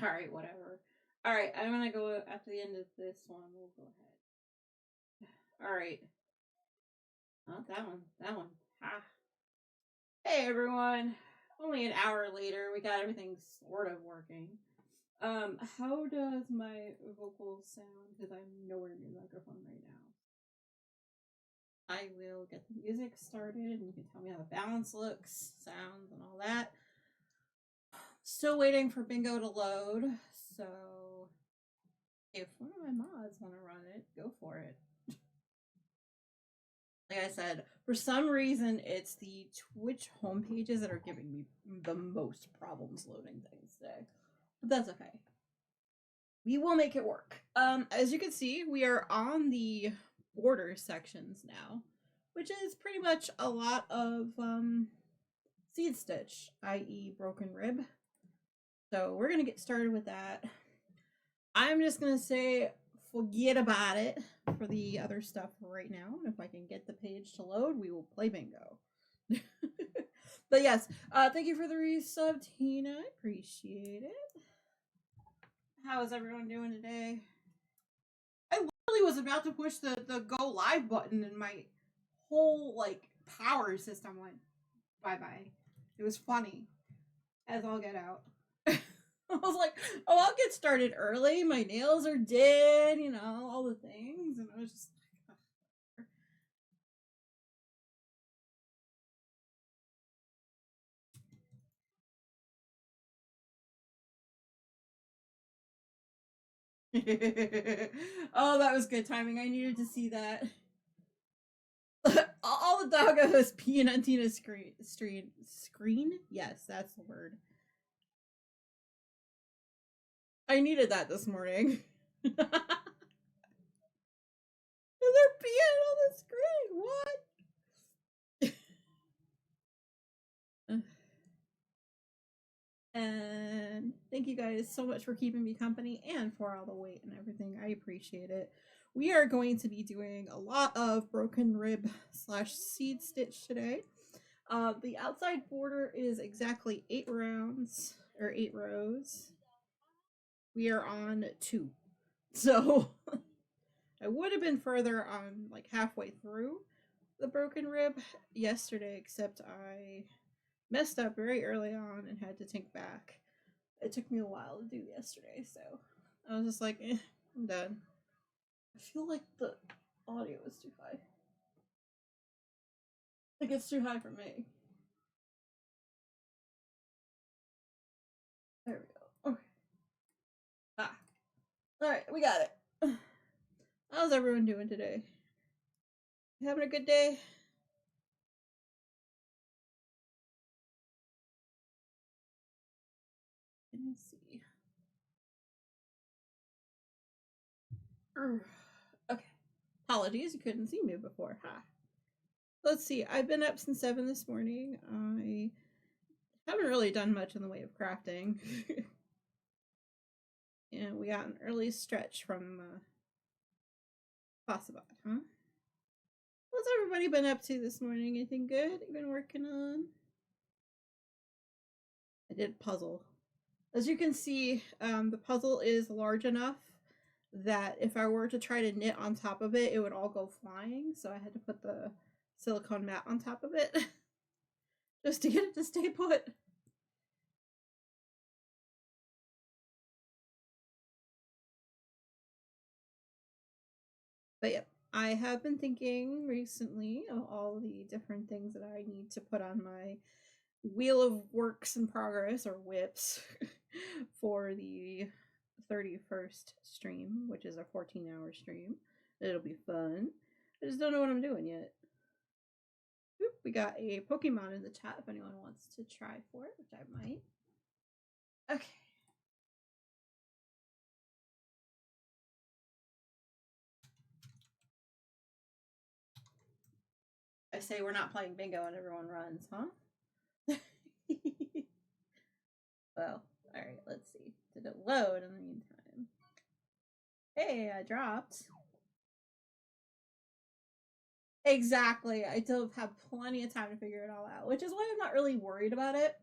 Alright, whatever. Alright, I'm gonna go after the end of this one. We'll go ahead. Alright. Not that one. That one. Ha. Hey everyone. Only an hour later, we got everything sort of working. How does my vocals sound? Because I'm nowhere near the microphone right now. I will get the music started and you can tell me how the balance looks, sounds, and all that. Still waiting for Bingo to load, so if one of my mods want to run it, go for it. Like I said, for some reason, it's the Twitch homepages that are giving me the most problems loading things today. But that's okay. We will make it work. As you can see, we are on the border sections now, which is pretty much a lot of seed stitch, i.e. broken rib. So we're gonna get started with that. I'm just gonna say forget about it for the other stuff right now. And if I can get the page to load, we will play bingo. But yes, thank you for the resub, Tina. I appreciate it. How is everyone doing today? I literally was about to push the go live button and my whole like power system went bye-bye. It was funny as all get out. I was like, oh, I'll get started early. My nails are dead, you know, all the things. And I was just oh, that was good timing. I needed to see that. All the doggos peeing on Tina's screen? Yes, that's the word. I needed that this morning. And they're peeing on the screen. What? And thank you guys so much for keeping me company and for all the wait and everything. I appreciate it. We are going to be doing a lot of broken rib / seed stitch today. The outside border is exactly 8 rounds or 8 rows. We are on 2. So I would have been further on like halfway through the broken rib yesterday, except I messed up very early on and had to take back. It took me a while to do yesterday, so I was just like, I'm done. I feel like the audio is too high. Like it's too high for me. There we go. Okay. Ah. Alright, we got it. How's everyone doing today? You having a good day? Let me see. Okay. Apologies, you couldn't see me before. Ha. Let's see. I've been up since 7 this morning. I haven't really done much in the way of crafting. And we got an early stretch from Possibot, huh? What's everybody been up to this morning? Anything good you've been working on? I did puzzle. As you can see, the puzzle is large enough that if I were to try to knit on top of it, it would all go flying. So I had to put the silicone mat on top of it just to get it to stay put. But yeah, I have been thinking recently of all the different things that I need to put on my wheel of works in progress, or whips, for the 31st stream, which is a 14-hour stream. It'll be fun. I just don't know what I'm doing yet. Oop, we got a Pokemon in the chat if anyone wants to try for it, which I might. Okay. I say we're not playing bingo and everyone runs, huh? Well, alright, let's see. Did it load in the meantime? Hey, I dropped. Exactly. I still have plenty of time to figure it all out, which is why I'm not really worried about it.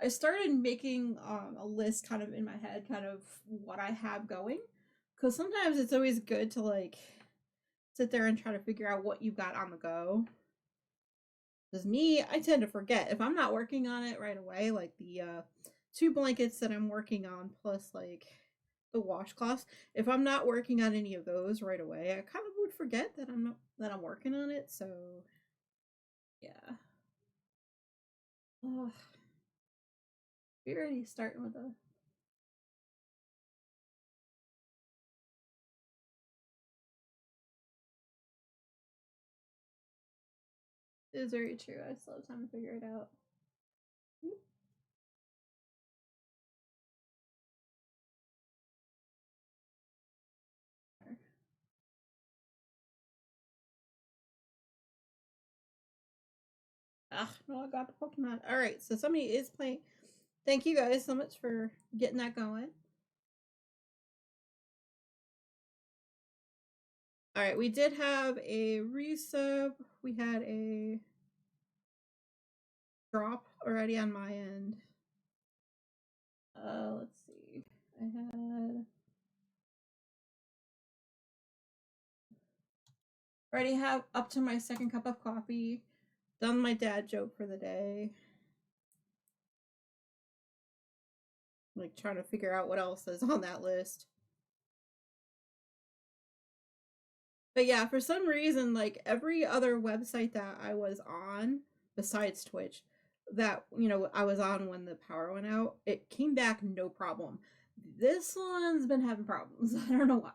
I started making a list kind of in my head, kind of what I have going. Because sometimes it's always good to like sit there and try to figure out what you've got on the go. Because me, I tend to forget. If I'm not working on it right away, like the 2 blankets that I'm working on, plus like the washcloths, if I'm not working on any of those right away, I kind of would forget that I'm working on it. So yeah. Ugh. We're already starting with a. It is very true. I still have time to figure it out. Ah, no, I got the Pokemon. All right, so somebody is playing. Thank you guys so much for getting that going. All right, we did have a resub. We had a drop already on my end. Let's see. I had already have up to my second cup of coffee. Done my dad joke for the day. Like trying to figure out what else is on that list. But yeah, for some reason, like every other website that I was on, besides Twitch, that I was on when the power went out, it came back no problem. This one's been having problems. I don't know why.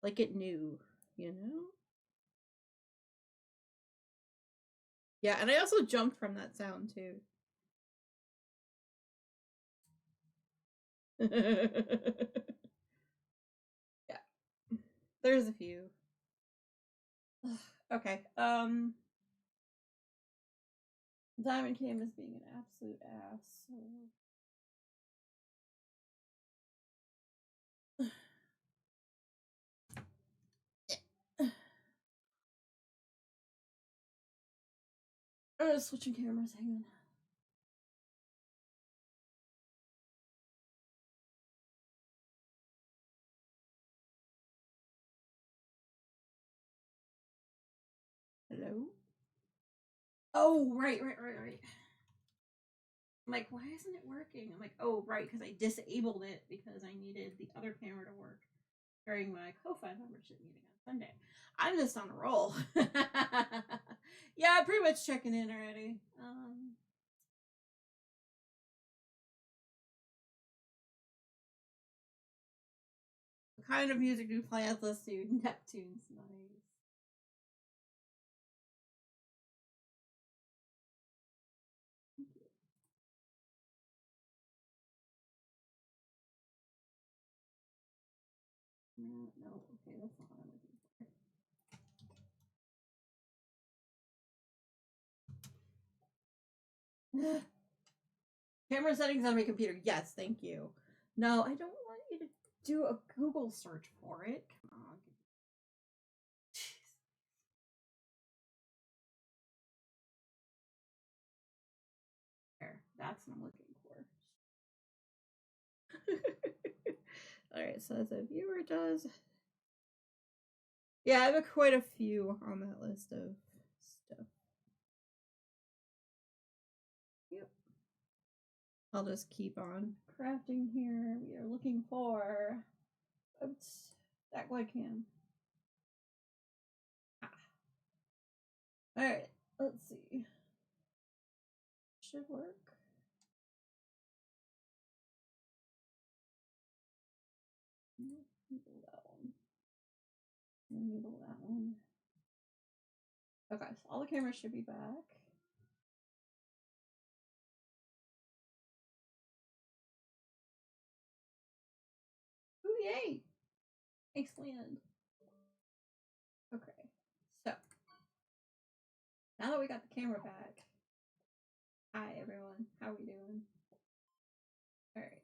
Like it knew, you know? Yeah, and I also jumped from that sound too. Yeah. There's a few. Okay. Diamond Cam is being an absolute ass. So... switching cameras, hang on. Hello? Oh, right. I'm like, why isn't it working? I'm like, oh, right, because I disabled it because I needed the other camera to work during my Ko-Fi membership meeting on Sunday. I'm just on a roll. Yeah, pretty much checking in already. What kind of music do you play at this dude? Neptune's nice. No, okay, that's not what I'm looking for. Camera settings on my computer. Yes, thank you. No, I don't want you to do a Google search for it. Come on. There, that's what I'm looking for. All right, so as a viewer does. Yeah, I have quite a few on that list of stuff. Yep. I'll just keep on crafting here. We are looking for oops, that glycan. Ah. All right, let's see. Should work. Enable that one. Enable that one. Okay, so all the cameras should be back. Ooh, yay! Excellent. Okay, so now that we got the camera back, hi everyone, how are we doing? All right.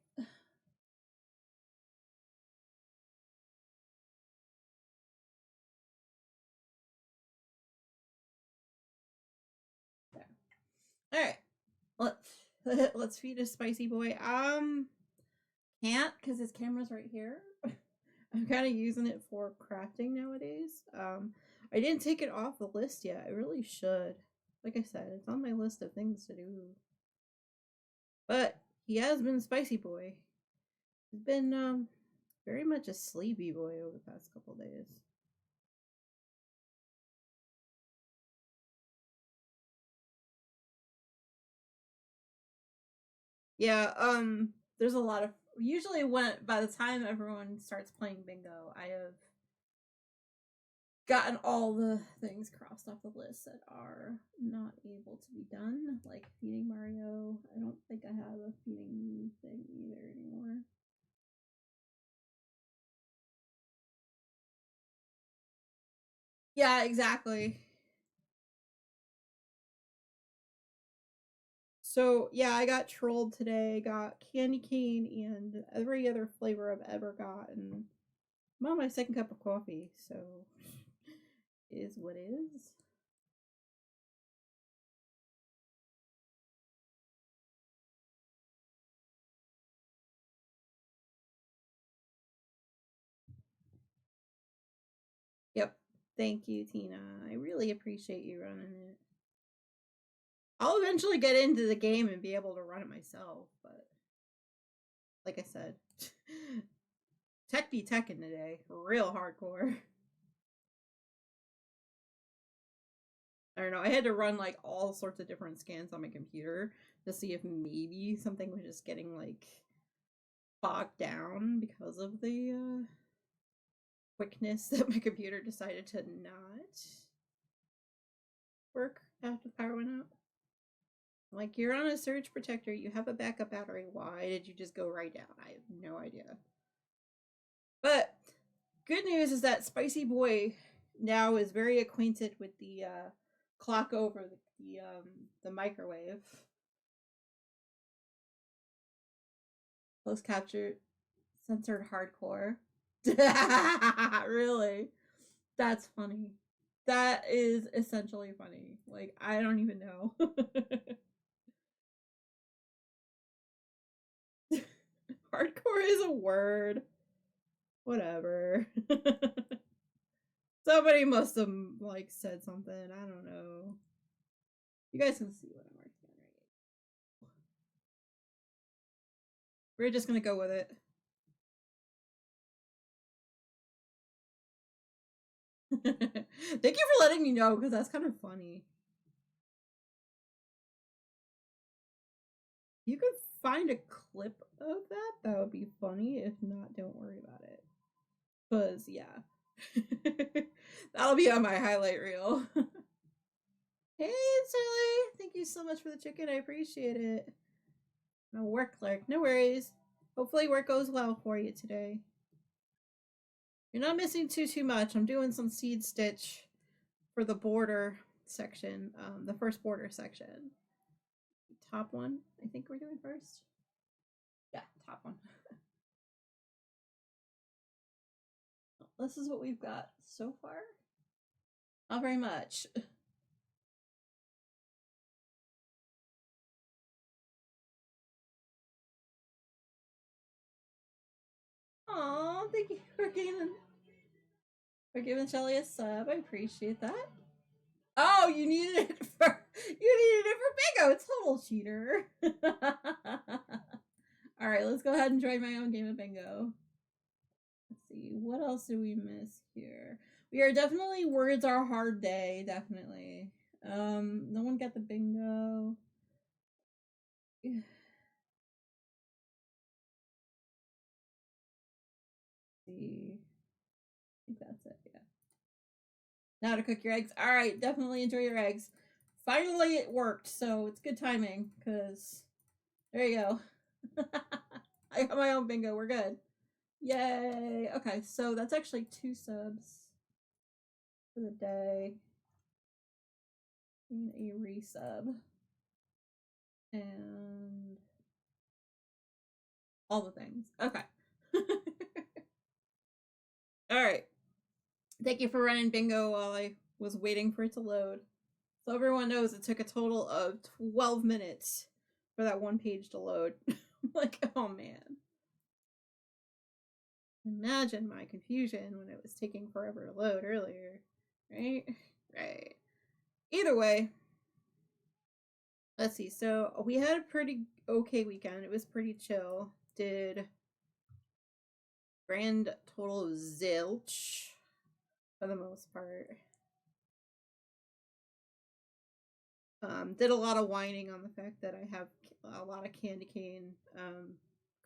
There. All right. Let's feed a spicy boy. Can't because his camera's right here. I'm kind of using it for crafting nowadays. I didn't take it off the list yet. I really should. Like I said, it's on my list of things to do. But he has been spicy boy. He's been very much a sleepy boy over the past couple days. Yeah, there's a lot of usually when by the time everyone starts playing bingo, I have gotten all the things crossed off the list that are not able to be done, like feeding Mario. I don't think I have a feeding thing either anymore. Yeah, exactly. So yeah, I got trolled today. Got candy cane and every other flavor I've ever gotten. I'm on my second cup of coffee, so is what is. Yep. Thank you, Tina. I really appreciate you running it. I'll eventually get into the game and be able to run it myself, but like I said, tech be teching today. Real hardcore. I don't know. I had to run like all sorts of different scans on my computer to see if maybe something was just getting like bogged down because of the quickness that my computer decided to not work after the power went out. Like, you're on a surge protector, you have a backup battery. Why did you just go right down? I have no idea. But good news is that Spicy Boy now is very acquainted with the clock over the microwave. Close capture censored hardcore. Really? That's funny. That is essentially funny. Like, I don't even know. Hardcore is a word. Whatever. Somebody must have like said something. I don't know. You guys can see what I'm working on right. We're just gonna go with it. Thank you for letting me know because that's kind of funny. You could find a clip of that. That would be funny. If not, don't worry about it. Cause yeah, that'll be on my highlight reel. Hey, Sally. Thank you so much for the chicken. I appreciate it. No work clerk. No worries. Hopefully work goes well for you today. You're not missing too much. I'm doing some seed stitch for the border section, the first border section. Top one, I think we're doing first. Yeah, top one. This is what we've got so far. Not very much. Aw, thank you for giving Shelly a sub. I appreciate that. Oh, you needed it for bingo. Total cheater. All right, let's go ahead and try my own game of bingo. Let's see, what else do we miss here? We are definitely words are hard day, definitely. No one got the bingo. See. I think that's it, yeah. Now to cook your eggs. Alright, definitely enjoy your eggs. Finally it worked, so it's good timing, because there you go. I got my own bingo, we're good. Yay! Okay, so that's actually 2 subs for the day. And a resub. And all the things. Okay. All right. Thank you for running bingo while I was waiting for it to load. So everyone knows it took a total of 12 minutes for that one page to load. Like, oh man. Imagine my confusion when it was taking forever to load earlier. Right? Right. Either way, let's see. So we had a pretty okay weekend. It was pretty chill. Did grand total of zilch for the most part. Did a lot of whining on the fact that I have a lot of candy cane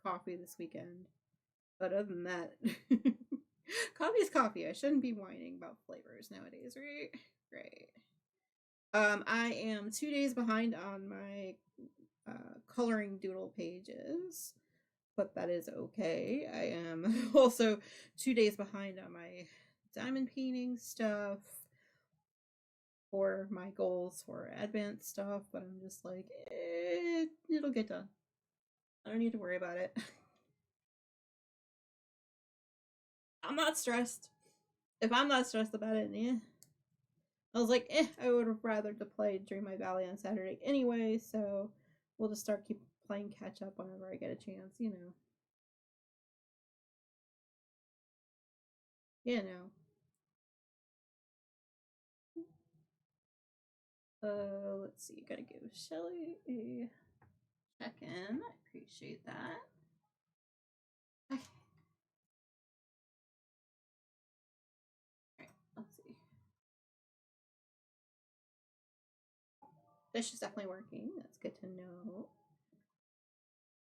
coffee this weekend. But other than that, coffee is coffee. I shouldn't be whining about flavors nowadays, right? Right. I am 2 days behind on my coloring doodle pages, but that is okay. I am also 2 days behind on my diamond painting stuff for my goals for advanced stuff, but I'm just like, it'll get done. I don't need to worry about it. I'm not stressed. If I'm not stressed about it, yeah. I was like, I would have rather to play Dream My Valley on Saturday anyway, so we'll just keep playing catch up whenever I get a chance, you know. You know. Let's see. Gotta give Shelly a check in. I appreciate that. Okay. Alright, let's see. This is definitely working. That's good to know.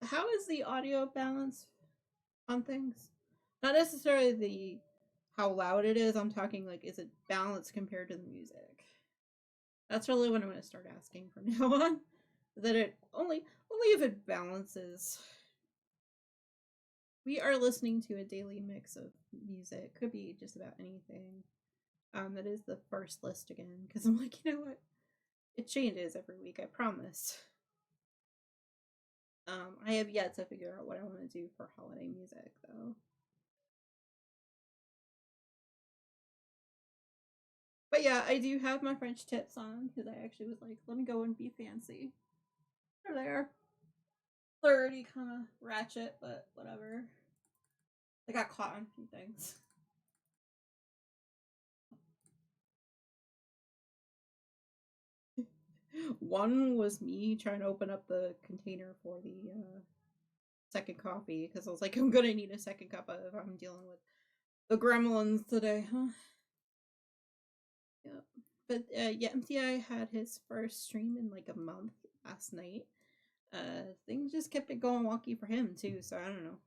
How is the audio balance on things? Not necessarily the how loud it is. I'm talking like, is it balanced compared to the music? That's really what I'm going to start asking from now on. That it only if it balances. We are listening to a daily mix of music. Could be just about anything. That is the first list again because I'm like, you know what? It changes every week. I promise. I have yet to figure out what I want to do for holiday music though. But yeah, I do have my French tips on because I actually was like, let me go and be fancy. They're there. 30 kind of ratchet, but whatever. I got caught on a few things. One was me trying to open up the container for the second coffee because I was like, I'm gonna need a second cup if I'm dealing with the gremlins today, huh? Yep. But yeah, MTI had his first stream in like a month last night. Things just kept it going wonky for him too, so I don't know.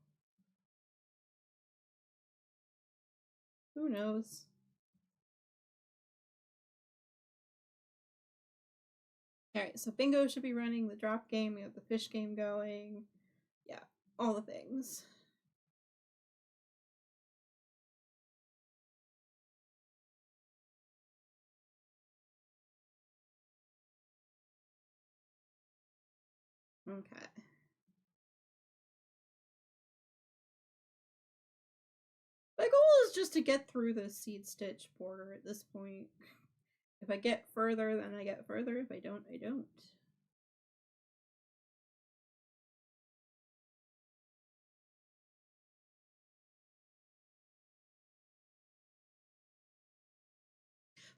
Who knows? Alright, so bingo should be running the drop game. We have the fish game going. Yeah, all the things. Okay. My goal is just to get through the seed stitch border at this point. If I get further, then I get further. If I don't, I don't.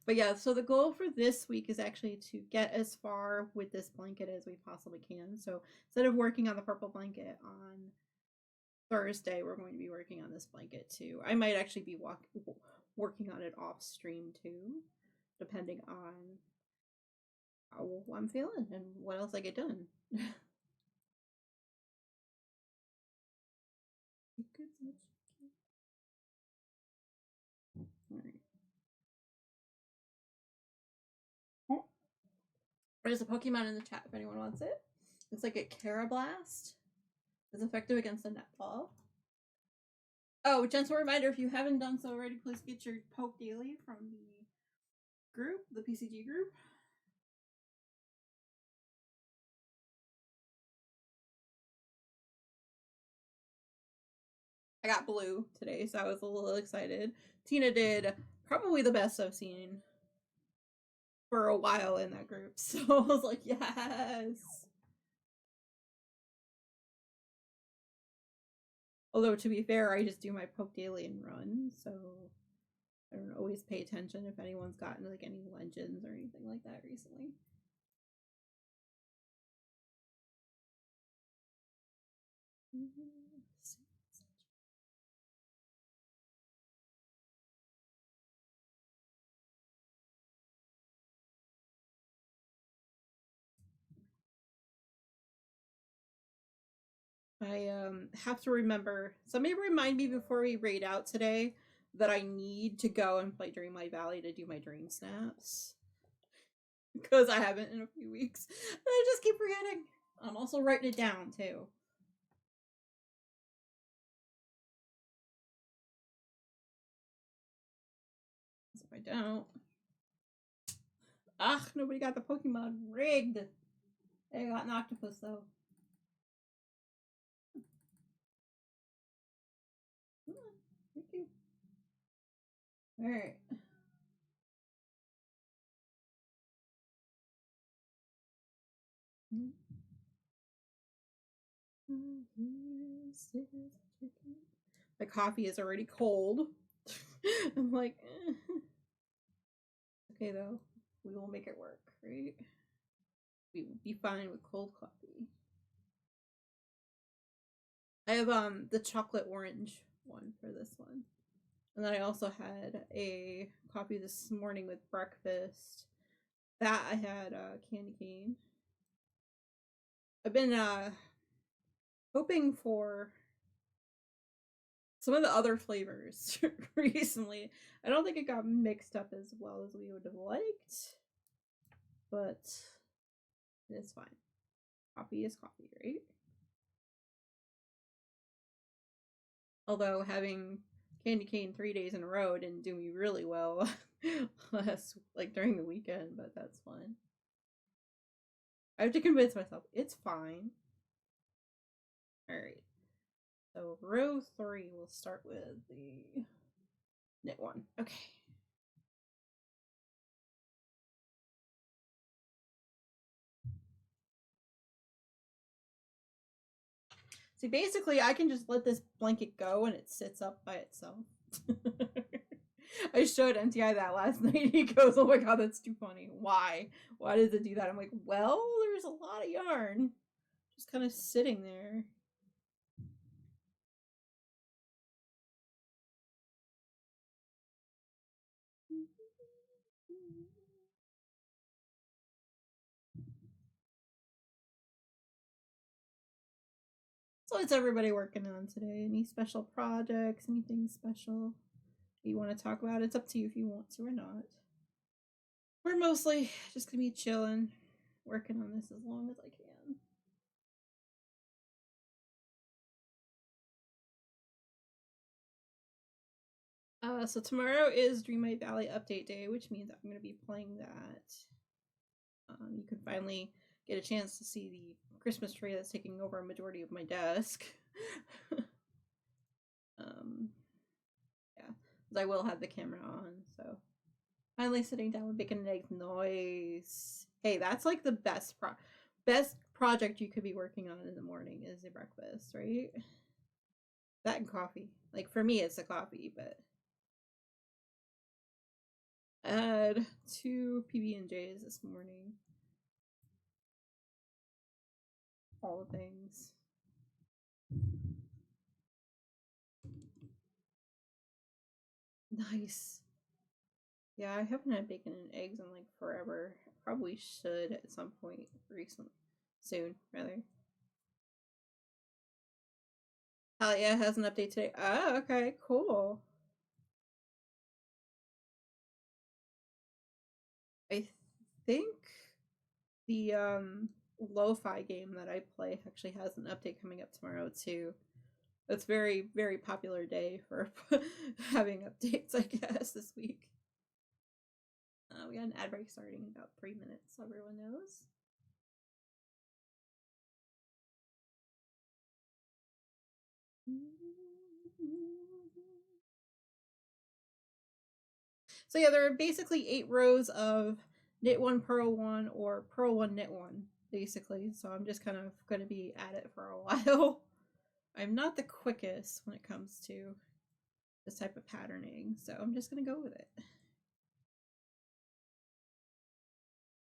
But yeah, so the goal for this week is actually to get as far with this blanket as we possibly can. So instead of working on the purple blanket on Thursday, we're going to be working on this blanket too. I might actually be working on it off stream too, depending on how I'm feeling and what else I get done. There's a Pokemon in the chat if anyone wants it. It's like a Carablast. It's effective against a netball. Oh, gentle reminder, if you haven't done so already, please get your Poke Daily from the group, the PCG group. I got blue today, so I was a little excited. Tina did probably the best I've seen. for a while in that group. So I was like, yes. Although to be fair, I just do my poke daily and run, so I don't always pay attention if anyone's gotten like any legends or anything like that recently. I have to remember. Somebody remind me before we raid out today that I need to go and play Dreamlight Valley to do my dream snaps. Because I haven't in a few weeks. And I just keep forgetting. I'm also writing it down too. If I don't. Ugh, nobody got the Pokemon rigged. They got an octopus though. Thank you. Alright. My coffee is already cold. I'm like, eh. Okay though, we will make it work, right? We will be fine with cold coffee. I have the chocolate orange one for this one. And then I also had a coffee this morning with breakfast. That I had candy cane. I've been hoping for some of the other flavors recently. I don't think it got mixed up as well as we would have liked, but it's fine. Coffee is coffee, right? Although having candy cane 3 days in a row didn't do me really well last, like during the weekend, but that's fine. I have to convince myself it's fine. Alright. So row 3, we'll start with the knit one. Okay. See, basically, I can just let this blanket go and it sits up by itself. I showed NTI that last night. He goes, "Oh my god, that's too funny. Why? Why does it do that?" I'm like, well, there's a lot of yarn just kind of sitting there. So what's everybody working on today? Any special projects? Anything special you want to talk about? It's up to you if you want to or not. We're mostly just gonna be chilling, working on this as long as I can. So tomorrow is Dreamlight Valley update day, which means I'm gonna be playing that. You can finally get a chance to see the Christmas tree that's taking over a majority of my desk. Yeah, I will have the camera on, so finally sitting down with bacon and eggs. Noise. Hey, that's like the best project you could be working on in the morning is a breakfast, right? That and coffee. Like for me, it's the coffee, but I had 2 PB&Js this morning. All the things. Nice. Yeah, I haven't had bacon and eggs in like forever. Probably should at some point soon, rather. Talia has an update today. Oh, okay, cool. I think the lo-fi game that I play actually has an update coming up tomorrow too. It's very, very popular day for having updates, I guess, this week. We got an ad break starting in about 3 minutes, so everyone knows. So yeah, there are basically 8 rows of knit one, purl one, or purl one, knit one, basically. So I'm just kind of going to be at it for a while. I'm not the quickest when it comes to this type of patterning, so I'm just going to go with it.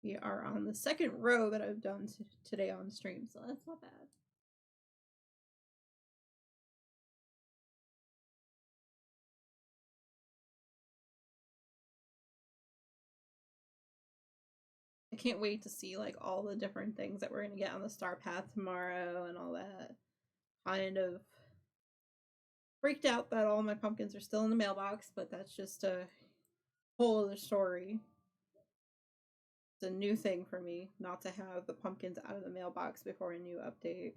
We are on the second row that I've done today on stream, so that's not bad. I can't wait to see like all the different things that we're gonna get on the Star Path tomorrow and all that. Kind of freaked out that all my pumpkins are still in the mailbox, but that's just a whole other story. It's a new thing for me not to have the pumpkins out of the mailbox before a new update.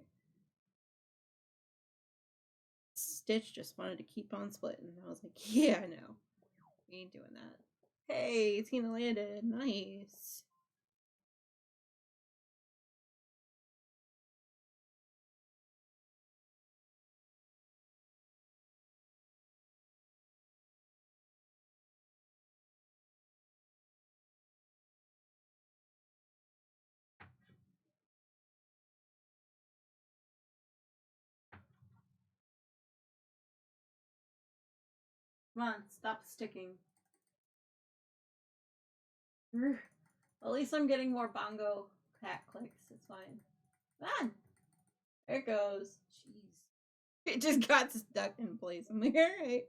Stitch just wanted to keep on splitting. I was like, yeah, I know. We ain't doing that. Hey, Tina landed. Nice. Come on, stop sticking. At least I'm getting more bongo cat clicks. It's fine. Come on. There it goes. Jeez. It just got stuck in place. I'm like, alright.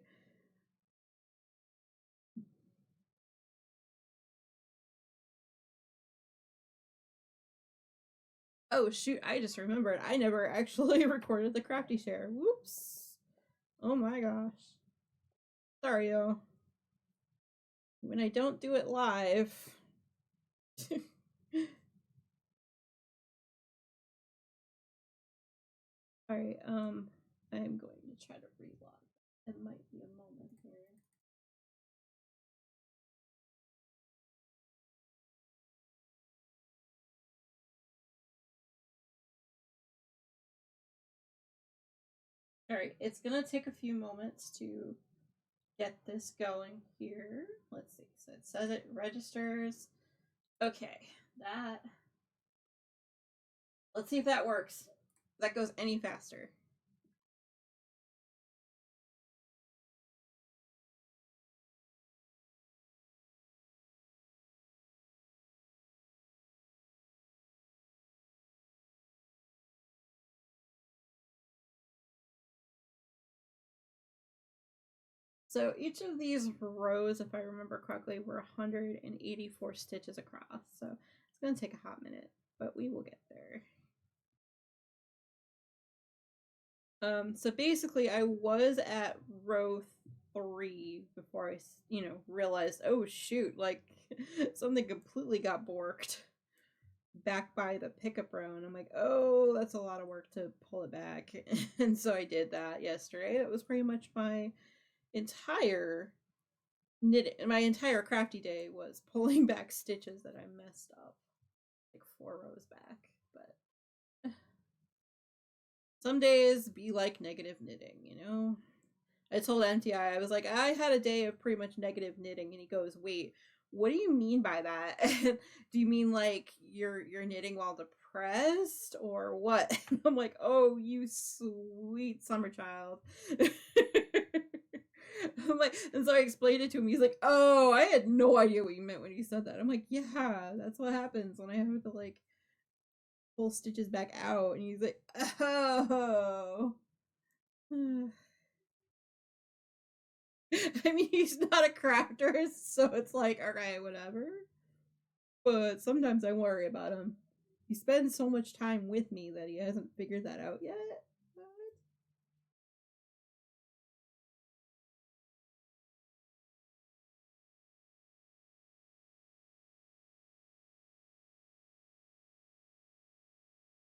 Oh shoot, I just remembered. I never actually recorded the crafty share. Whoops. Oh my gosh. Sorry, yo. When I don't do it live. Alright, I'm going to try to relog. It might be a moment here. Alright, it's gonna take a few moments to get this going here. Let's see. So it says it registers. Okay, that. Let's see if that works. If that goes any faster. So each of these rows, if I remember correctly, were 184 stitches across. So it's going to take a hot minute, but we will get there. So basically I was at row 3 before I, realized, oh shoot, like something completely got borked back by the pickup row, and I'm like, oh, that's a lot of work to pull it back. And so I did that yesterday. It was pretty much my entire crafty day was pulling back stitches that I messed up like 4 rows back. But some days be like negative knitting, I told MTI, I was like, I had a day of pretty much negative knitting, and he goes, wait, what do you mean by that? Do you mean like you're knitting while depressed or what? And I'm like, oh, you sweet summer child. I'm like, and so I explained it to him. He's like, oh, I had no idea what you meant when you said that. I'm like, yeah, that's what happens when I have to like pull stitches back out. And he's like, oh. I mean, he's not a crafter, so it's like, alright, whatever. But sometimes I worry about him. He spends so much time with me that he hasn't figured that out yet.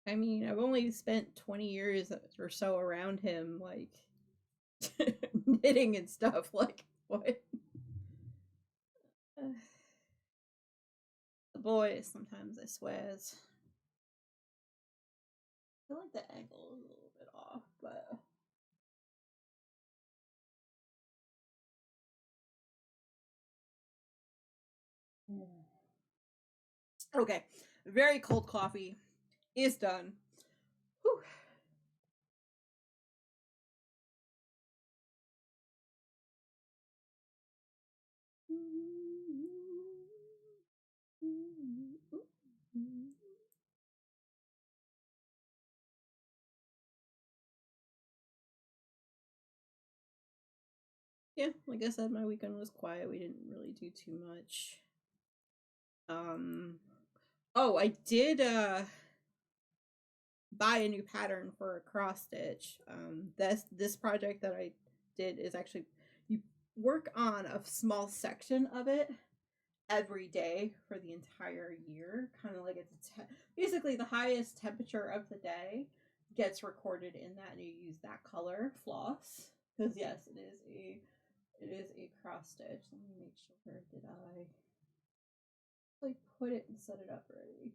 I mean, I've only spent 20 years or so around him, like, knitting and stuff. Like, what? The boys, sometimes, I swears. I feel like the angle is a little bit off, but. Okay, very cold coffee is done. Whew. Yeah, like I said, my weekend was quiet. We didn't really do too much. Um oh, I did buy a new pattern for a cross stitch. This project that I did is actually you work on a small section of it every day for the entire year, kind of like it's basically the highest temperature of the day gets recorded in that, and you use that color floss because yes, it is a cross stitch. Let me make sure. Did I like put it and set it up already?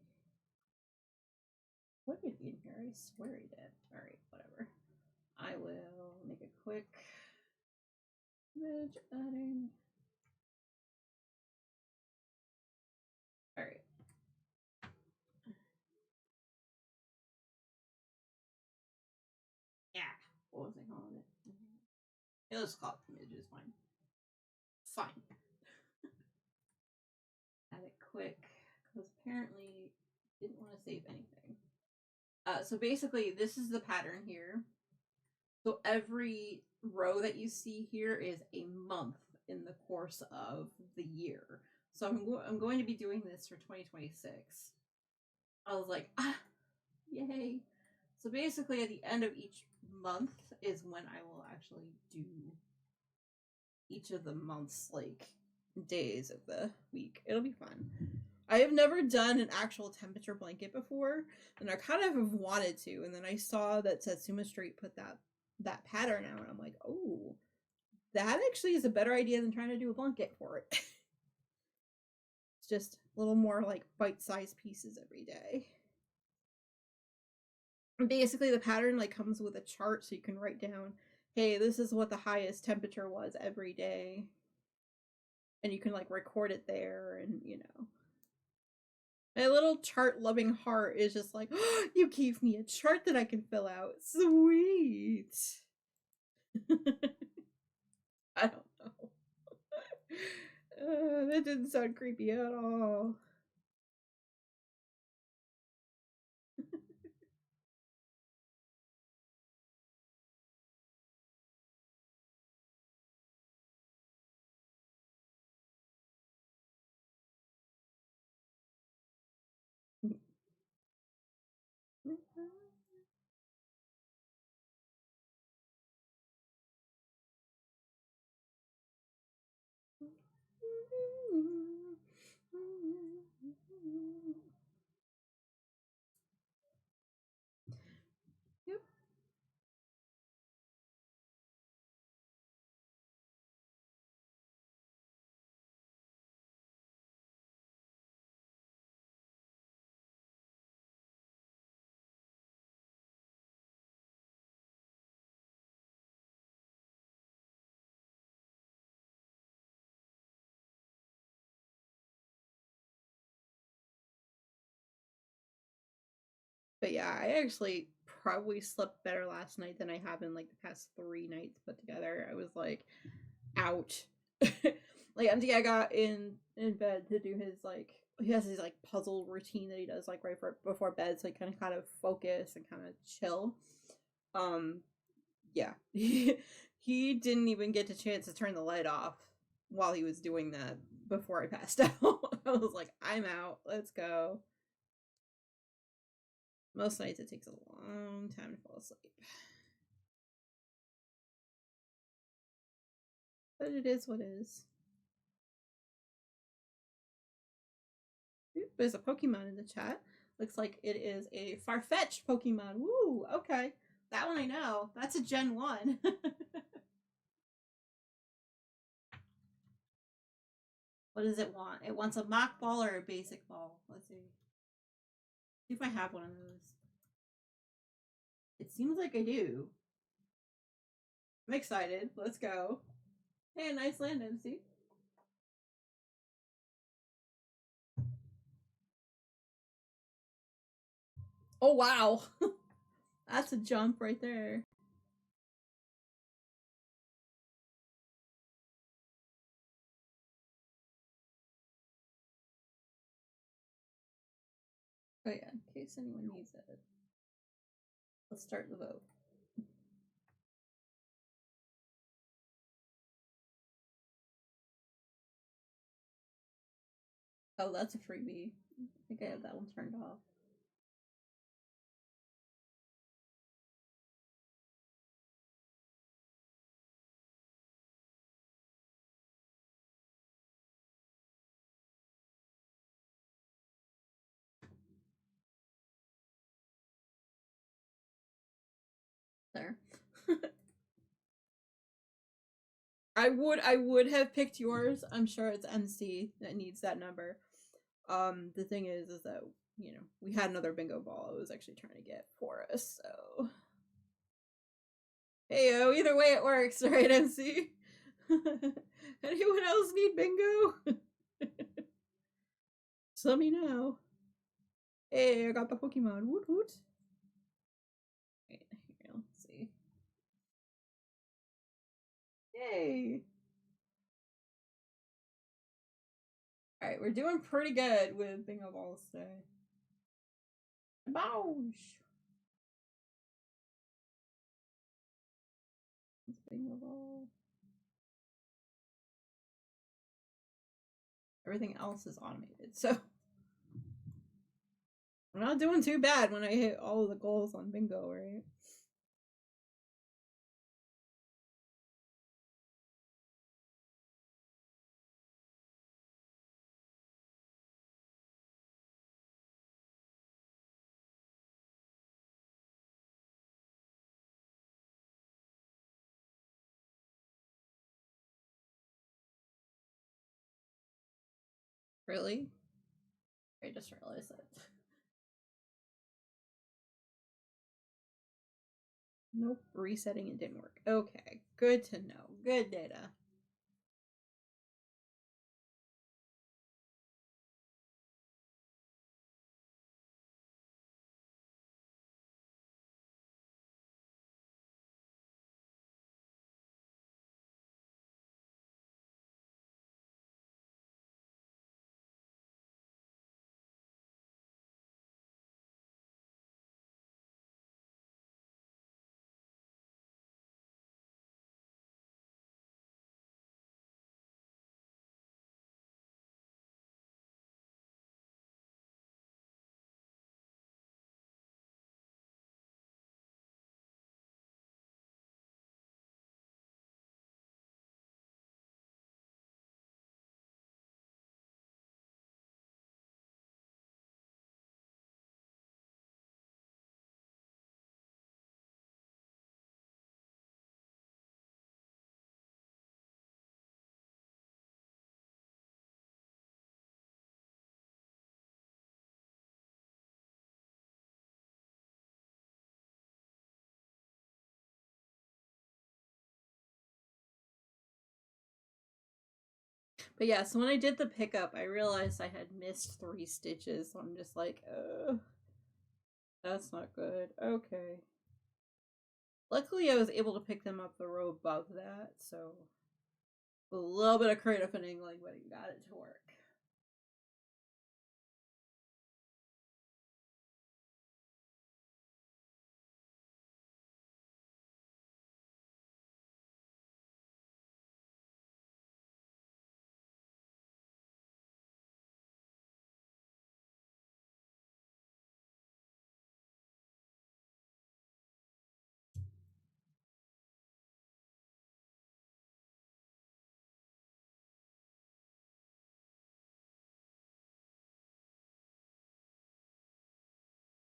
Put it in here. I swear I did. All right, whatever. I will make a quick image adding. All right. Yeah. What was I calling it? It was called images. Fine. Fine. Add it quick because apparently didn't want to save anything. So basically, this is the pattern here. So every row that you see here is a month in the course of the year. So I'm going to be doing this for 2026. I was like, yay. So basically, at the end of each month is when I will actually do each of the months, like days of the week. It'll be fun. I have never done an actual temperature blanket before, and I kind of have wanted to. And then I saw that Satsuma Street put that pattern out, and I'm like, oh, that actually is a better idea than trying to do a blanket for it. It's just a little more like bite-sized pieces every day. And basically, the pattern like comes with a chart, so you can write down, hey, this is what the highest temperature was every day, and you can like record it there, and my little chart loving heart is just like, oh, you gave me a chart that I can fill out. Sweet. I don't know. That didn't sound creepy at all. Yep. But yeah, I actually probably slept better last night than I have in like the past 3 nights put together. I was like out. Like MD, I got in bed to do his like he has his like puzzle routine that he does like before bed, so he can kind of focus and kind of chill. Um, yeah, he didn't even get a chance to turn the light off while he was doing that before I passed out. I was like, I'm out. Let's go. Most nights it takes a long time to fall asleep. But it is what it is. Oop, there's a Pokemon in the chat. Looks like it is a Farfetch Pokemon. Woo, okay. That one I know. That's a Gen 1. What does it want? It wants a mock ball or a basic ball. Let's see. See if I have one of those. It seems like I do. I'm excited. Let's go. Hey, a nice land, MC. Oh, wow. That's a jump right there. Oh yeah, in case anyone needs it. Let's start the vote. Oh, that's a freebie. I think I have that one turned off. There. I would have picked yours. I'm sure it's MC that needs that number. The thing is that we had another bingo ball I was actually trying to get for us, so heyo, either way it works, right, MC? Anyone else need bingo? Just let me know. Hey, I got the Pokemon. Woot woot. Wait, here, let's see. Yay! Alright, we're doing pretty good with bingo balls today. Bouch! Bingo ball. Everything else is automated, so I'm not doing too bad when I hit all of the goals on bingo, right? Really? I just realized that. Nope, resetting it didn't work. Okay, good to know. Good data. But yeah, so when I did the pickup, I realized I had missed 3 stitches. So I'm just like, that's not good. Okay. Luckily, I was able to pick them up the row above that, so a little bit of creative finagling, but he got it to work.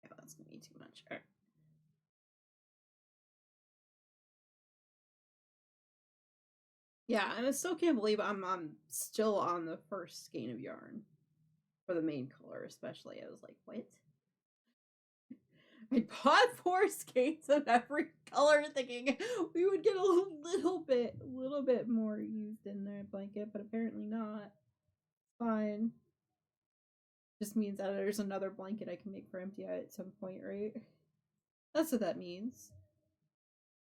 Yeah, that's gonna be too much. All right. Yeah, and I still can't believe I'm still on the first skein of yarn for the main color, especially. I was like, what? I bought 4 skates of every color, thinking we would get a little bit more used in their blanket, but apparently not. Fine. Just means that there's another blanket I can make for Empty Eye at some point, right? That's what that means.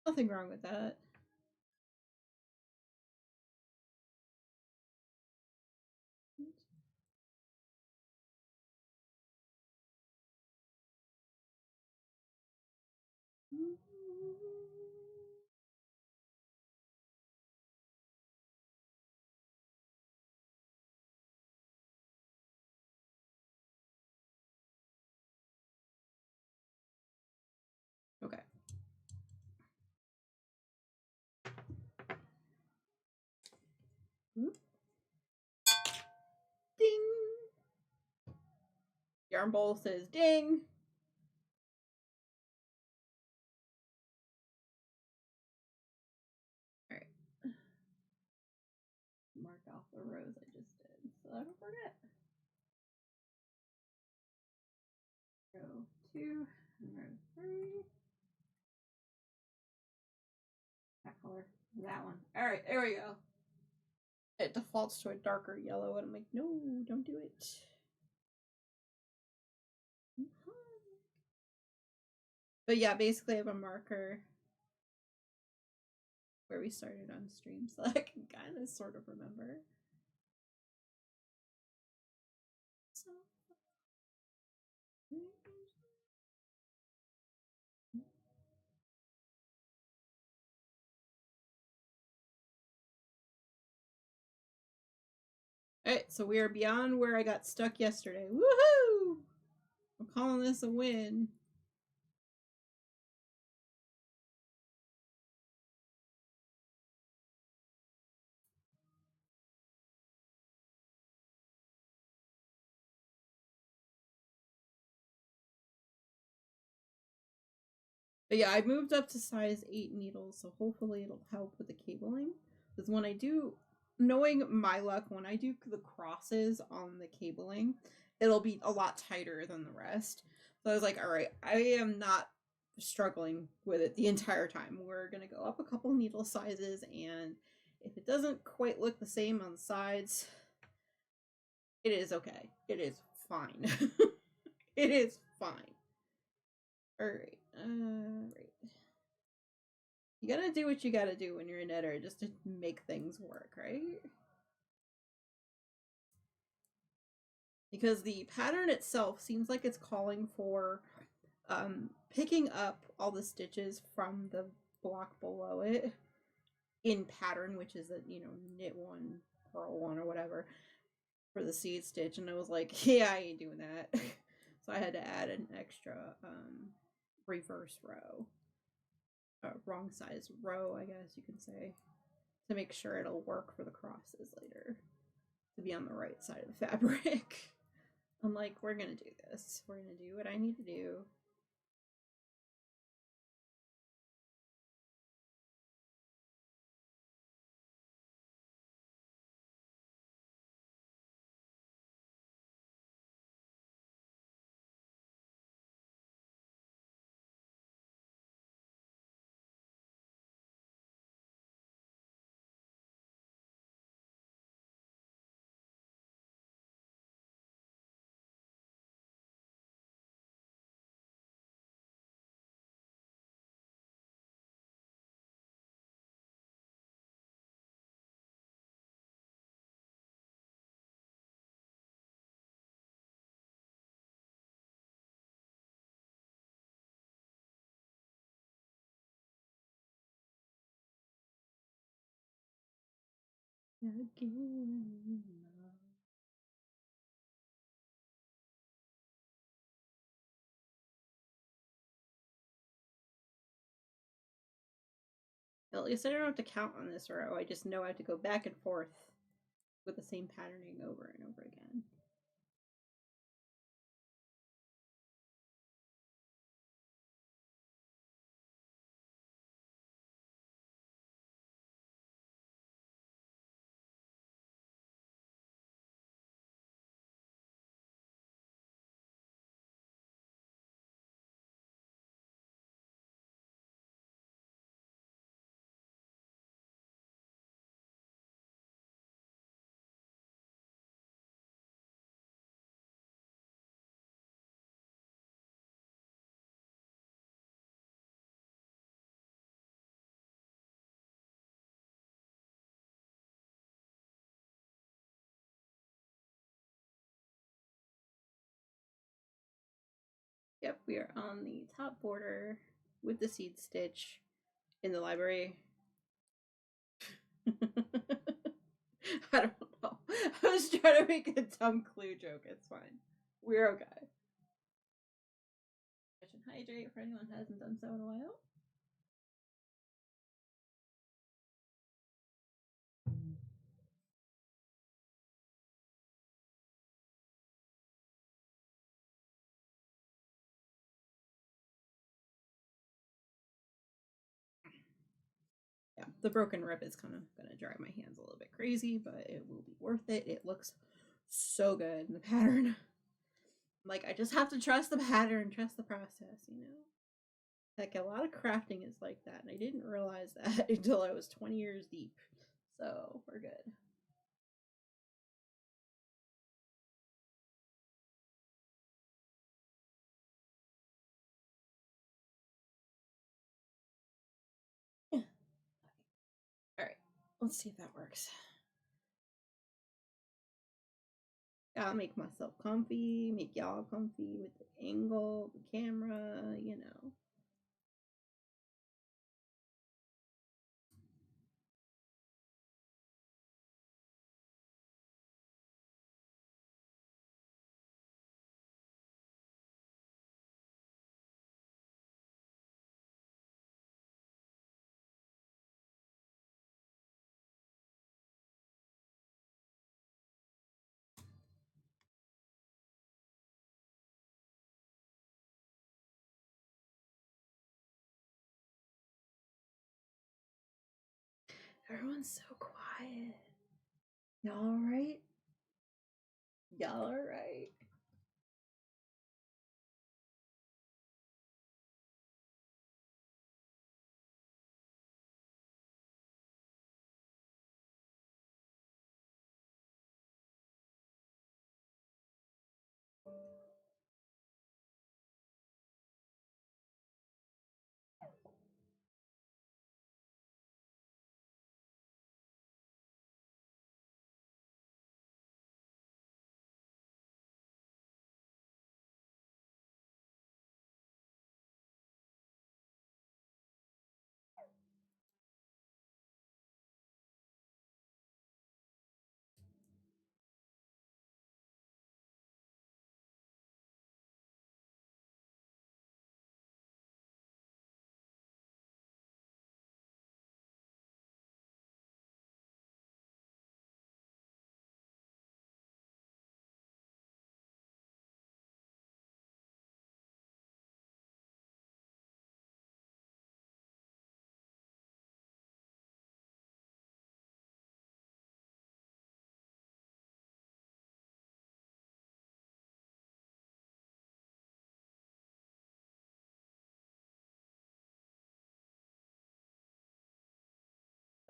Nothing wrong with that. Okay. Ding! Yarn Bowl says ding. Alright. Mark off the rows I just did so I don't forget. Row 2 and row 3. That color. That one. Alright, there we go. It defaults to a darker yellow, and I'm like, no, don't do it. But yeah, basically I have a marker where we started on stream, so I can kind of sort of remember. So. Alright, so we are beyond where I got stuck yesterday. Woohoo! I'm calling this a win. But yeah, I moved up to size 8 needles, so hopefully it'll help with the cabling. Because when I do, knowing my luck, when I do the crosses on the cabling, it'll be a lot tighter than the rest. So I was like, all right, I am not struggling with it the entire time. We're going to go up a couple needle sizes, and if it doesn't quite look the same on the sides, it is okay. It is fine. It is fine. All right. Right. You gotta do what you gotta do when you're a knitter just to make things work, right? Because the pattern itself seems like it's calling for picking up all the stitches from the block below it in pattern, which is a, you know, knit one, purl one, or whatever for the seed stitch. And I was like, yeah, I ain't doing that. So I had to add an extra reverse row. Wrong size row, I guess you can say, to make sure it'll work for the crosses later, to be on the right side of the fabric. I'm like, we're gonna do this. We're gonna do what I need to do. Again. At least I don't have to count on this row. I just know I have to go back and forth with the same patterning over and over again. Yep, we are on the top border with the seed stitch in the library. I don't know. I was trying to make a dumb clue joke. It's fine. We're okay. I should hydrate for anyone who hasn't done so in a while. Yeah, the broken rib is kind of going to drive my hands a little bit crazy, but it will be worth it. It looks so good in the pattern. Like, I just have to trust the pattern, trust the process, you know? Like, a lot of crafting is like that, and I didn't realize that until I was 20 years deep. So, we're good. Alright, let's see if that works. Gotta make myself comfy, make y'all comfy with the angle, the camera, you know. Everyone's so quiet. Y'all alright? Y'all alright?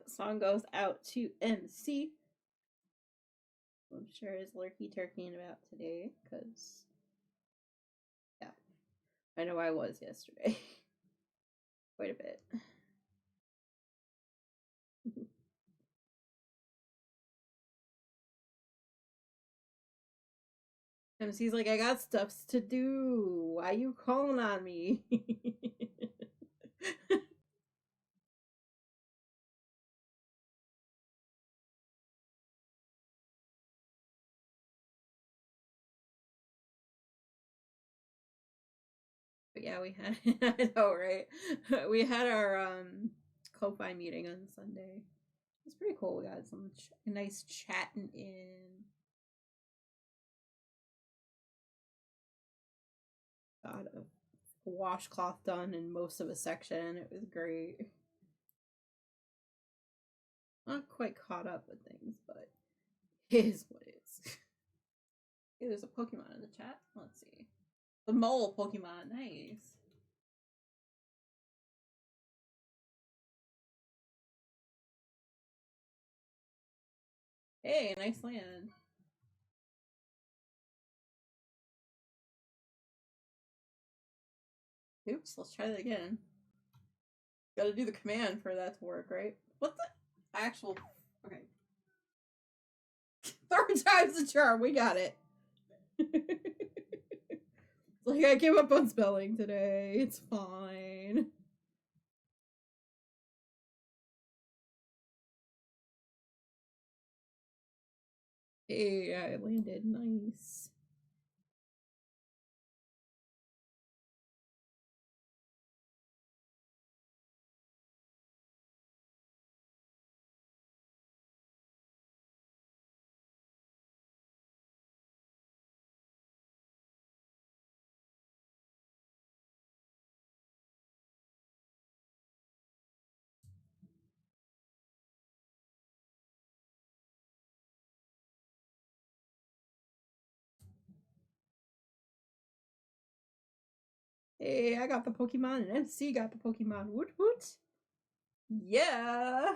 The song goes out to MC. I'm sure is lurky turkeying about today, because yeah, I know I was yesterday. Quite a bit. MC's like, I got stuffs to do. Why you calling on me? But yeah, we had I know, right? We had our Ko-Fi meeting on Sunday. It's pretty cool. We got some nice chatting in. Got a washcloth done in most of a section. It was great. Not quite caught up with things, but it is what it is. Hey, there's a Pokemon in the chat. Let's see. The mole Pokemon. Nice. Hey, nice land. Oops, let's try that again. Gotta do the command for that to work, right? What the actual... Okay. Third time's the charm. We got it. Like, I gave up on spelling today. It's fine. Hey, I landed nice. Hey, I got the Pokemon and MC got the Pokemon. Woot woot. Yeah.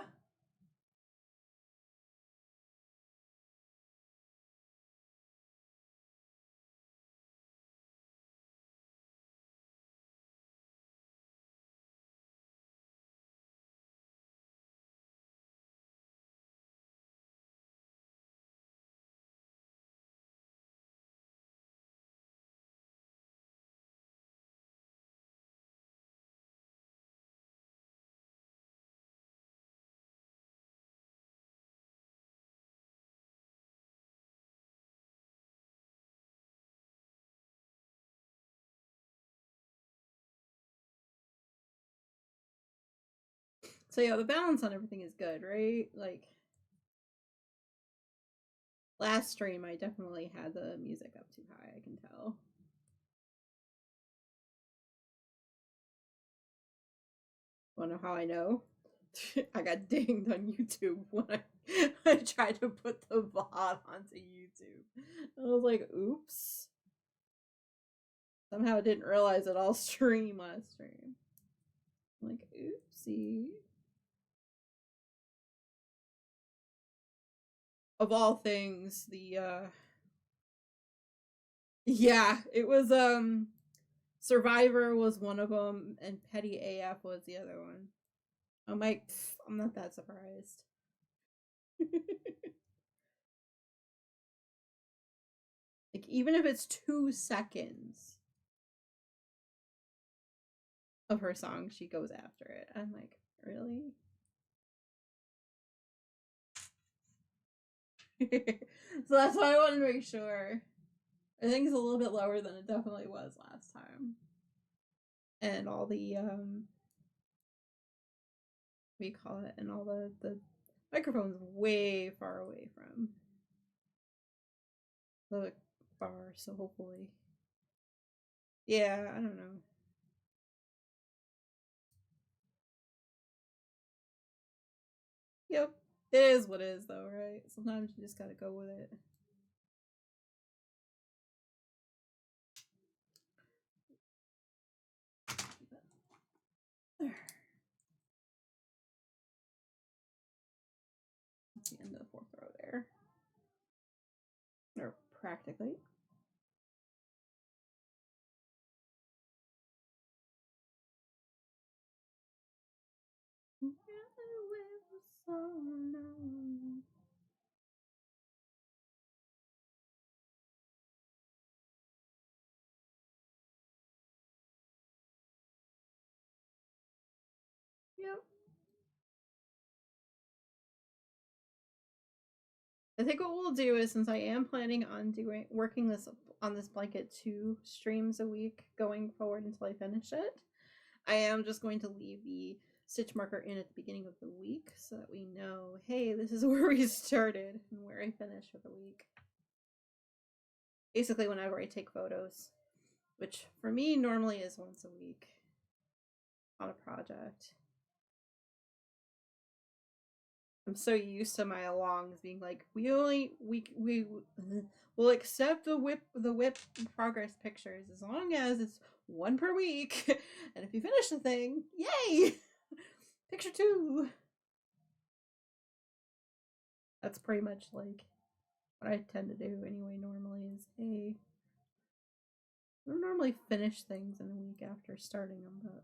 So yeah, the balance on everything is good, right? Like last stream, I definitely had the music up too high. I can tell. Wanna know how I know? I got dinged on YouTube when I tried to put the VOD onto YouTube. I was like, oops. Somehow I didn't realize it all stream last stream. I'm like, oopsie. Of all things, the yeah, it was Survivor was one of them, and Petty AF was the other one. I'm like, I'm not that surprised. Like, even if it's 2 seconds of her song, she goes after it. I'm like, really? So that's why I wanted to make sure. I think it's a little bit lower than it definitely was last time. And all the what do you call it? And all the microphone's way far away from the bar, so hopefully. Yeah, I don't know. Yep. It is what it is though, right? Sometimes you just gotta go with it. There. That's the end of the fourth row there. Or practically. Yep. I think what we'll do is, since I am planning on working this on this blanket 2 streams a week going forward until I finish it, I am just going to leave the stitch marker in at the beginning of the week so that we know, hey, this is where we started and where I finish for the week. Basically, whenever I take photos, which for me normally is once a week on a project. I'm so used to my alongs being like, we will accept the whip progress pictures as long as it's 1 per week, and if you finish the thing, yay, picture 2. That's pretty much like what I tend to do anyway. Normally is, hey, I don't normally finish things in a week after starting them, but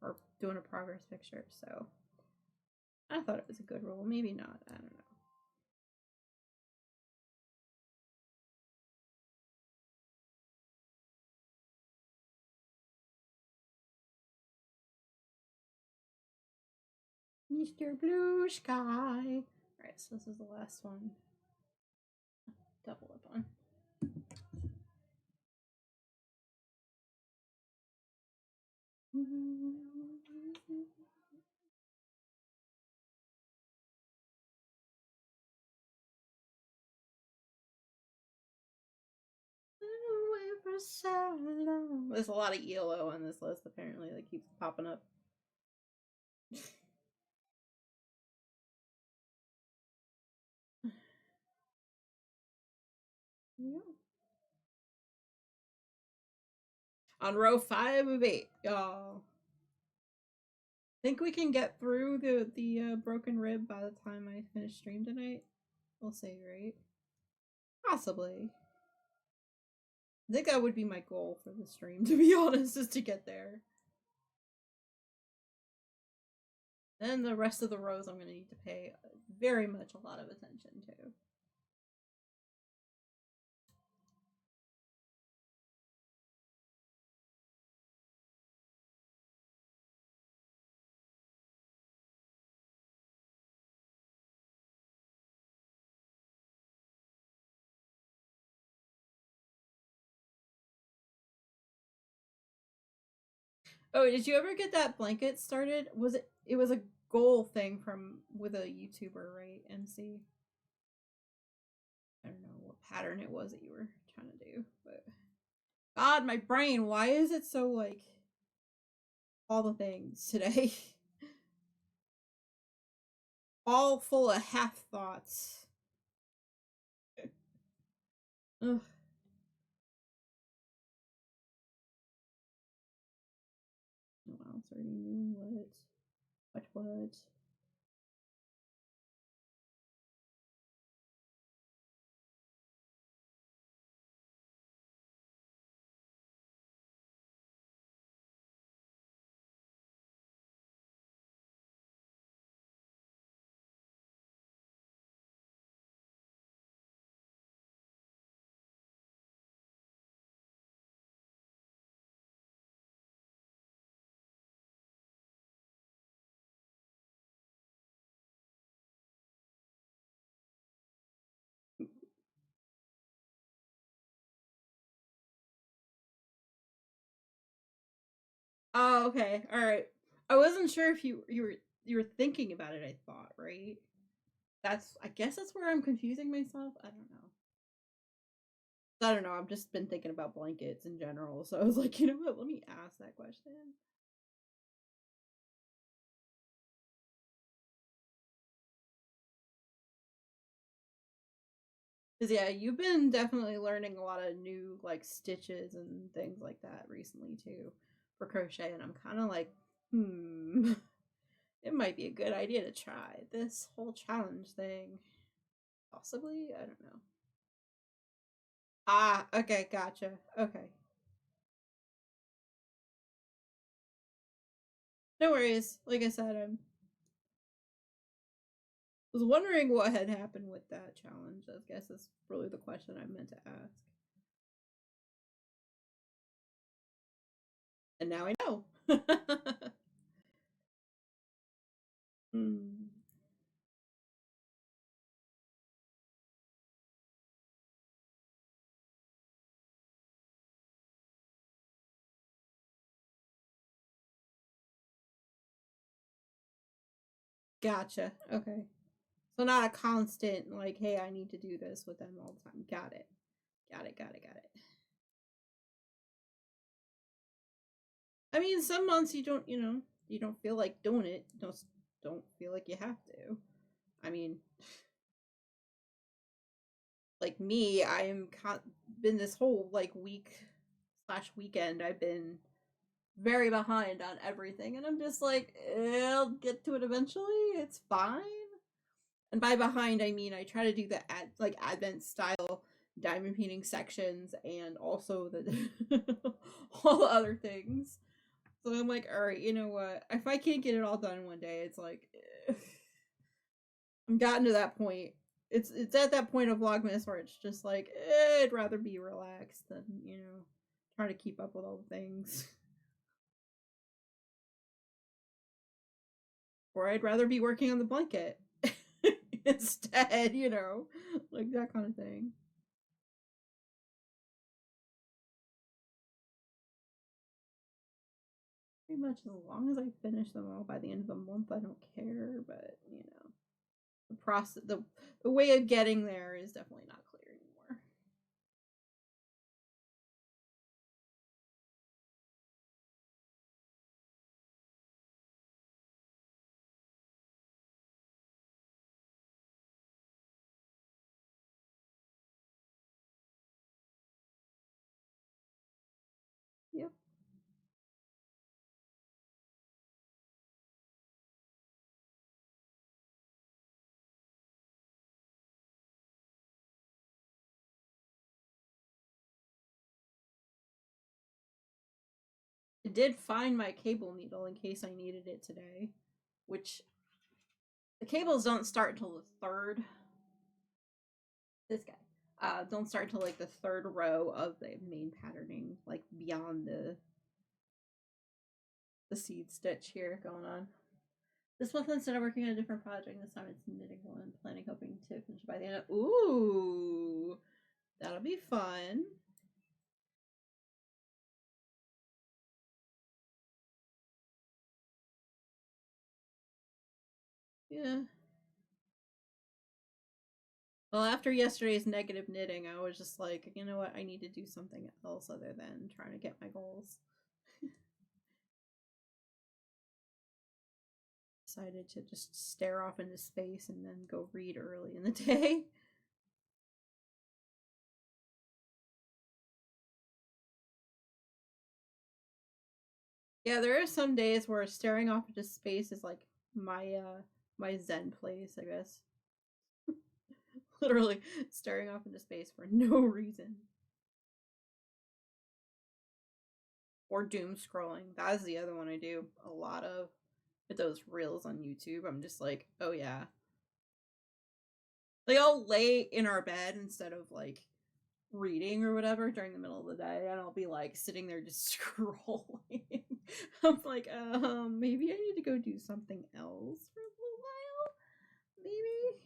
or doing a progress picture. So I thought it was a good rule. Maybe not. I don't know. Mr. Blue Sky. Alright, so this is the last one. Double up on. For so long. There's a lot of ELO on this list, apparently, that keeps popping up. Yeah. On row 5 of 8, y'all. Think we can get through the broken rib by the time I finish stream tonight? We'll see, right? Possibly. I think that would be my goal for the stream, to be honest, is to get there. Then the rest of the rows I'm going to need to pay very much a lot of attention to. Oh, did you ever get that blanket started? It was a goal thing from with a YouTuber, right? MC. I don't know what pattern it was that you were trying to do, but God, my brain, why is it so like all the things today? All full of half thoughts. Ugh. Wow, 30 new what? What? Oh, okay. All right. I wasn't sure if you were thinking about it, I thought, right? I guess that's where I'm confusing myself. I don't know. I don't know. I've just been thinking about blankets in general, so I was like, you know what? Let me ask that question. Because yeah, you've been definitely learning a lot of new like stitches and things like that recently too for crochet, and I'm kind of like, it might be a good idea to try this whole challenge thing. Possibly, I don't know. Ah, okay, gotcha. Okay. No worries. Like I said, I was wondering what had happened with that challenge. I guess that's really the question I meant to ask. And now I know. Hmm. Gotcha. Okay. So not a constant like, hey, I need to do this with them all the time. Got it. Got it. Got it. Got it. I mean, some months you don't feel like doing it. Don't feel like you have to. I mean, like me, been this whole like week/weekend. I've been very behind on everything, and I'm just like, I'll get to it eventually. It's fine. And by behind, I mean I try to do the Advent style diamond painting sections and also the all the other things. So I'm like, all right, you know what? If I can't get it all done in one day, it's like I'm gotten to that point. It's at that point of Vlogmas where it's just like I'd rather be relaxed than trying to keep up with all the things. Or I'd rather be working on the blanket instead, you know, like that kind of thing. Pretty much as long as I finish them all by the end of the month, I don't care, but you know, the process, the way of getting there is definitely not clear anymore. Yep. I did find my cable needle in case I needed it today, which the cables don't start until the third. This guy. Don't start until like the third row of the main patterning, like beyond the seed stitch here going on. This month, instead of working on a different project, this time it's knitting one, planning, hoping to finish by the end of. Ooh, that'll be fun. Yeah. Well, after yesterday's negative knitting, I was just like, you know what? I need to do something else other than trying to get my goals. Decided to just stare off into space and then go read early in the day. Yeah, there are some days where staring off into space is like my zen place, I guess. Literally staring off into space for no reason. Or doom scrolling. That is the other one I do a lot of. With those reels on YouTube, I'm just like, oh yeah. Like I'll lay in our bed instead of like reading or whatever during the middle of the day, and I'll be like sitting there just scrolling. I'm like, maybe I need to go do something else for a little while. Maybe.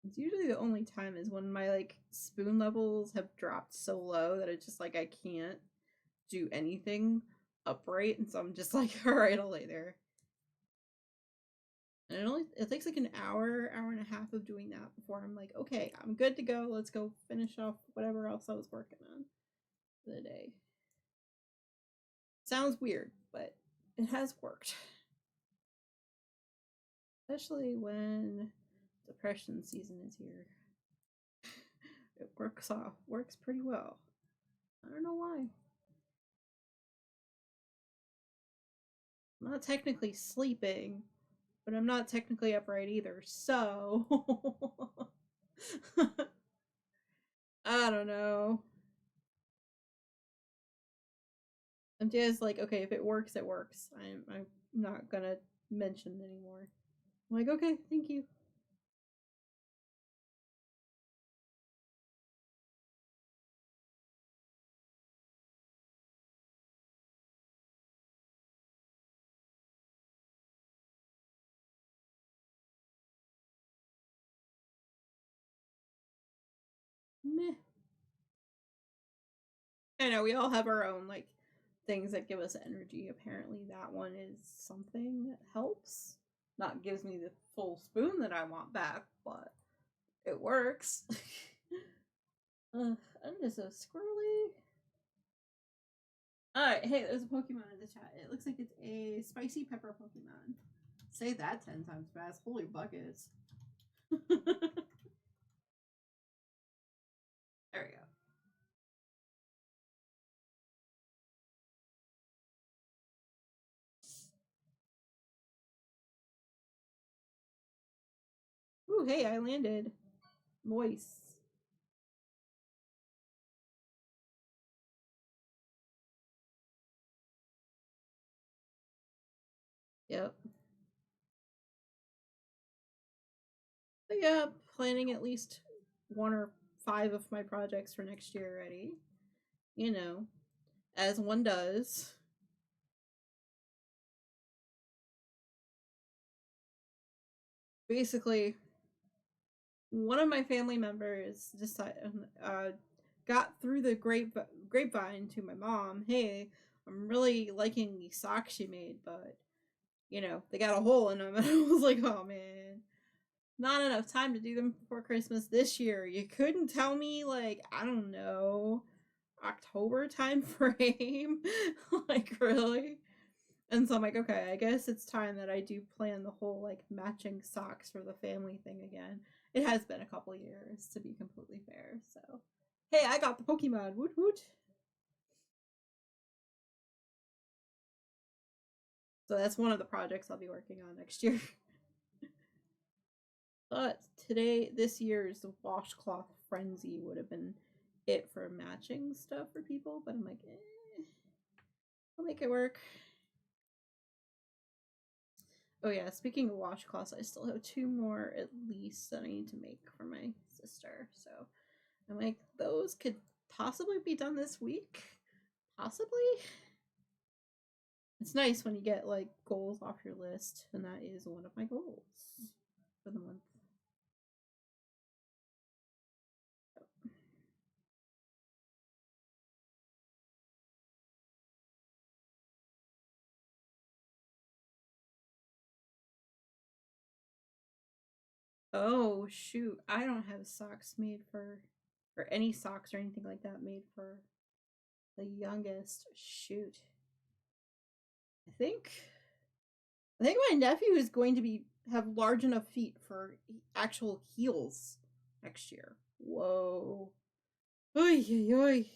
It's usually the only time is when my like spoon levels have dropped so low that it's just like I can't do anything upright, and so I'm just like, all right, I'll lay there. And it takes like an hour and a half of doing that before I'm like, okay, I'm good to go. Let's go finish off whatever else I was working on for the day. Sounds weird, but it has worked. Especially when depression season is here. It works pretty well. I don't know why. I'm not technically sleeping, but I'm not technically upright either, so I don't know. I'm just like, okay, if it works, it works. I'm not gonna mention anymore. I'm like, okay, thank you. Meh. I know we all have our own like things that give us energy. Apparently, that one is something that helps. Not gives me the full spoon that I want back, but it works. I'm just so squirrely. Alright, hey, there's a Pokemon in the chat. It looks like it's a spicy pepper Pokemon. Say that 10 times fast. Holy buckets. There we go. Ooh, hey, I landed. Moist. Yep. But yeah, planning at least 1 or 5 of my projects for next year already. You know, as one does. basically one of my family members got through the grapevine to my mom, hey, I'm really liking these socks you made, but they got a hole in them. And I was like, oh man, not enough time to do them before Christmas this year. You couldn't tell me, like, I don't know, October time frame. Like, really? And so I'm like, okay, I guess it's time that I do plan the whole like matching socks for the family thing again. It has been a couple years, to be completely fair. So, hey, I got the Pokemon. Woot woot. So that's one of the projects I'll be working on next year. But this year's washcloth frenzy would have been it for matching stuff for people. But I'm like, I'll make it work. Oh yeah, speaking of washcloths, I still have 2 more at least that I need to make for my sister. So I'm like, those could possibly be done this week. Possibly. It's nice when you get like goals off your list, and that is one of my goals for the month. Oh shoot, I don't have socks made for or any socks or anything like that made for the youngest. Shoot. I think my nephew is going to be have large enough feet for actual heels next year. Whoa. Oy, oy, oy.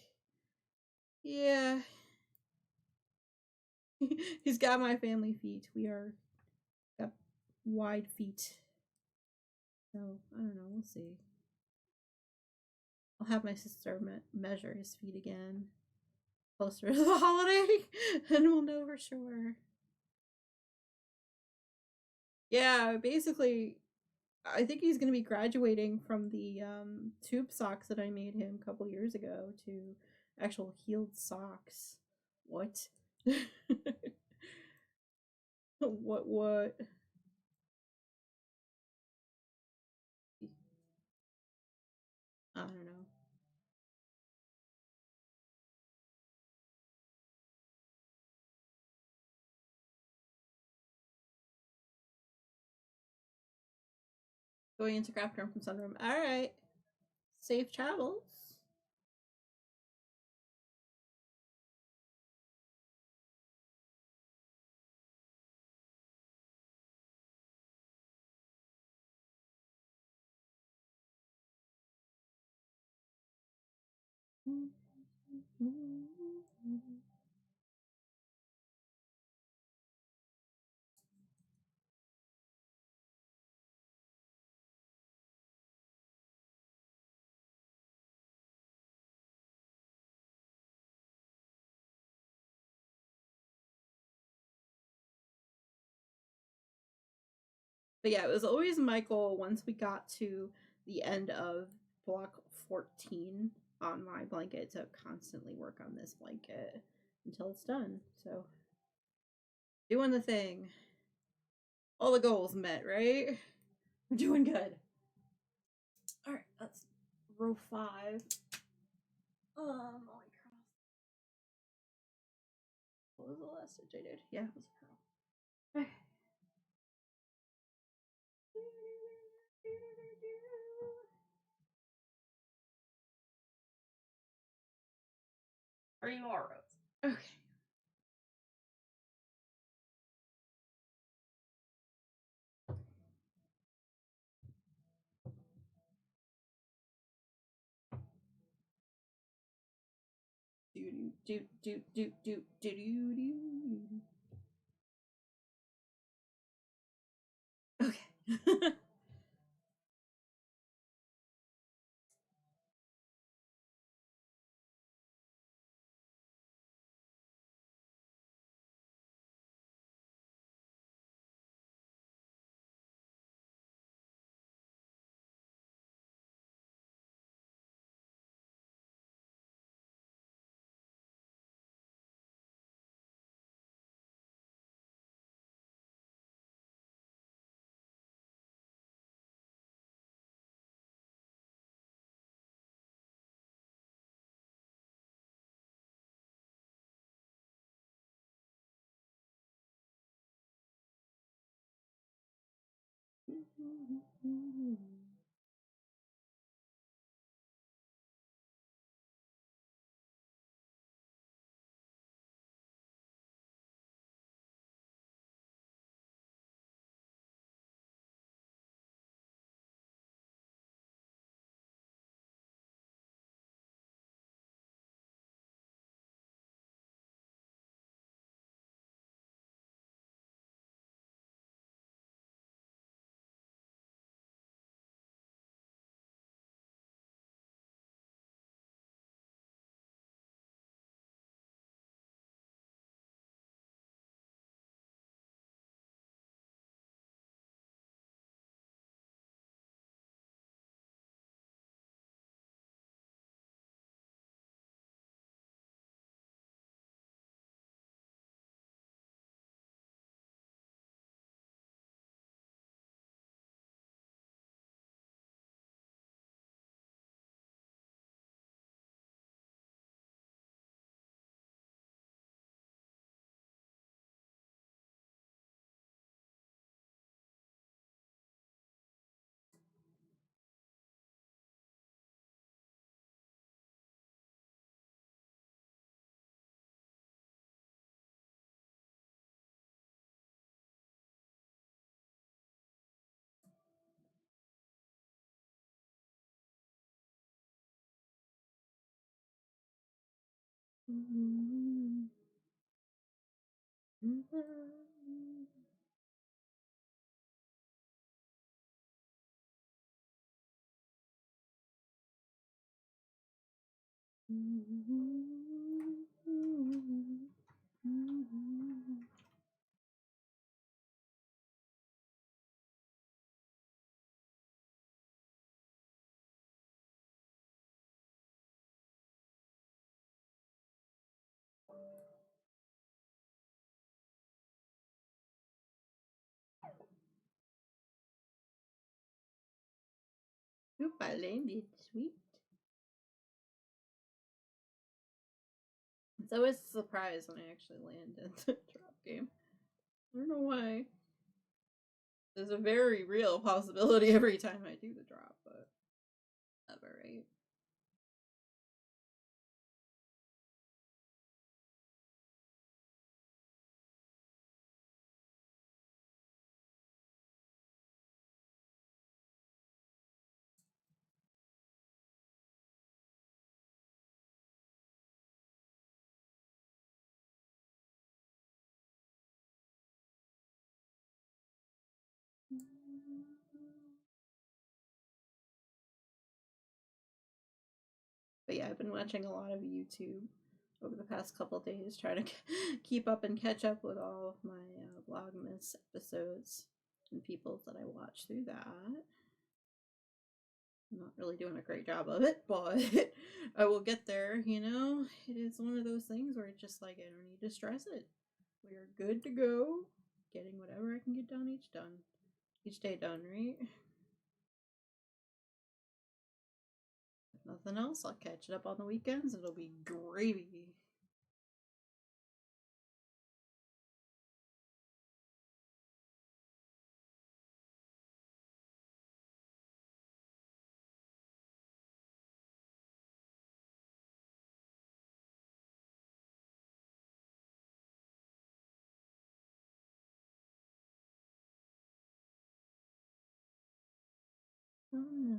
Yeah. He's got my family feet. We are got wide feet. So, I don't know. We'll see. I'll have my sister measure his feet again closer to the holiday, and we'll know for sure. Yeah, basically, I think he's going to be graduating from the tube socks that I made him a couple years ago to actual heeled socks. What? What? I don't know. Going into craft room from sunroom. All right. Safe travels. But yeah, it was always my goal once we got to the end of block 14 on my blanket to constantly work on this blanket until it's done. So, doing the thing. All the goals met, right? We're doing good. All right, that's row 5. Holy cross. What was the last stitch I did? Yeah, it was a pearl. Are you all rows? Okay. Do do do do do do do do. Okay. Oop, I landed. Sweet. It's always a surprise when I actually land in the drop game. I don't know why. There's a very real possibility every time I do the drop, but never, right? But yeah, I've been watching a lot of YouTube over the past couple days, trying to keep up and catch up with all of my Vlogmas episodes and people that I watch through that. I'm not really doing a great job of it, but I will get there, you know? It is one of those things where it's just like, I don't need to stress it. We are good to go, getting whatever I can get done each day done, right? If nothing else, I'll catch it up on the weekends. It'll be gravy. Mm.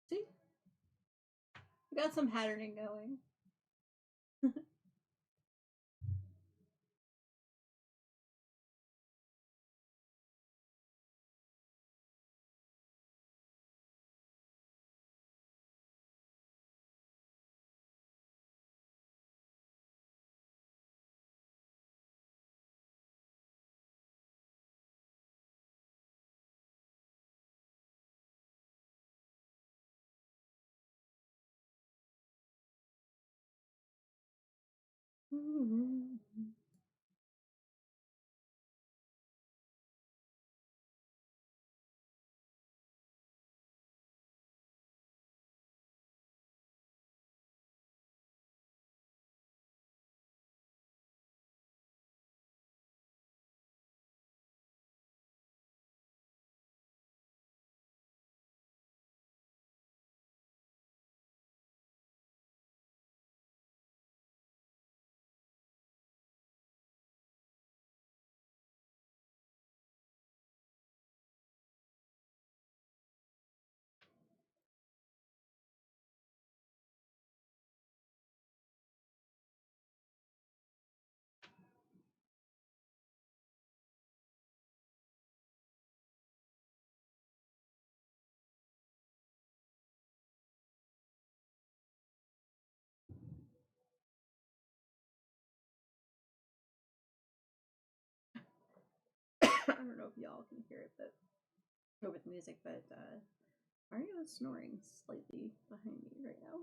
See, we got some patterning going. don't know if y'all can hear it, but with music, but Mario is snoring slightly behind me right now.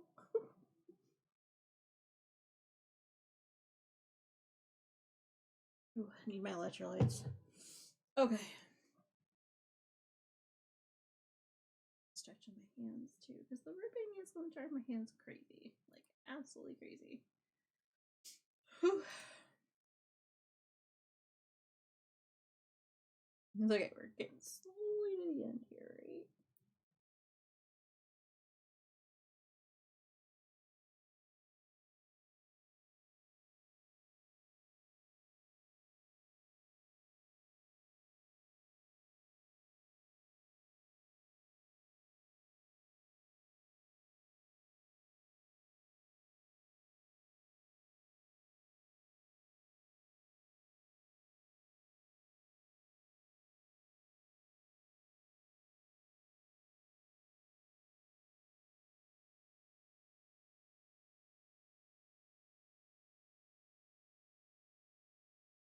Ooh, I need my electrolytes. Okay. Stretching my hands too, because the ripping is going to drive my hands crazy. Like, absolutely crazy. Whew. It's okay, we're getting slowly to the end here, right?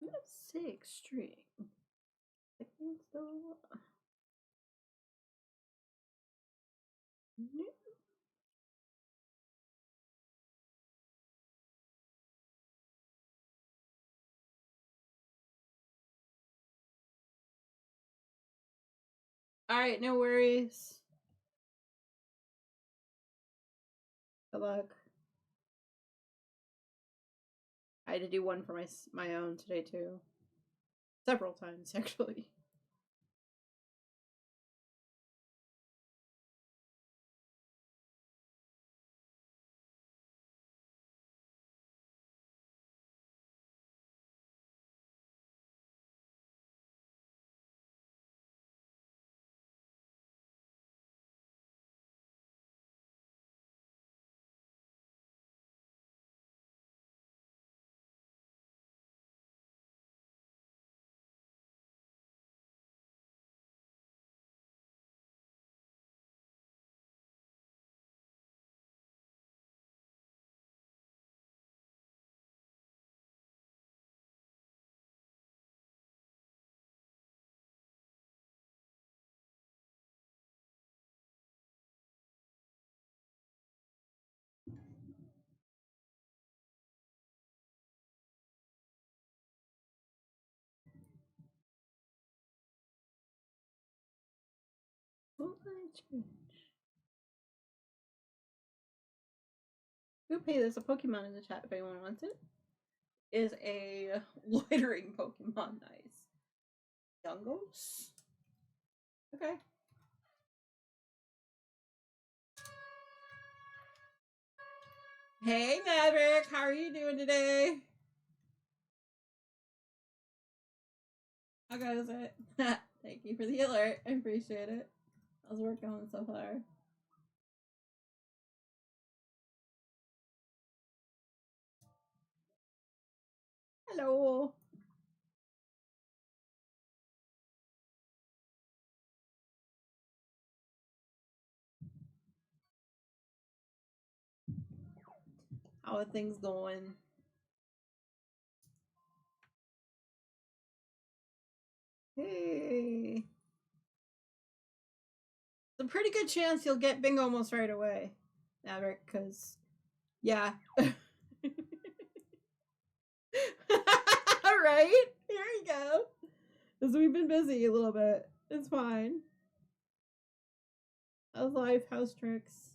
We have 6 string. I can't still. No. Alright, no worries. Good luck. I had to do one for my own today too. Several times, actually. What would I change? Oop, hey, there's a Pokemon in the chat if anyone wants it. Is a loitering Pokemon nice? Yungos? Okay. Hey Maverick, how are you doing today? How goes it? Thank you for the alert. I appreciate it. How's work going so far? Hello. How are things going? Hey. It's a pretty good chance you'll get bingo almost right away, Maverick, because, yeah. Right? Here you go. Because we've been busy a little bit. It's fine. How's life? How's tricks?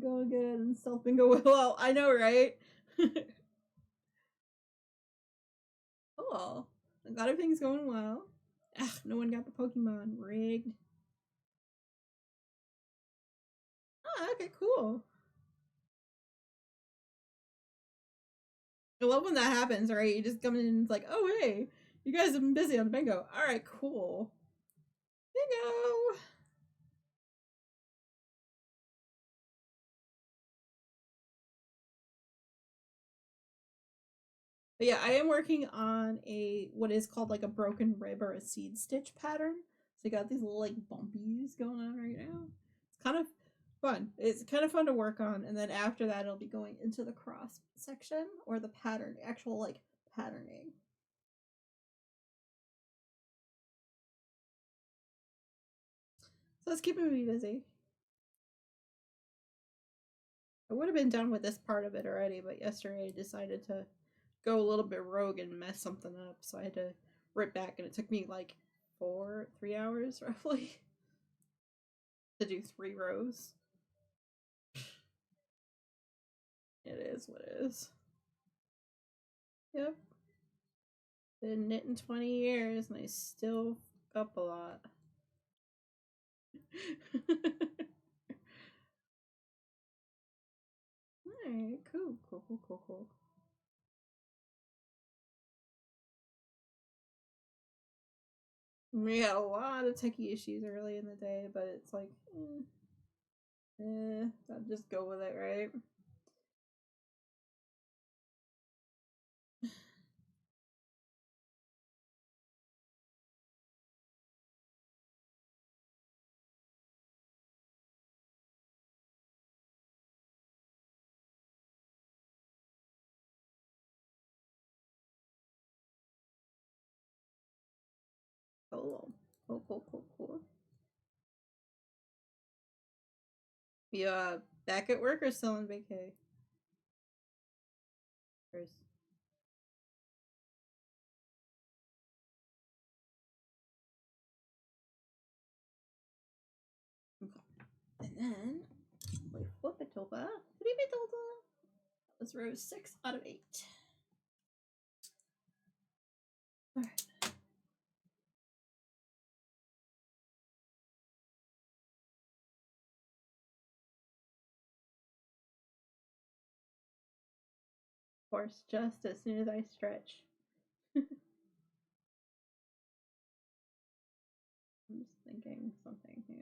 Go again and self bingo well. I know, right? Cool. I'm glad everything's going well. Ugh, no one got the Pokemon. Rigged. Oh, okay, cool. I love when that happens, right? You just come in and it's like, oh, hey, you guys have been busy on bingo. All right, cool. Bingo. But yeah, I am working on a what is called like a broken rib or a seed stitch pattern. So you got these little like bumpies going on right now. It's kind of fun. It's kind of fun to work on, and then after that, it'll be going into the cross section or the pattern, actual like patterning. So it's keeping me busy. I would have been done with this part of it already, but yesterday I decided to go a little bit rogue and mess something up, so I had to rip back, and it took me like 3 hours roughly to do 3 rows. It is what it is. Yep. Been knitting 20 years and I still fuck up a lot. Alright, cool. We had a lot of techie issues early in the day, but it's like, I'll just go with it, right? Cool. You back at work or still on vacay? First. Okay. And then we flip it over. That was row 6 out of 8. Alright. Of course, just as soon as I stretch. I'm just thinking something. Hang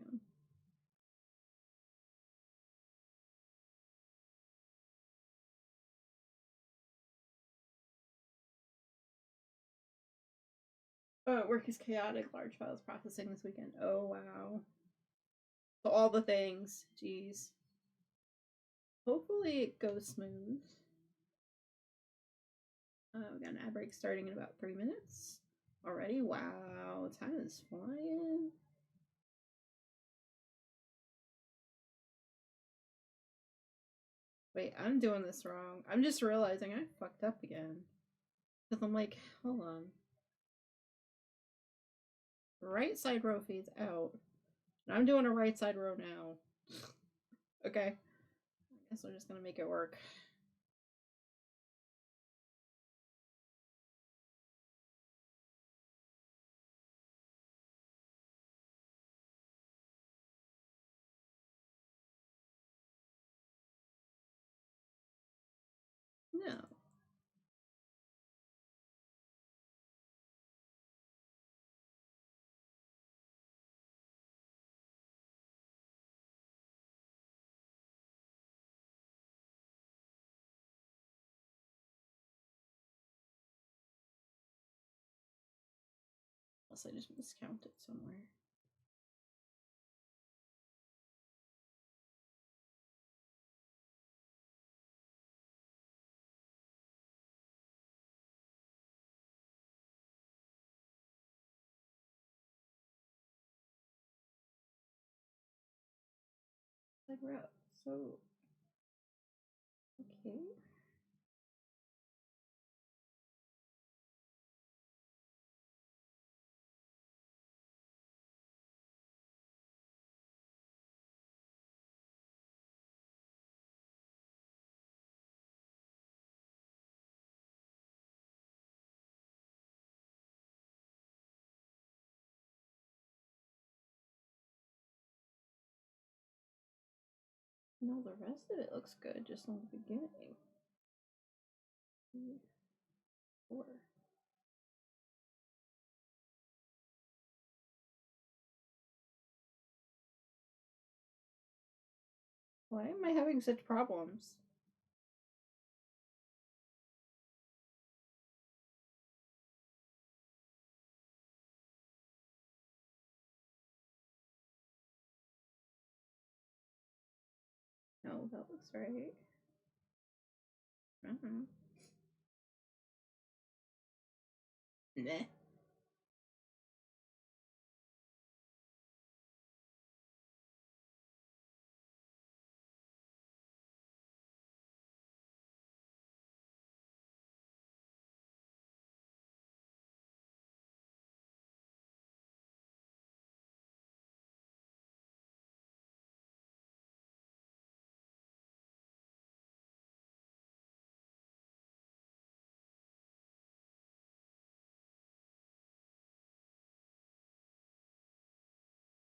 on. Work is chaotic. Large files processing this weekend. Oh, wow. So all the things. Jeez. Hopefully it goes smooth. We got an ad break starting in about 3 minutes already. Wow, time is flying. Wait, I'm doing this wrong. I'm just realizing I fucked up again. Because I'm like, hold on. Right side row fades out. And I'm doing a right side row now. Okay. I guess we're just gonna make it work. No. Unless I just miscounted somewhere. Side row. So okay. No, the rest of it looks good, just on the beginning. 3, 4. Why am I having such problems? No, that looks right. Nah.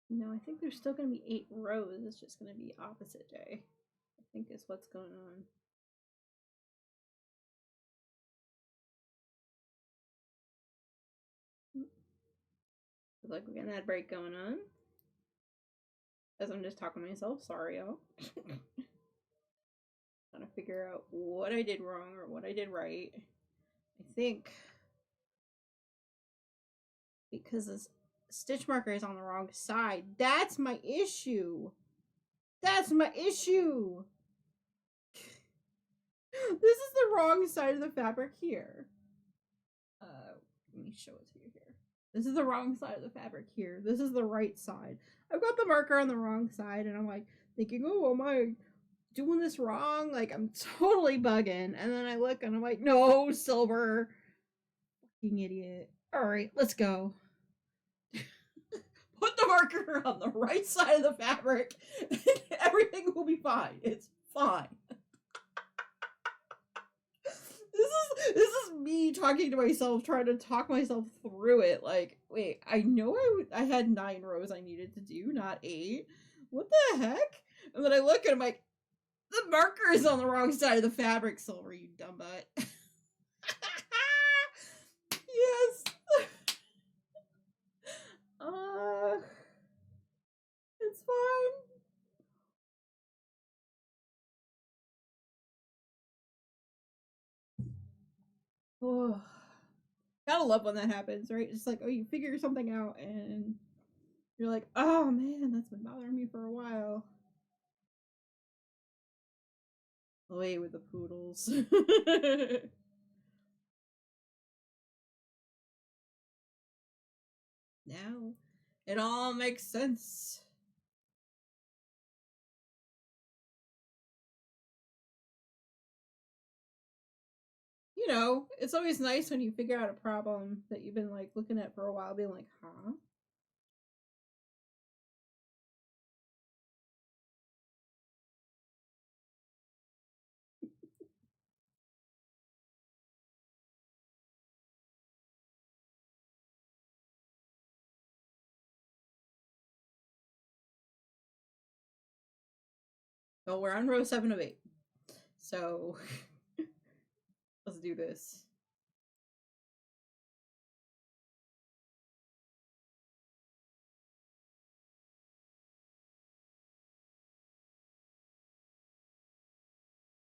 No, I think there's still going to be 8 rows. It's just going to be opposite day. I think is what's going on. Looks like we're getting that break going on. As I'm just talking to myself, sorry, y'all. Trying to figure out what I did wrong or what I did right. I think because this stitch marker is on the wrong side. That's my issue. That's my issue. This is the wrong side of the fabric here. Let me show it to you here. This is the wrong side of the fabric here. This is the right side. I've got the marker on the wrong side, and I'm like thinking, oh, am I doing this wrong? Like, I'm totally bugging. And then I look and I'm like, no, silver. Fucking idiot. All right, let's go. Put the marker on the right side of the fabric, and everything will be fine. It's fine. This is me talking to myself, trying to talk myself through it. Like, wait, I know I had 9 rows I needed to do, not 8. What the heck? And then I look and I'm like, the marker is on the wrong side of the fabric, Silver, you dumb butt. Yes. It's fine. Oh. Gotta love when that happens, right? It's like, oh, you figure something out and you're like, oh man, that's been bothering me for a while. Away with the poodles. Now it all makes sense. You know, it's always nice when you figure out a problem that you've been like looking at for a while, being like, huh? Well, we're on row 7 of 8. So let's do this.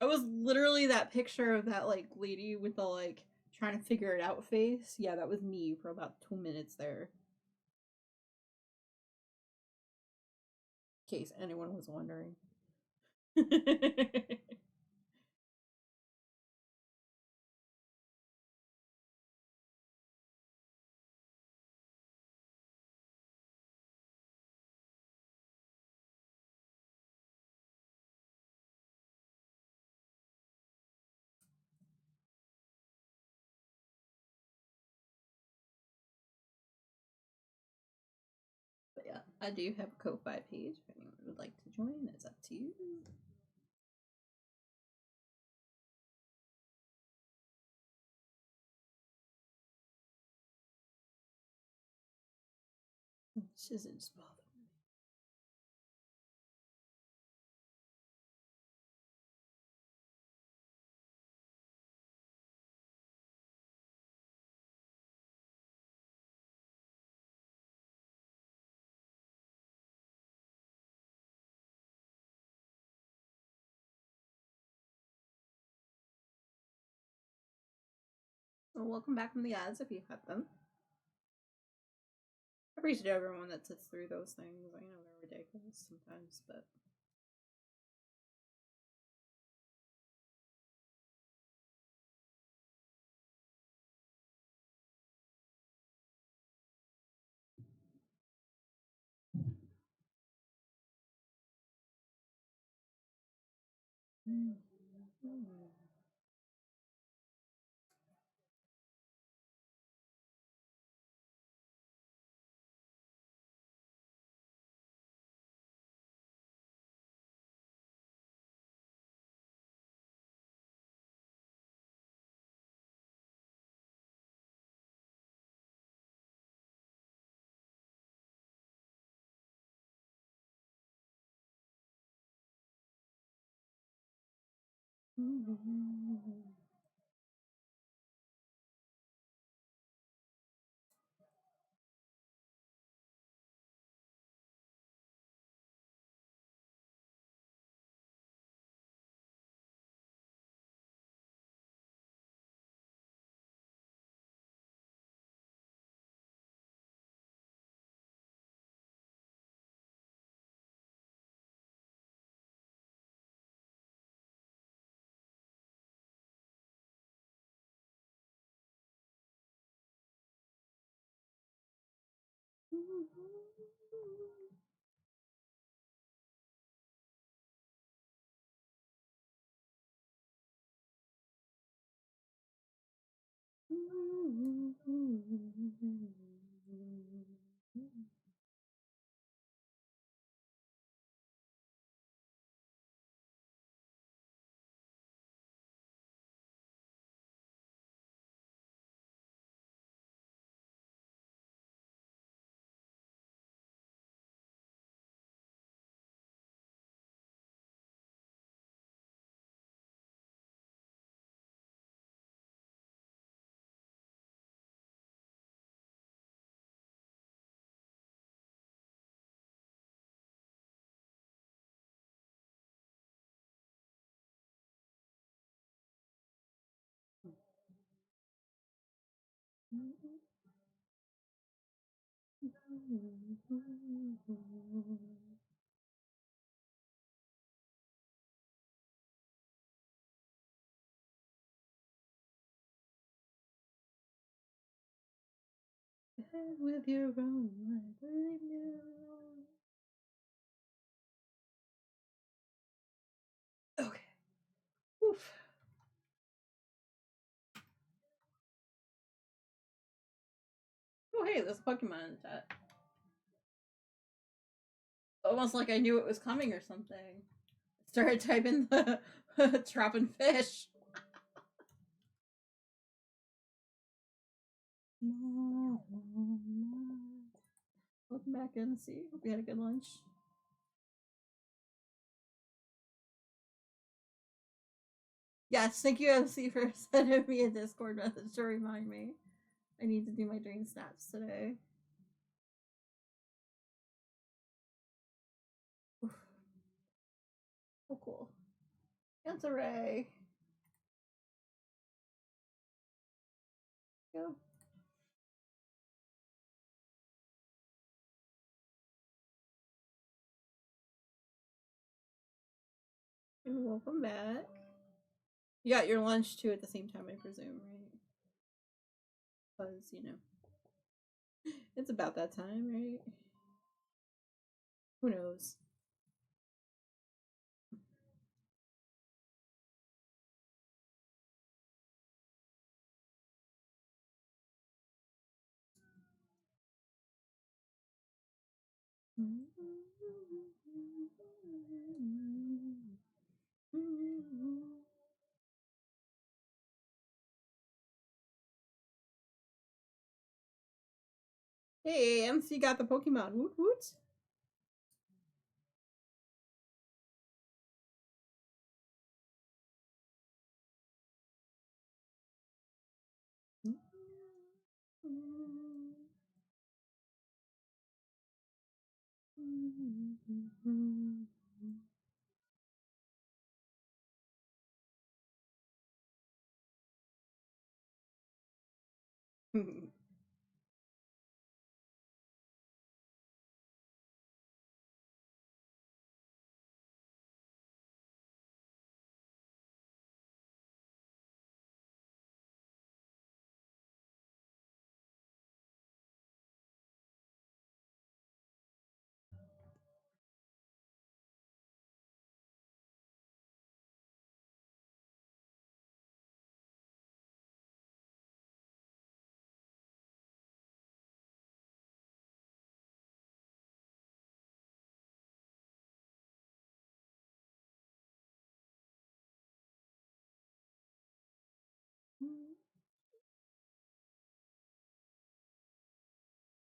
I was literally that picture of that like lady with the like trying to figure it out face. Yeah, that was me for about 2 minutes there. In case anyone was wondering. But yeah, I do have a Ko-Fi page if anyone would like to join. It's up to you. This isn't just bothering me. Well, welcome back from the ads if you have them. I appreciate everyone that sits through those things. I know they're ridiculous sometimes, but With your own life, leave me alone. Okay. Oof. Oh, hey, there's a Pokemon in chat. Almost like I knew it was coming or something. Started typing the trapping fish. Welcome back in. See, hope you had a good lunch. Yes, thank you, MC, for sending me a Discord message to remind me. I need to do my dream snaps today. Oof. Oh, cool. Answer Ray. Go. And welcome back. You got your lunch too at the same time, I presume, right? Because, you know, it's about that time, right? Who knows? Hey, MC got the Pokemon. Woot woot.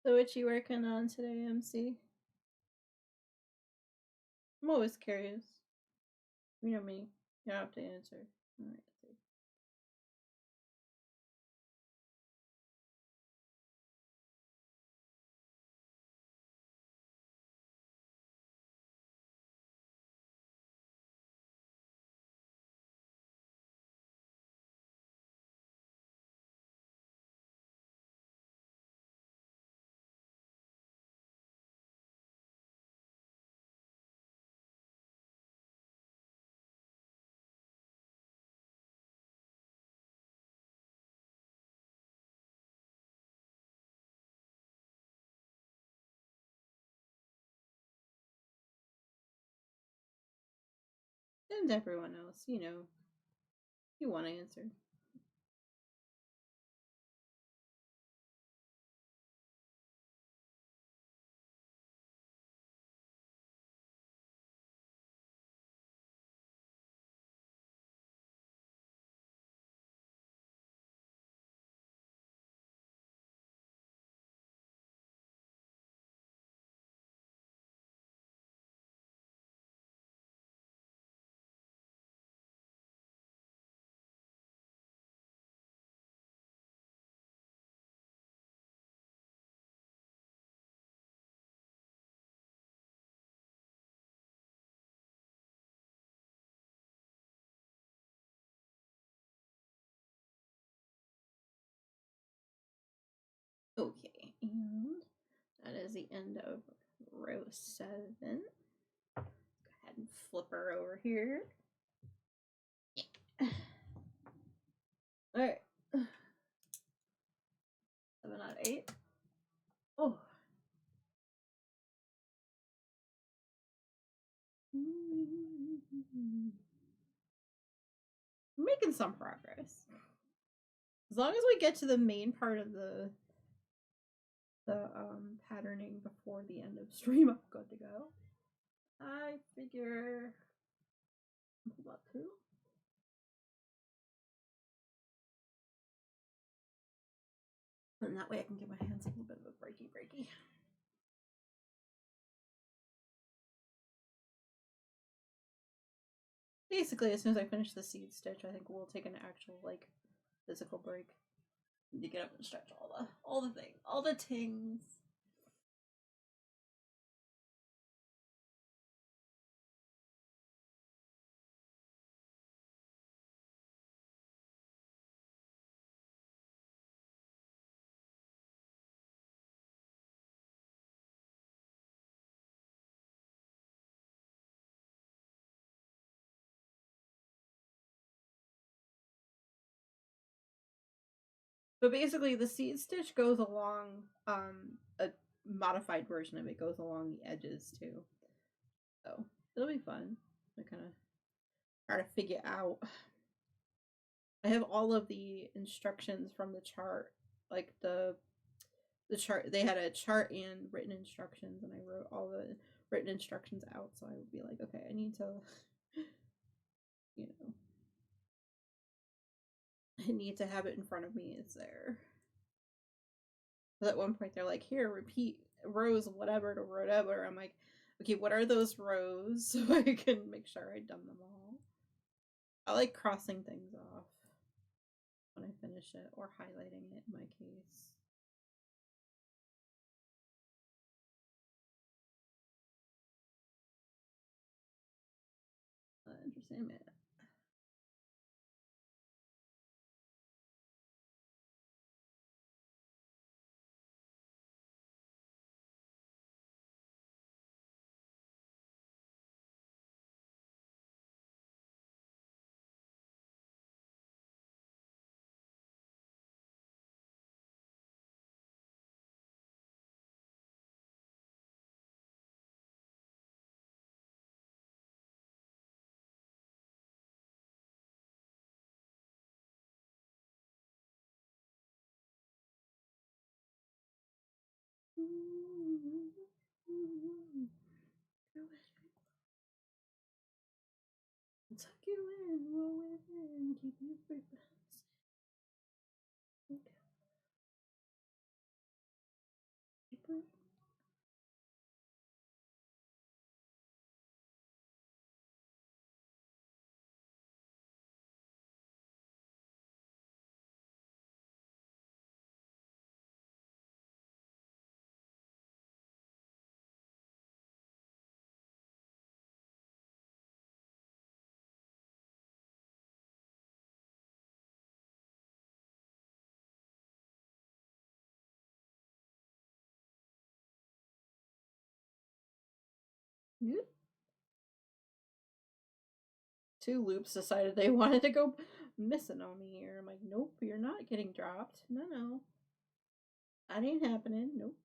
So what you working on today, MC? I'm always curious. You know me. You don't have to answer. Alright. And everyone else, you know, you want to answer. Okay, and that is the end of row 7. Go ahead and flip her over here. Yeah. Alright. 7 out of 8. Oh. We're making some progress. As long as we get to the main part of the patterning before the end of stream, I'm good to go. I figure about 2. And that way I can give my hands a little bit of a breaky. Basically, as soon as I finish the seed stitch, I think we'll take an actual, like, physical break. To get up and stretch all the tings. But basically, the seed stitch goes along, a modified version of it goes along the edges too. So it'll be fun to kind of try to figure out. I have all of the instructions from the chart, like the chart. They had a chart and written instructions, and I wrote all the written instructions out. So I would be like, okay, I need to, you know, I need to have it in front of me. It's there. But at one point, they're like, here, repeat rows, whatever to whatever. I'm like, okay, what are those rows so I can make sure I've done them all. I like crossing things off when I finish it, or highlighting it in my case. Interesting. Tuck you in, roll within, keep you free. Okay. Yep. Two loops decided they wanted to go missing on me here. I'm like, nope, you're not getting dropped. No, no. That ain't happening. Nope.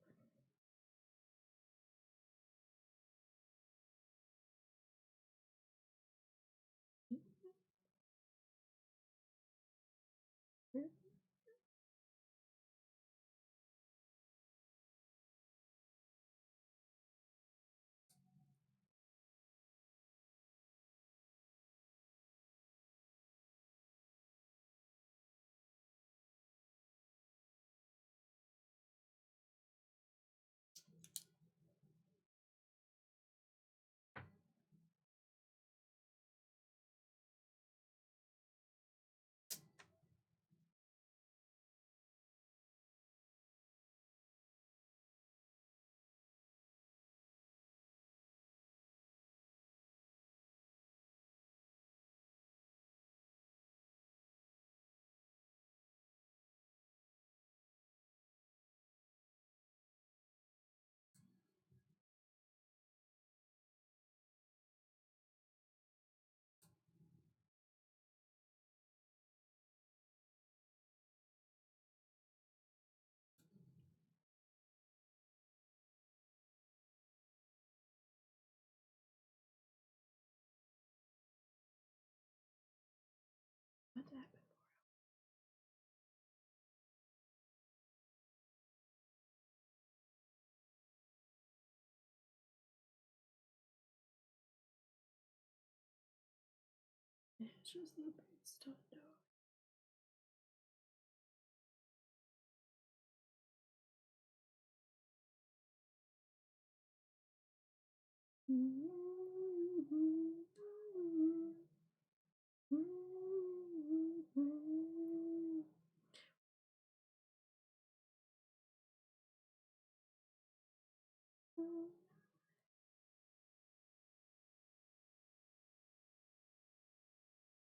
What happened? It's just the best to know.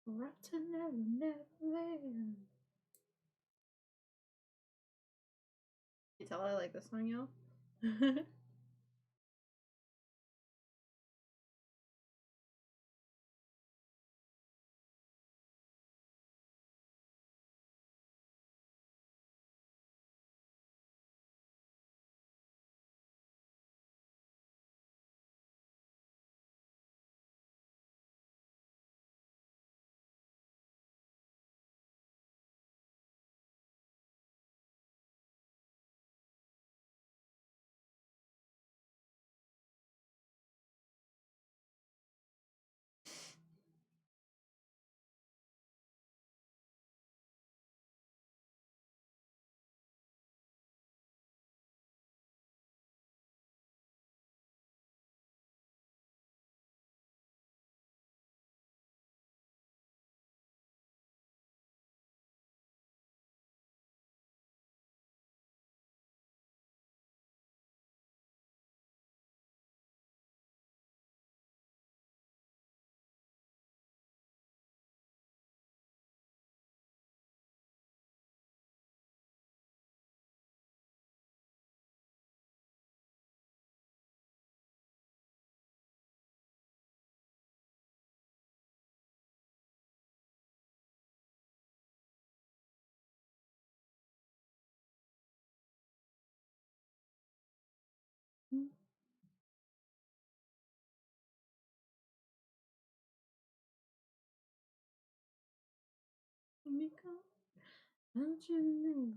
Rotten Neverland. You tell I like this song, y'all? Miko, don't you know?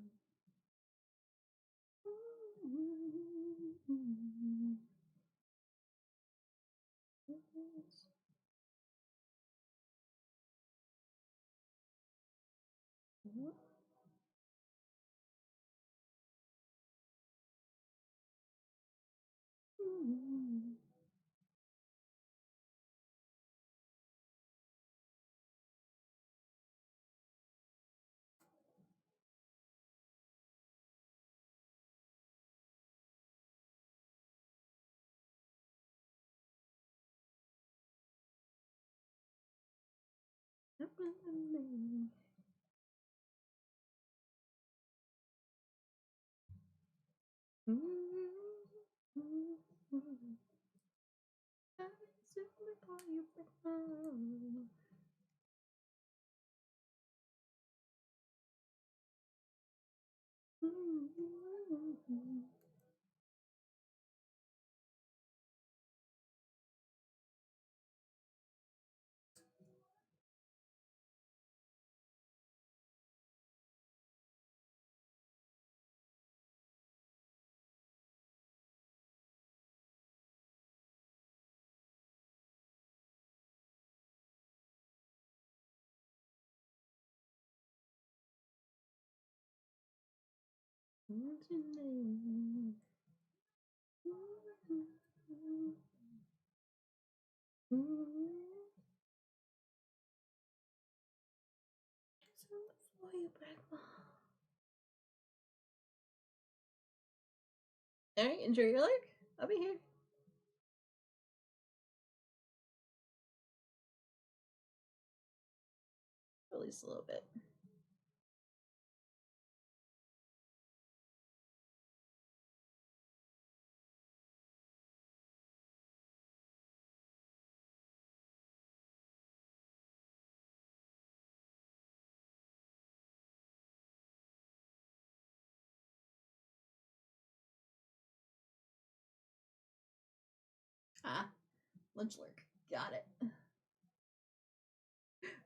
before you break my heart. What's your name? So before you break my heart. Alright, enjoy your leg. I'll be here. Release a little bit. Ah, lunch lurk. Got it. I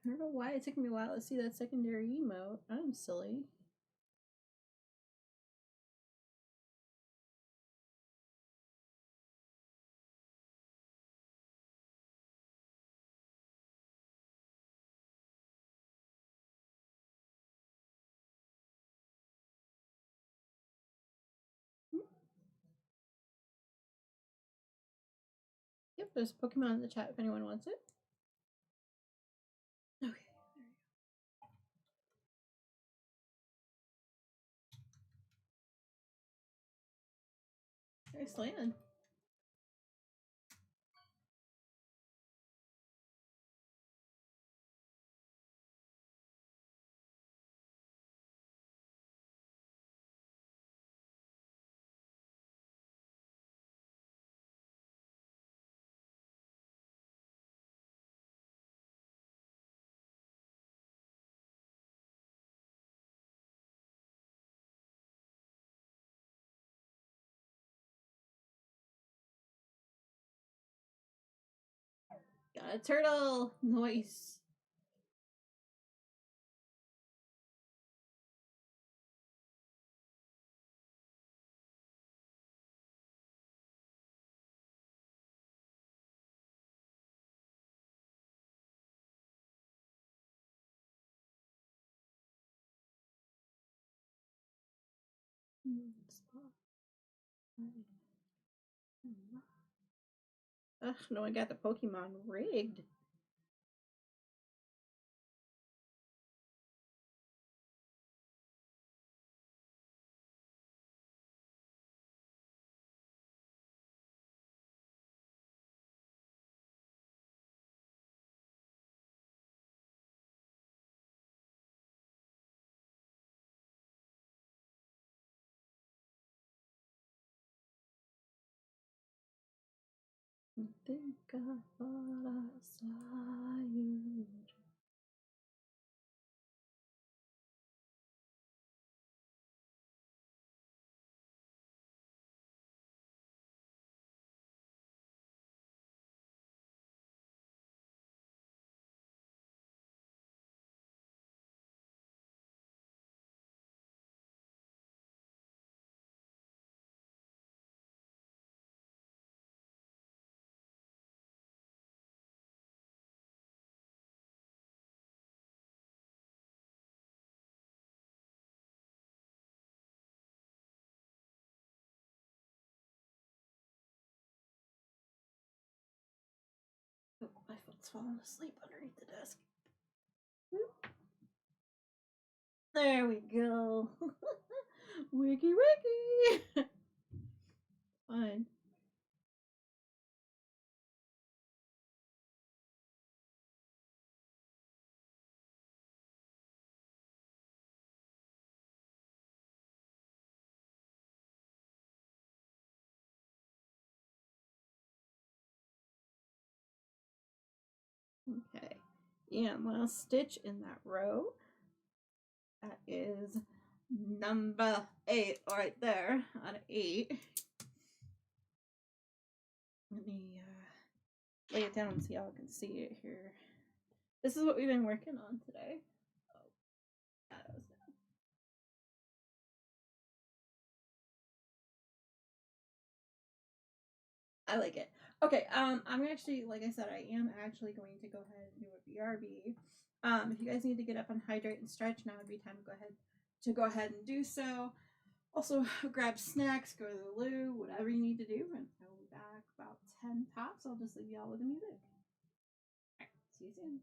don't know why it took me a while to see that secondary emote. I'm silly. Yep, there's a Pokemon in the chat if anyone wants it. Okay. There's Lan. Got a turtle. Nice. Ugh, no one got the Pokemon rigged. I think I thought I saw you. Oh, my phone's falling asleep underneath the desk. There we go. Wiki wiki. Fine. Okay, and last stitch in that row. That is number 8 right there out of 8. Let me lay it down so y'all can see it here. This is what we've been working on today. Oh, shadows now. I like it. Okay, I'm actually, like I said, I am actually going to go ahead and do a BRB. If you guys need to get up and hydrate and stretch, now would be time to go ahead and do so. Also, grab snacks, go to the loo, whatever you need to do, and I will be back about 10 tops. I'll just leave y'all with the music. All right, see you soon.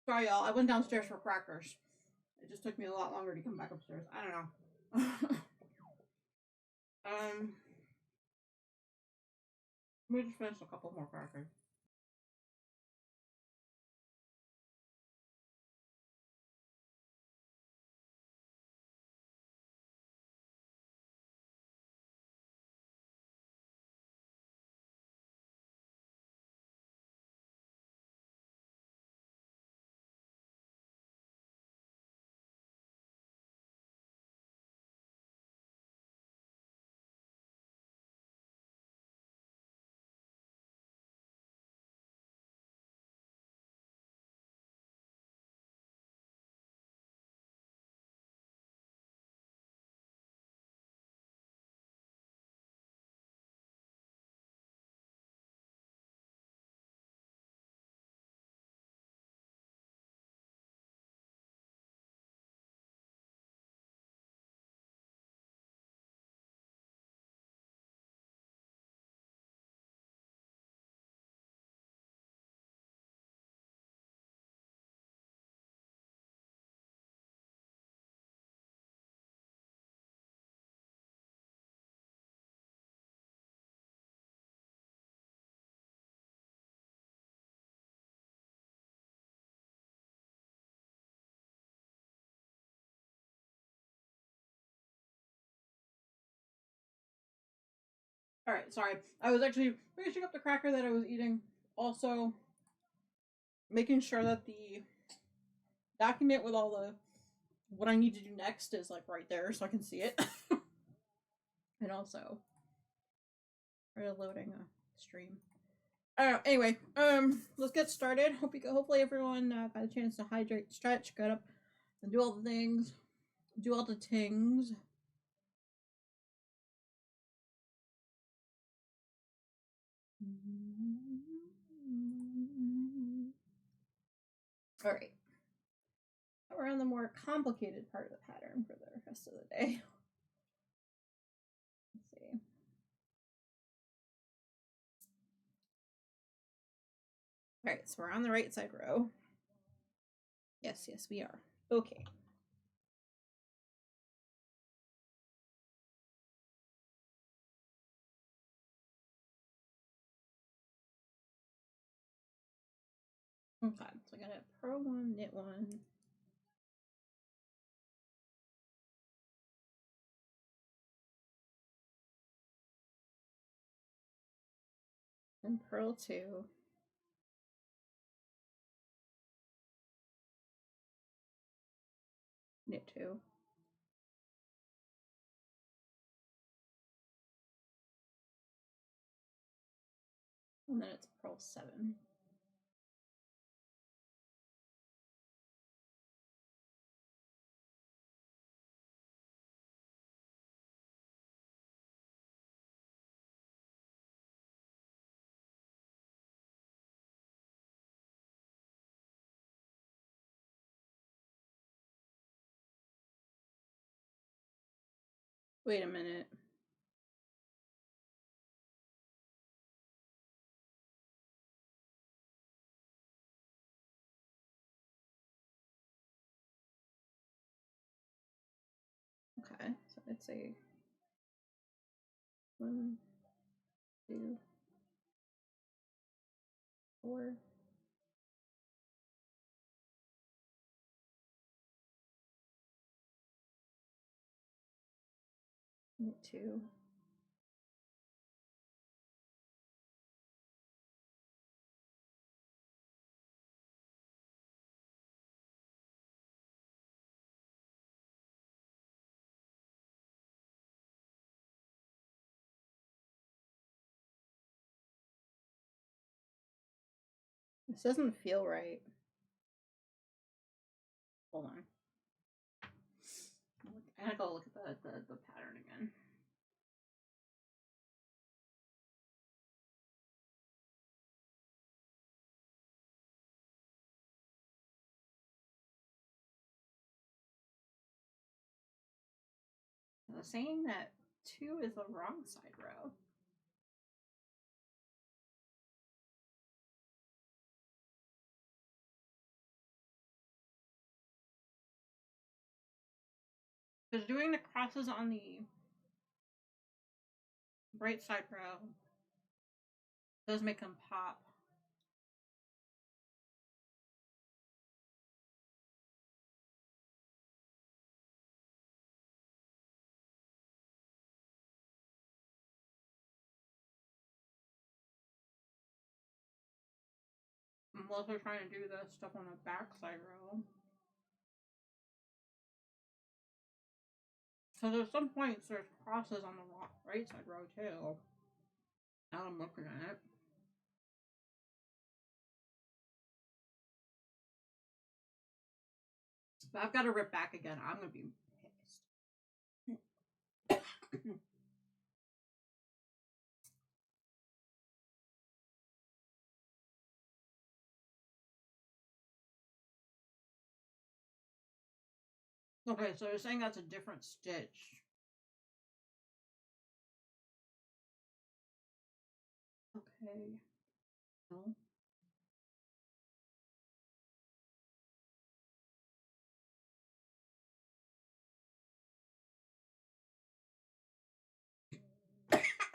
Sorry, y'all. I went downstairs for crackers. It just took me a lot longer to come back upstairs. I don't know. Let me just finish a couple more crackers. All right, sorry. I was actually finishing up the cracker that I was eating. Also, making sure that the document with all the what I need to do next is like right there, so I can see it. And also, reloading a stream. Anyway, let's get started. Hopefully everyone got a chance to hydrate, stretch, get up, and do all the things, do all the things. All right. We're on the more complicated part of the pattern for the rest of the day. Let's see. All right, so we're on the right side row. Yes, we are. Okay. Okay, so I got a purl one, knit one. And purl two. Knit two. And then it's purl seven. Wait a minute. Okay, so it's a 1, 2, 4. Knit two. This doesn't feel right. Hold on. I gotta go look at the pattern again. I was saying that 2 is the wrong side row. Because doing the crosses on the right side row does make them pop. Unless we're trying to do the stuff on the back side row. Because at some points there's crosses on the right side row too. Now I'm looking at it. But I've got to rip back again. I'm going to be pissed. Okay, so you're saying that's a different stitch. Okay. No.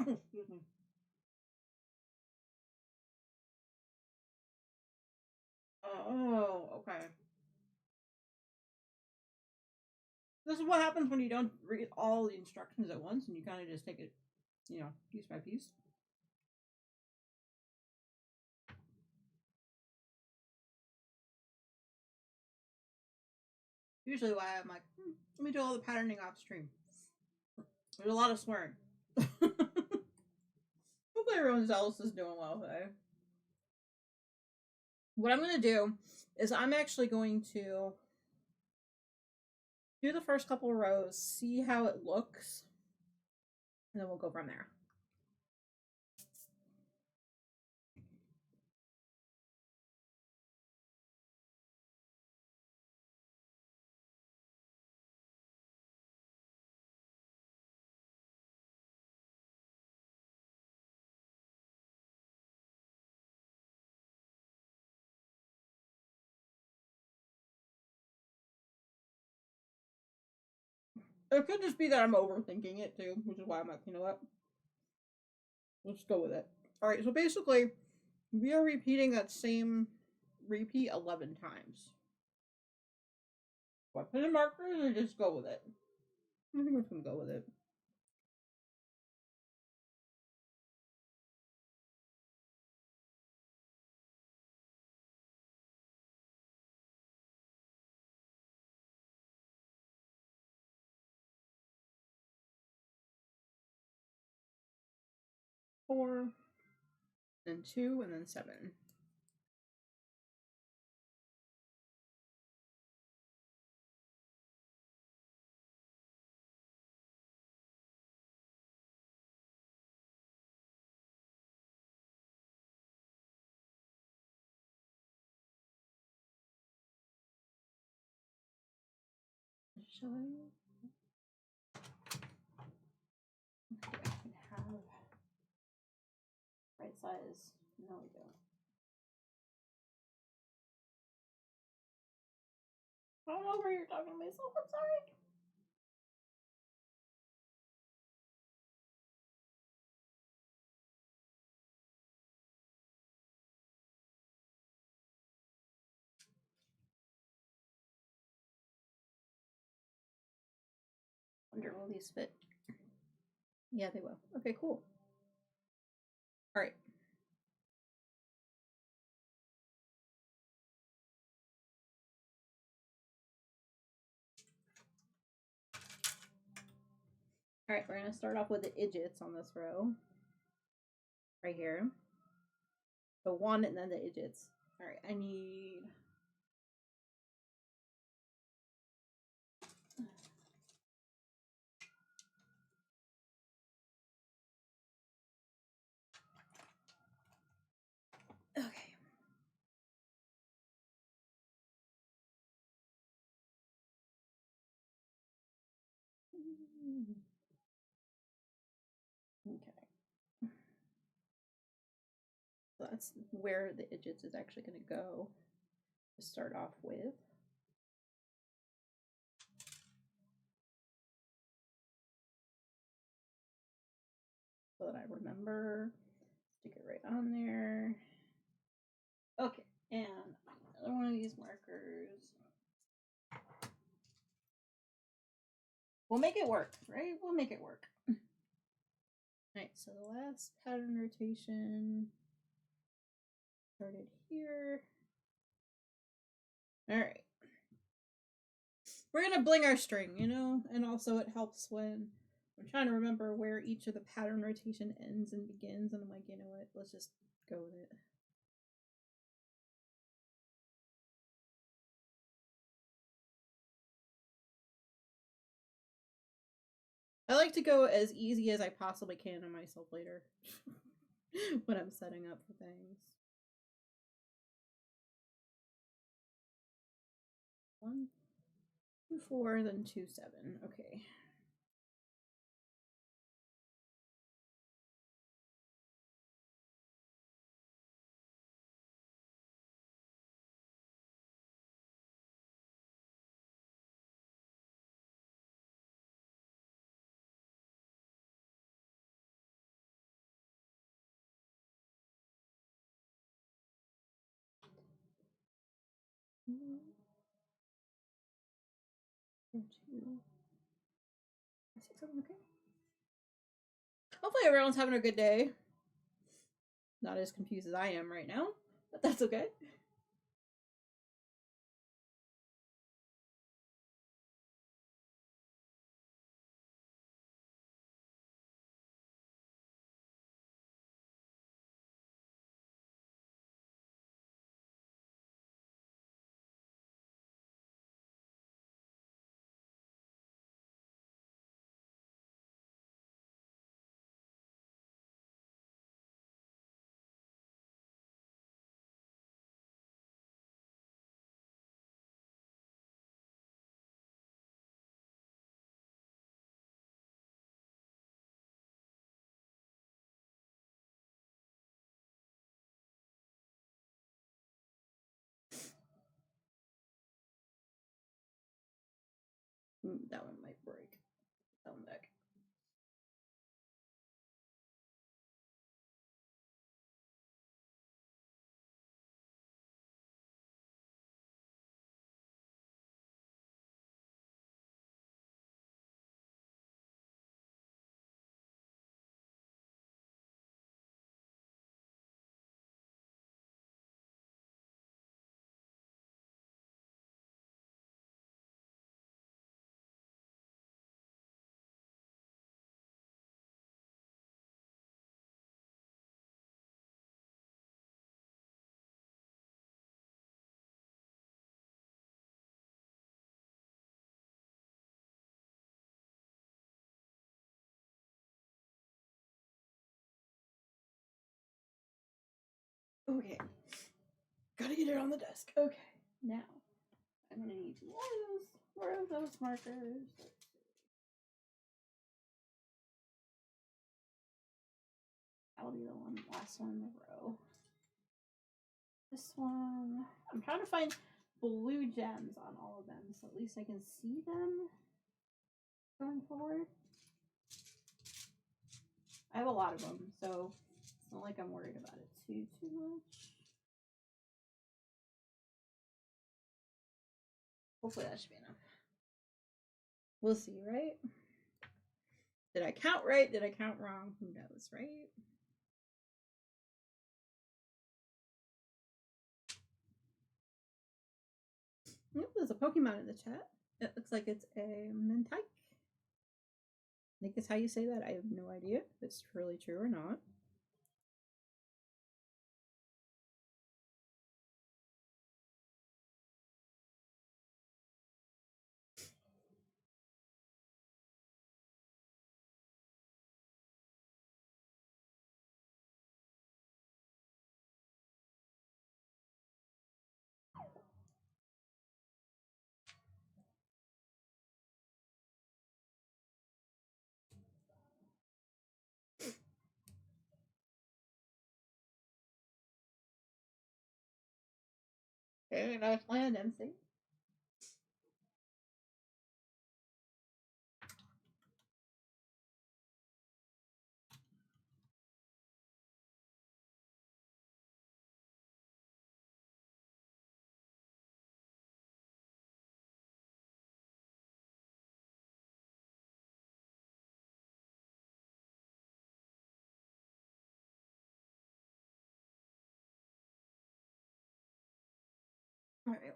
Excuse me. Oh, okay. This is what happens when you don't read all the instructions at once and you kind of just take it, piece by piece. Usually why I'm like, let me do all the patterning off stream. There's a lot of swearing. Hopefully everyone else is doing well today. What I'm going to do is I'm actually going to do the first couple of rows, see how it looks, and then we'll go from there. It could just be that I'm overthinking it too, which is why I'm like, you know what? Let's go with it. All right, so basically, we are repeating that same repeat 11 times. Do I put in markers or just go with it? I think I'm just gonna go with it. Four, then 2, and then 7. Shall I? I can have right size. No, we don't. I don't know where you're talking to myself. I'm sorry. Wonder will these fit? Yeah, they will. Okay, cool. All right. All right, we're gonna start off with the idiots on this row. Right here. So 1 and then the idiots. All right, I need. Okay. Okay. So that's where the idiots is actually going to go to start off with. number. Stick it right on there. Okay, and another one of these markers. We'll make it work, right? We'll make it work. Alright, so the last pattern rotation started here. Alright. We're gonna bling our string, you know? And also it helps when I'm trying to remember where each of the pattern rotation ends and begins, and I'm like, you know what, let's just go with it. I like to go as easy as I possibly can on myself later when I'm setting up for things. 1, 2, 4, then 2, 7. Okay. Mm-hmm. 2, 6, 7. Okay. Hopefully everyone's having a good day. Not as confused as I am right now, but that's okay. That one might break. That one back. Okay. Gotta get it on the desk. Okay. Now, I'm gonna need more of those markers. That'll be the last one in the row. This one, I'm trying to find blue gems on all of them, so at least I can see them going forward. I have a lot of them, so it's not like I'm worried about it too much. Hopefully that should be enough. We'll see, right? Did I count right? Did I count wrong? Who knows, right? Yep, there's a Pokemon in the chat. It looks like it's a Mentike. I think it's how you say that. I have no idea if it's really true or not. Okay, nice land, MC.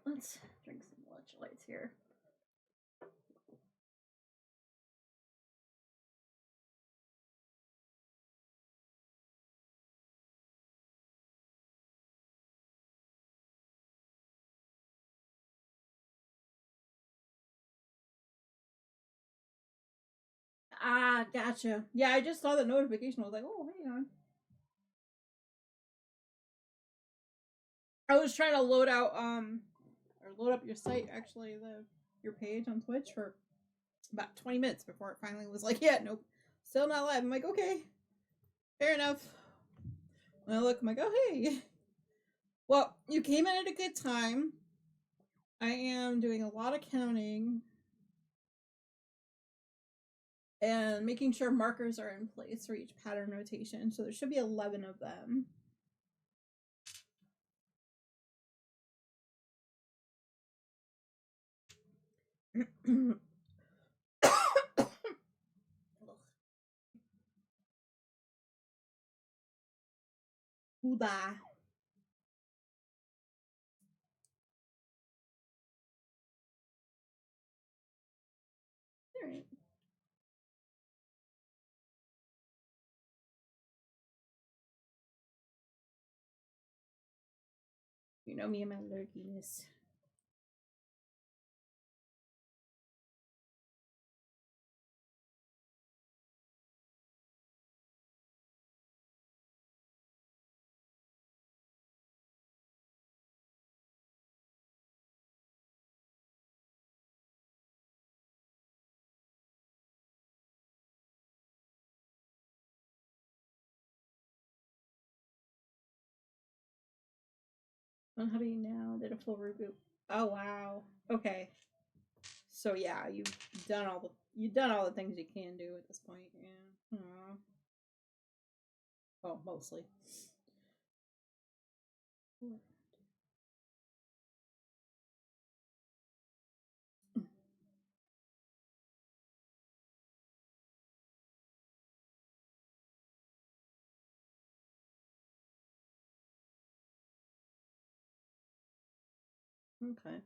let's drink some electrolytes here. Ah, gotcha. Yeah, I just saw the notification. I was like, oh, hang on. I was trying to load out or load up your site, actually, your page on Twitch for about 20 minutes before it finally was like, yeah, nope, still not live. I'm like, okay, fair enough. When I look, I'm like, oh hey. Well, you came in at a good time. I am doing a lot of counting and making sure markers are in place for each pattern notation. So there should be 11 of them. Huda. All right. You know me and my lurkiness. How do you now? Did a full reboot. Oh wow. Okay. So yeah, you've done all the things you can do at this point. Yeah. Aww. Well, mostly. Okay.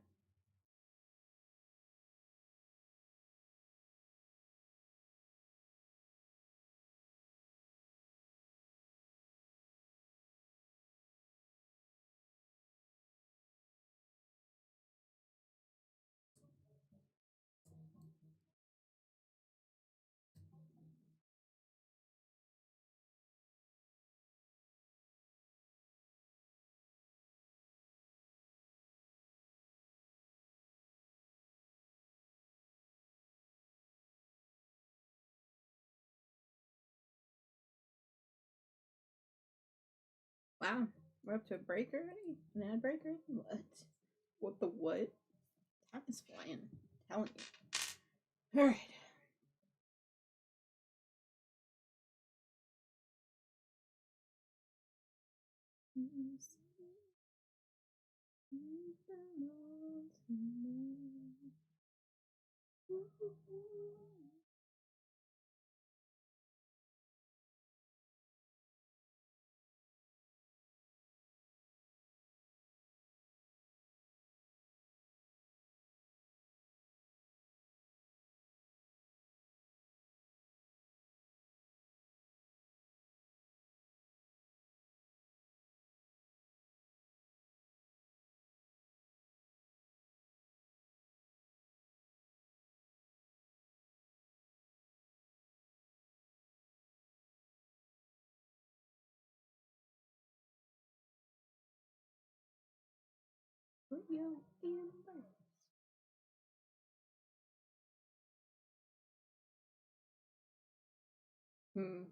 Wow. We're up to a break already? An ad break already? What? What the what? Time is flying. I'm telling you. Alright. Put your embrace. Hmm.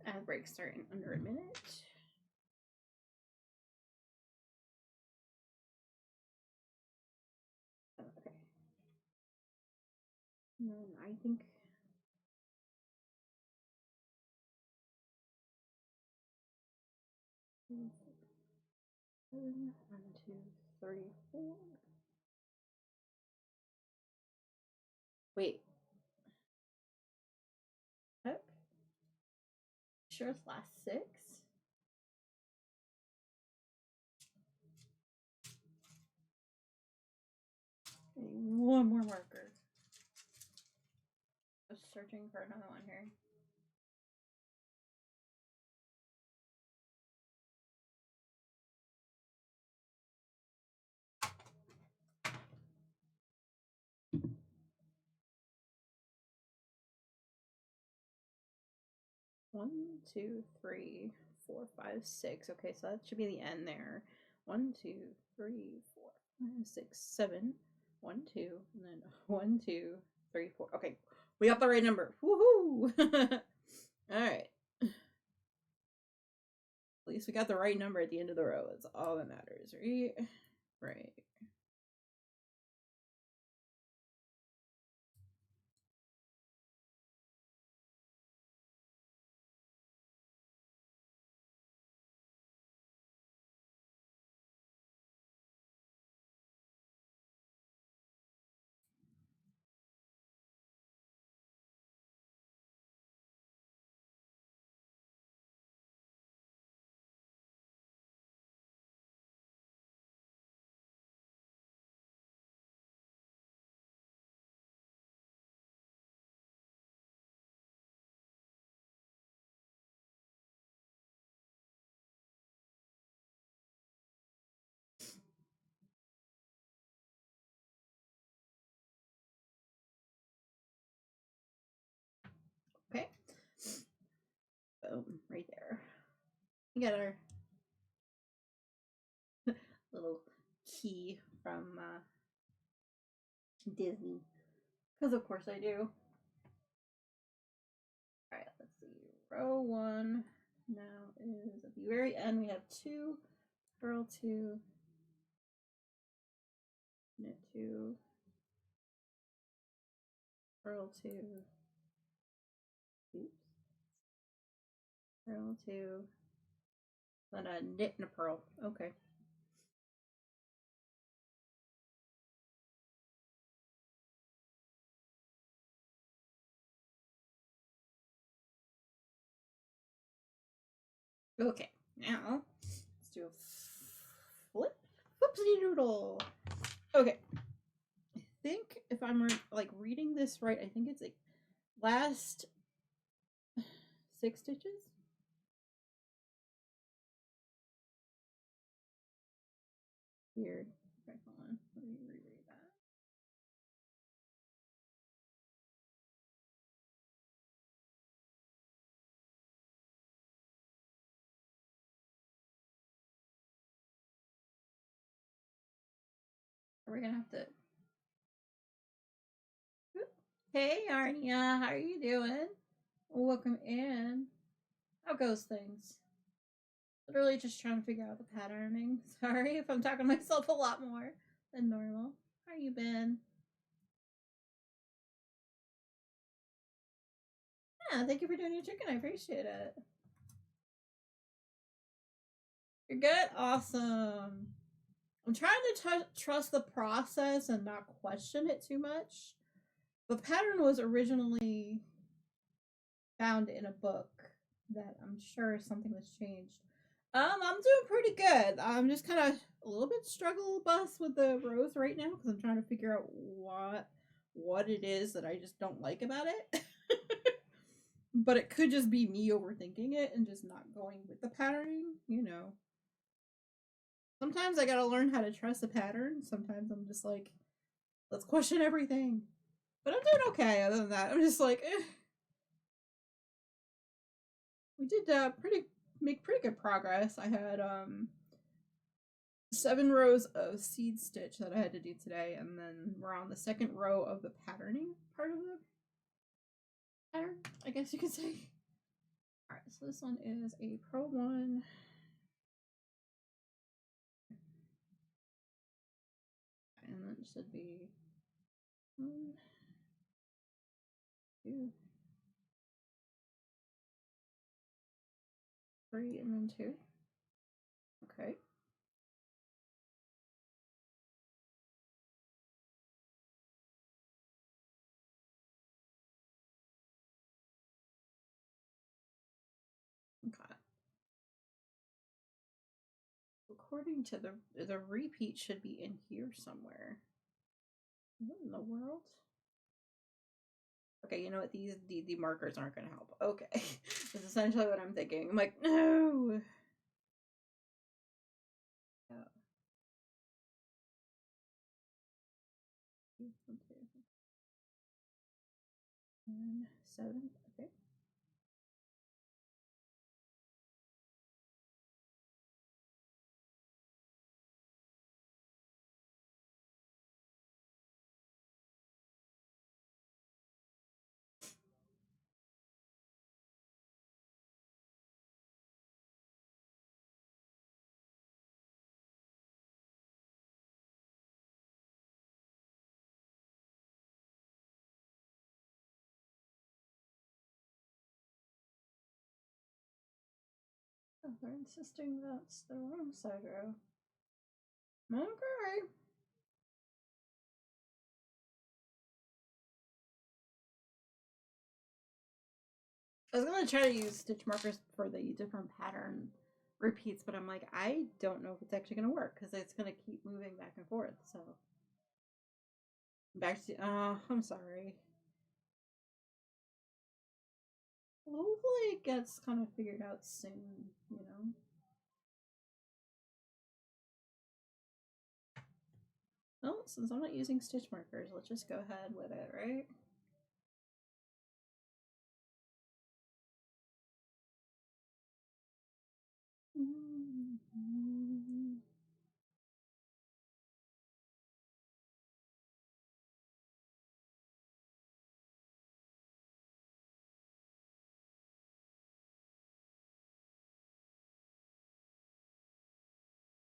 ad break starting under a minute. Okay. And then I think one, two, 34. Wait. Heck? Sure it's last 6? One more marker. Just searching for another one here. One, 2, 3, 4, 5, 6. Okay, so that should be the end there. 1, 2, 3, 4, 5, 6, 7. 1, 2, and then 1, 2, 3, 4. Okay, we got the right number. Woohoo! All right. At least we got the right number at the end of the row. That's all that matters, right? Right. Okay. Boom, right there. We got our little key from Disney. Because of course I do. Alright, let's see. Row 1 now is at the very end we have 2, purl 2, knit 2, purl 2, oops, purl 2, then a knit and a purl. Okay. Okay, now let's do a flip. Whoopsie doodle. Okay. I think if I'm like reading this right, I think it's like last 6 stitches. Weird. Okay, hold on. Let me reread that. Are we gonna have to? Hey, Arnia, how are you doing? Welcome in. How goes things? Literally just trying to figure out the patterning. Sorry if I'm talking to myself a lot more than normal. How you been? Yeah, thank you for doing your chicken. I appreciate it. You're good? Awesome. I'm trying to trust the process and not question it too much. The pattern was originally found in a book that I'm sure something was changed. I'm doing pretty good. I'm just kind of a little bit struggle bus with the rows right now because I'm trying to figure out what it is that I just don't like about it. But it could just be me overthinking it and just not going with the patterning, you know. Sometimes I gotta learn how to trust the pattern. Sometimes I'm just like, let's question everything. But I'm doing okay other than that. I'm just like, eh. We did make pretty good progress. I had 7 rows of seed stitch that I had to do today, and then we're on the 2nd row of the patterning part of the pattern, I guess you could say. Alright, so this one is a Pro 1. And then it should be 1, 2, 3, and then 2. Okay. Okay. According to the repeat should be in here somewhere. What in the world? Okay, you know what? The markers aren't going to help. Okay, that's essentially what I'm thinking. I'm like, no. Yeah. 7. Okay. Oh, they're insisting that's the wrong side row. Okay. I was gonna try to use stitch markers for the different pattern repeats, but I'm like, I don't know if it's actually gonna work because it's gonna keep moving back and forth. So back to I'm sorry. Well, hopefully it gets kind of figured out soon, you know. Well, since I'm not using stitch markers, let's just go ahead with it, right?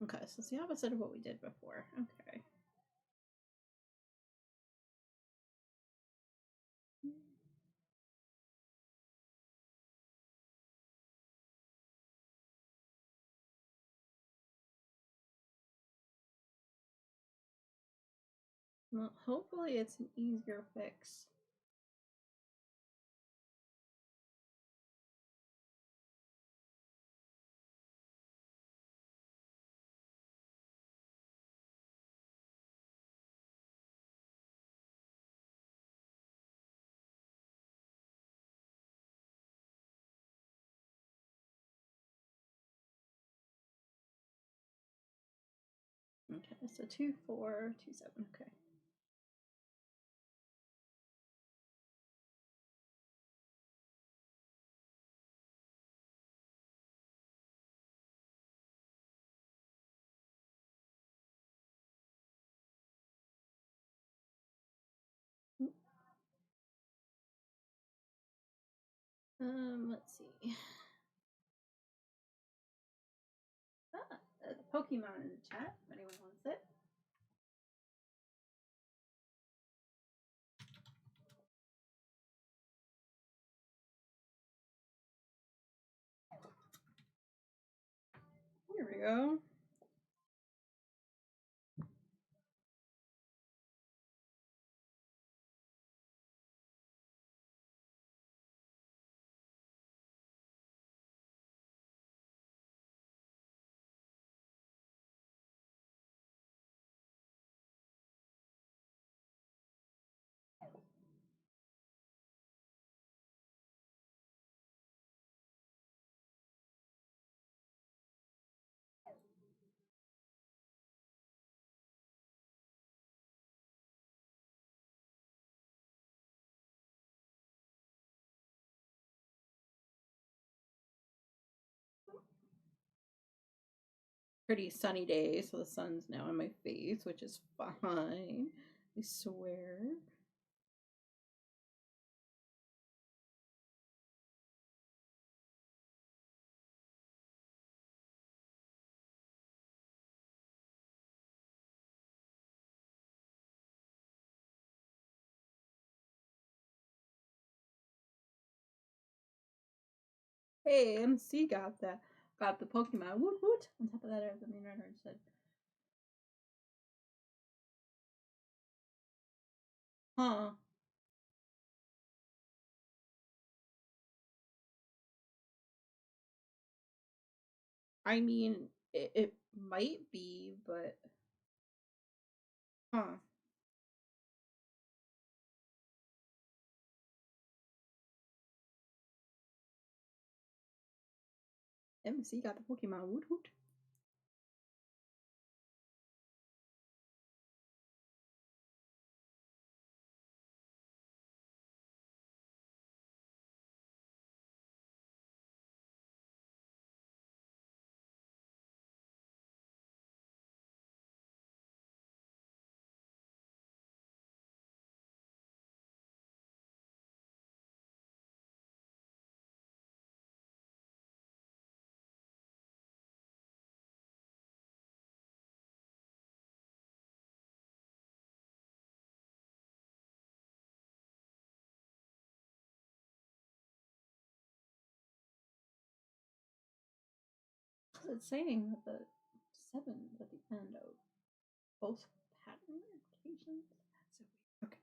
Okay, so it's the opposite of what we did before. Okay. Well, hopefully it's an easier fix. Okay, so 2, 4, 2, 7. Okay. Let's see. Ah, there's a Pokemon in the chat if anyone wants it. Here we go. Pretty sunny day, so the sun's now in my face, which is fine. I swear. Hey, MC got the Pokemon. Woot woot. On top of that, I have the main runner instead. Huh. I mean, it might be, but huh. MC got the Pokemon. Woot woot. It's saying that the sevens at the end of both pattern notifications. That's so weird. Okay.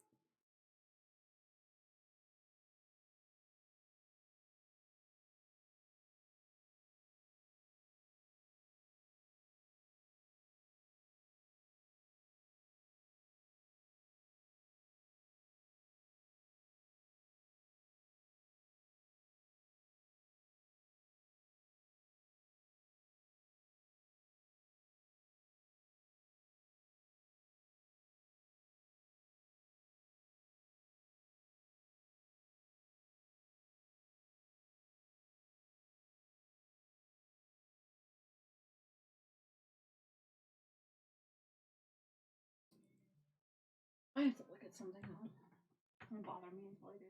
I have to look at something else. Don't bother me until I do.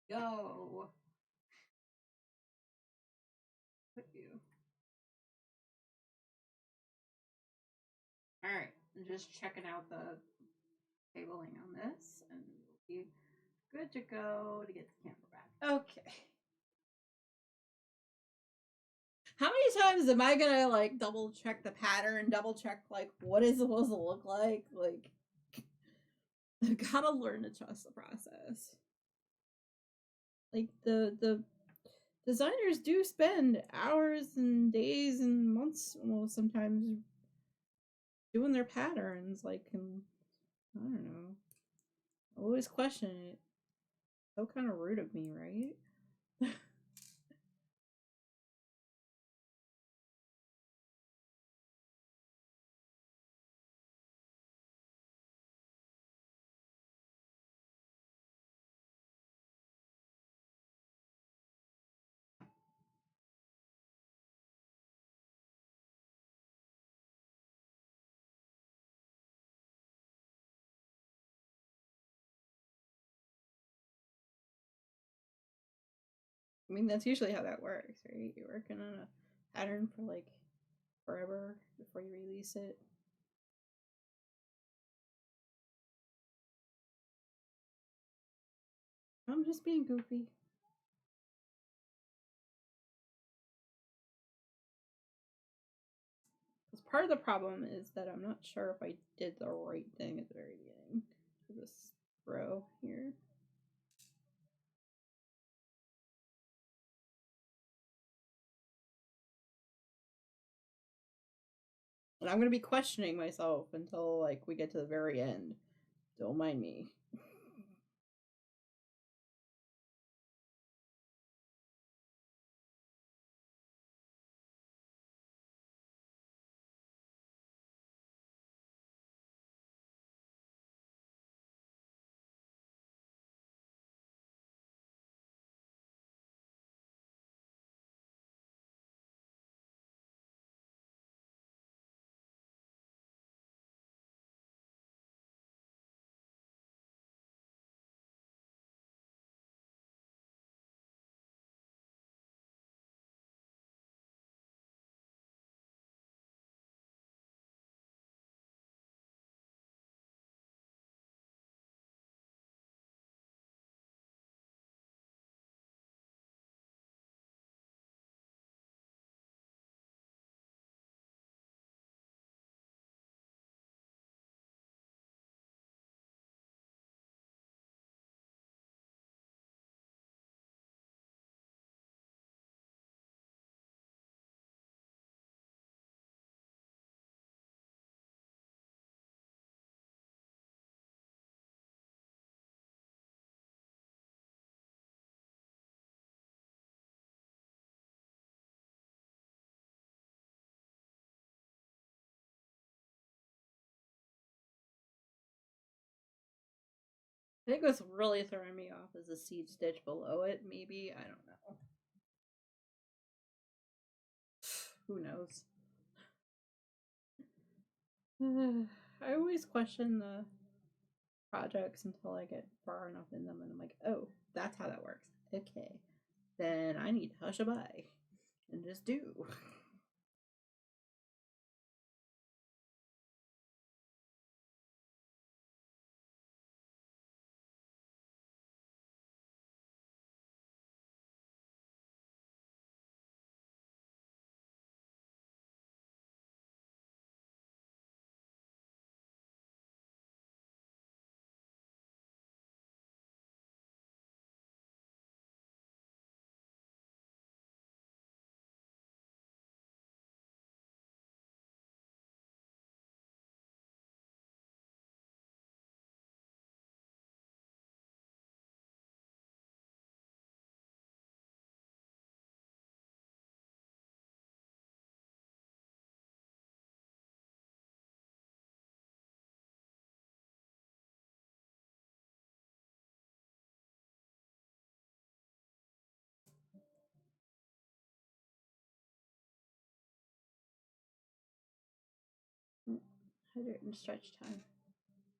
Yo. Put you. Alright. I'm just checking out the cabling on this and we'll be good to go to get the camera back. Okay. How many times am I gonna like double check the pattern, double check like what is supposed to look like? Like I've gotta learn to trust the process. Like the designers do spend hours and days and months, well, sometimes doing their patterns. Like, and I don't know. I always question it. So kind of rude of me, right? I mean, that's usually how that works, right? You're working on a pattern for like forever before you release it. I'm just being goofy. Because part of the problem is that I'm not sure if I did the right thing at the very beginning for this row here. And I'm gonna be questioning myself until like we get to the very end. Don't mind me. I think what's really throwing me off is the seed stitch below it, maybe. I don't know. Who knows? I always question the projects until I get far enough in them and I'm like, oh, that's how that works. Okay. Then I need to hush a bye and just do. Hydrate and stretch time.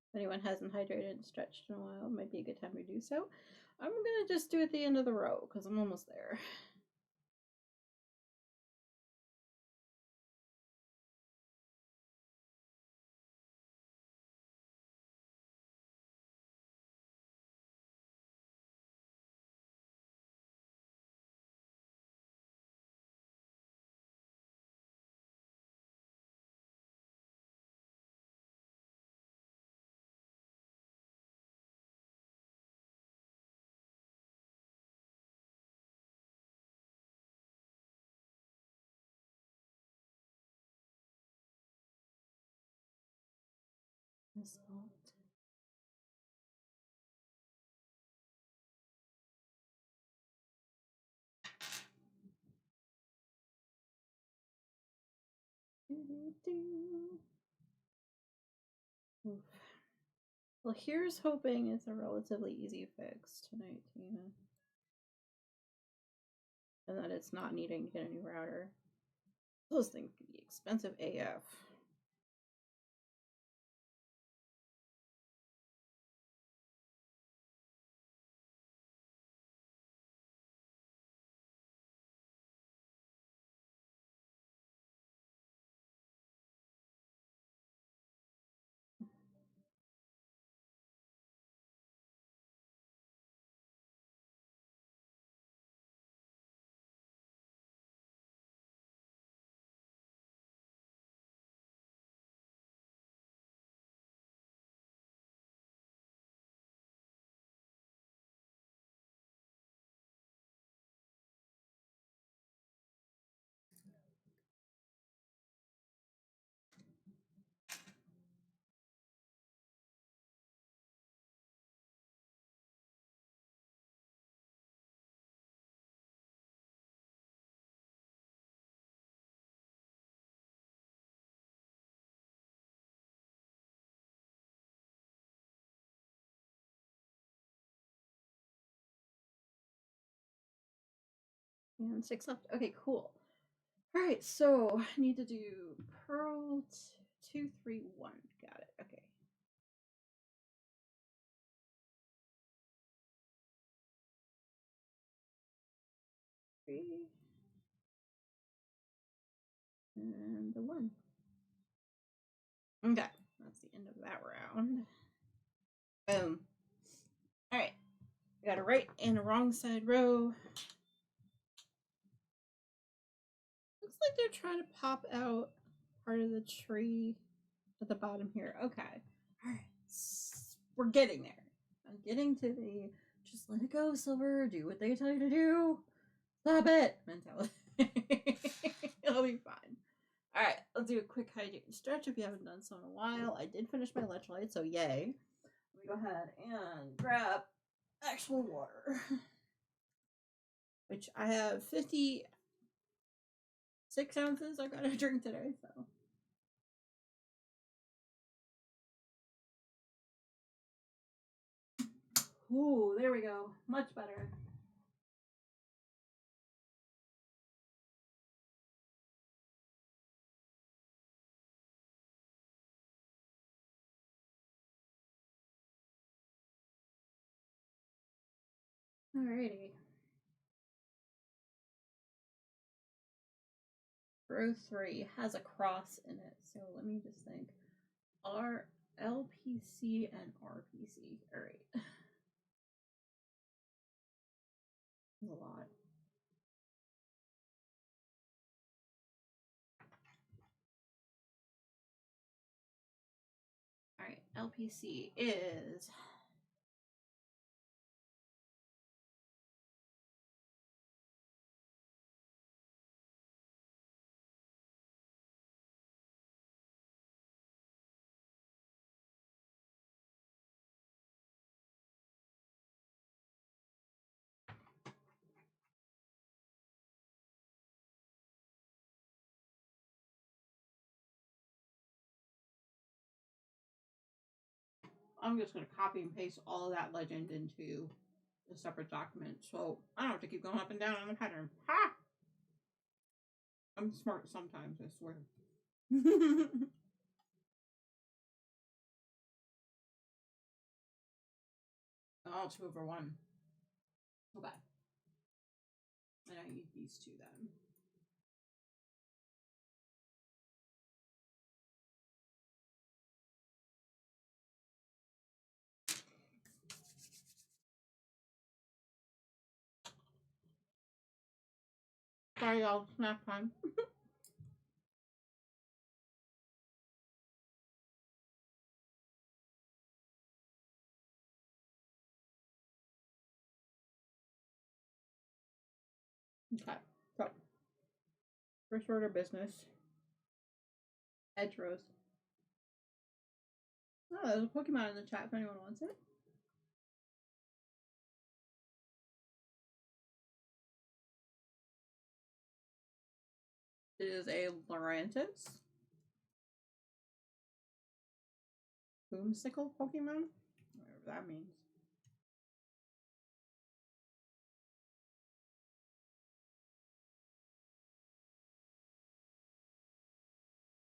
If anyone hasn't hydrated and stretched in a while, it might be a good time to do so. I'm gonna just do it at the end of the row because I'm almost there. Salt. Oof. Well, here's hoping it's a relatively easy fix tonight, Tina. And that it's not needing to get a new router. Those things can be expensive AF. And 6 left. Okay, cool. Alright, so I need to do Pearl 2, 3, 1. Got it. Okay. Three. And the 1. Okay, that's the end of that round. Boom. Alright. I got a right and a wrong side row. Looks like they're trying to pop out part of the tree at the bottom here. Okay. Alright. We're getting there. I'm getting to the just let it go, Silver. Do what they tell you to do. Stop it mentality. It'll be fine. Alright, let's do a quick hydrate and stretch if you haven't done so in a while. I did finish my electrolyte, so yay. Let me go ahead and grab actual water. Which I have 56 ounces I gotta drink today, so. Ooh, there we go. Much better. Alrighty. Row 3 has a cross in it, so let me just think. LPC and RPC. Alright. That's a lot. Alright, LPC is I'm just going to copy and paste all of that legend into a separate document, so I don't have to keep going up and down on the pattern. Ha! I'm smart sometimes, I swear. Oh, 2/1. Okay. And I need these two then. Sorry, y'all. Snack time. Okay. So, first order business. Edge roast. Oh, there's a Pokemon in the chat if anyone wants it. It is a Lurantis. Boomsicle Pokemon? Whatever that means.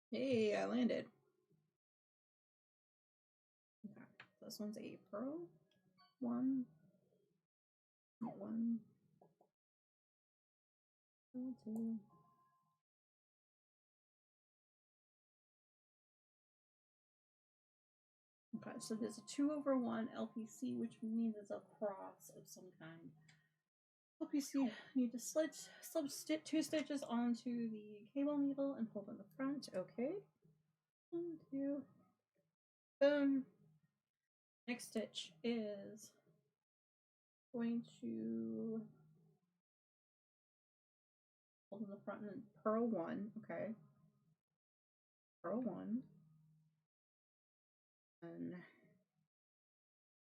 Hey, I landed. Okay. This one's a Pearl. One. Two. Okay, so there's a 2/1 LPC, which means it's a cross of some kind. LPC, need to slip 2 stitches onto the cable needle and hold on the front. Okay. 1, 2. Boom. Next stitch is going to hold in the front and then purl 1. Okay. Purl 1. And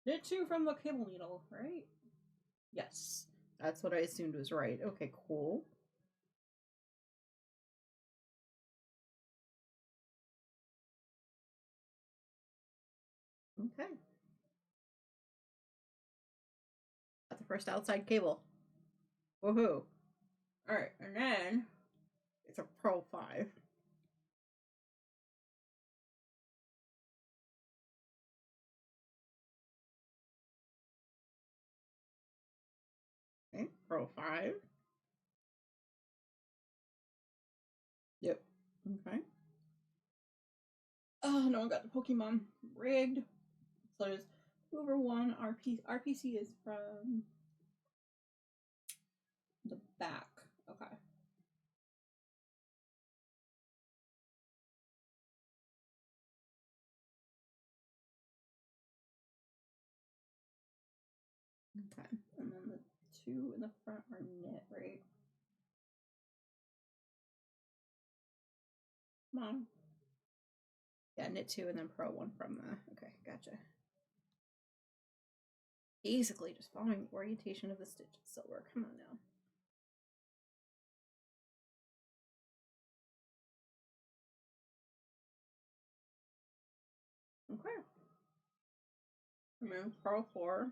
knit 2 from the cable needle, right? Yes. That's what I assumed was right. Okay, cool. Okay. Got the first outside cable. Woohoo. Alright, and then it's a purl 5. Okay, purl 5. Yep. Okay. Oh, no one got the Pokemon. Rigged. So there's 2/1 RPC is from the back. Okay. Okay. And then the 2 in the front are knit, right? Come on. Yeah, knit 2 and then purl 1 from the. Okay, gotcha. Basically just following the orientation of the stitches. Silver. Come on now. Okay. And then purl 4.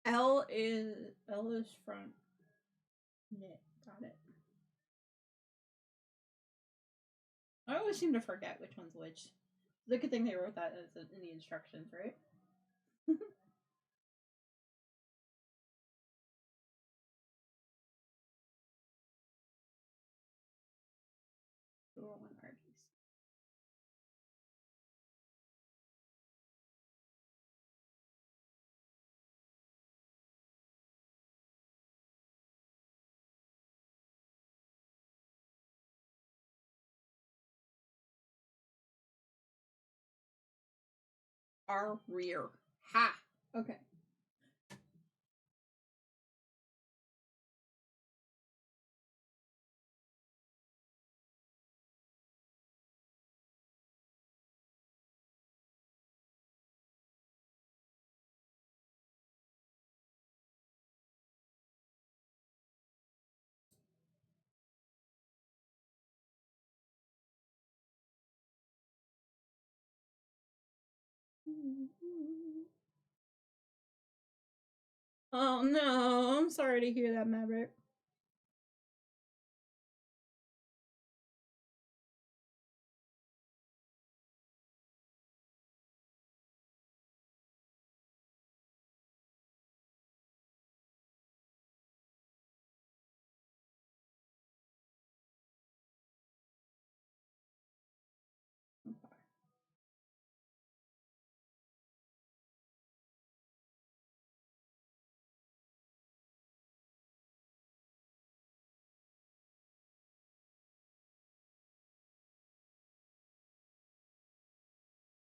L is front knit. Got it. I always seem to forget which one's which. It's a good thing they wrote that as in the instructions, right? One RGC. Our rear. Ha! Okay. Oh no, I'm sorry to hear that, Maverick.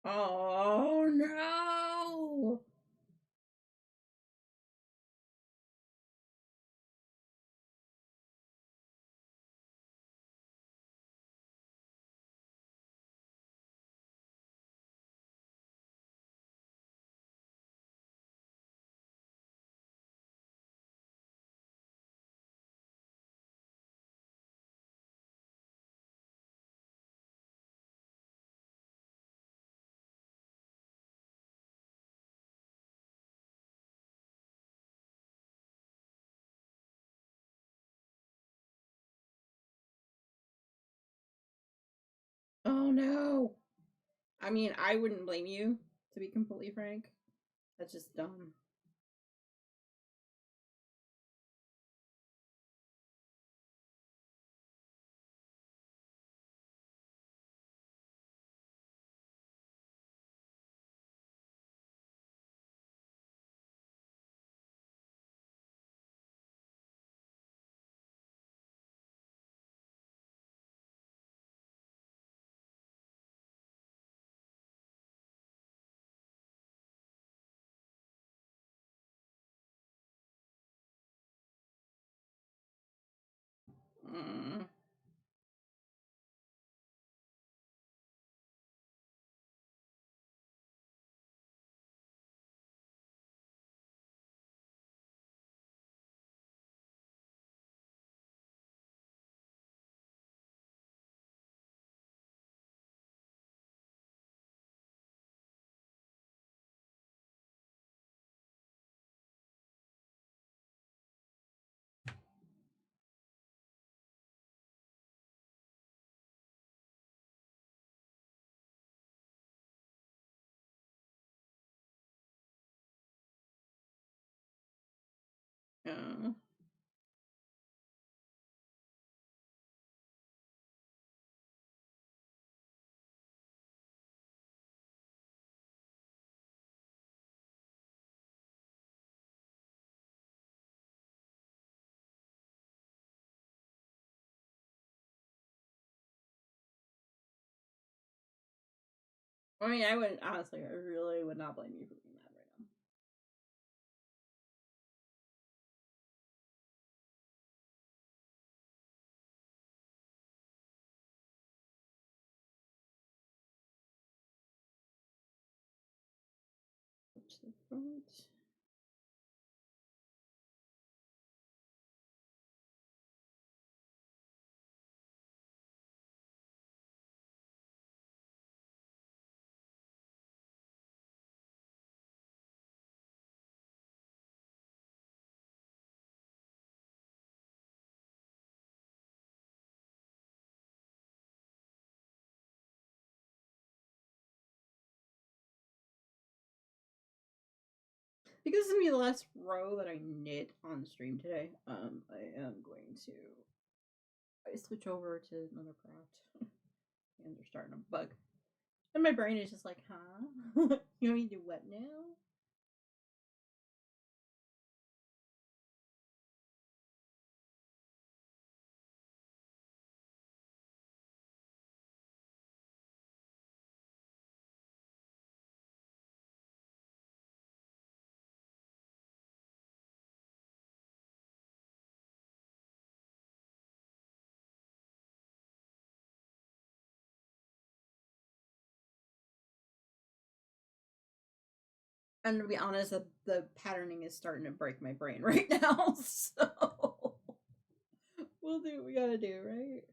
Oh no! Oh no! I mean, I wouldn't blame you, to be completely frank. That's just dumb. Mm. Oh. I mean, I wouldn't, honestly, I really would not blame you for being mad right now. To the front. because this is gonna be the last row that I knit on stream today, I am going to switch over to another craft. And they're starting to bug. And my brain is just like, huh? You want me to do what now? And to be honest, the patterning is starting to break my brain right now. So we'll do what we gotta do, right?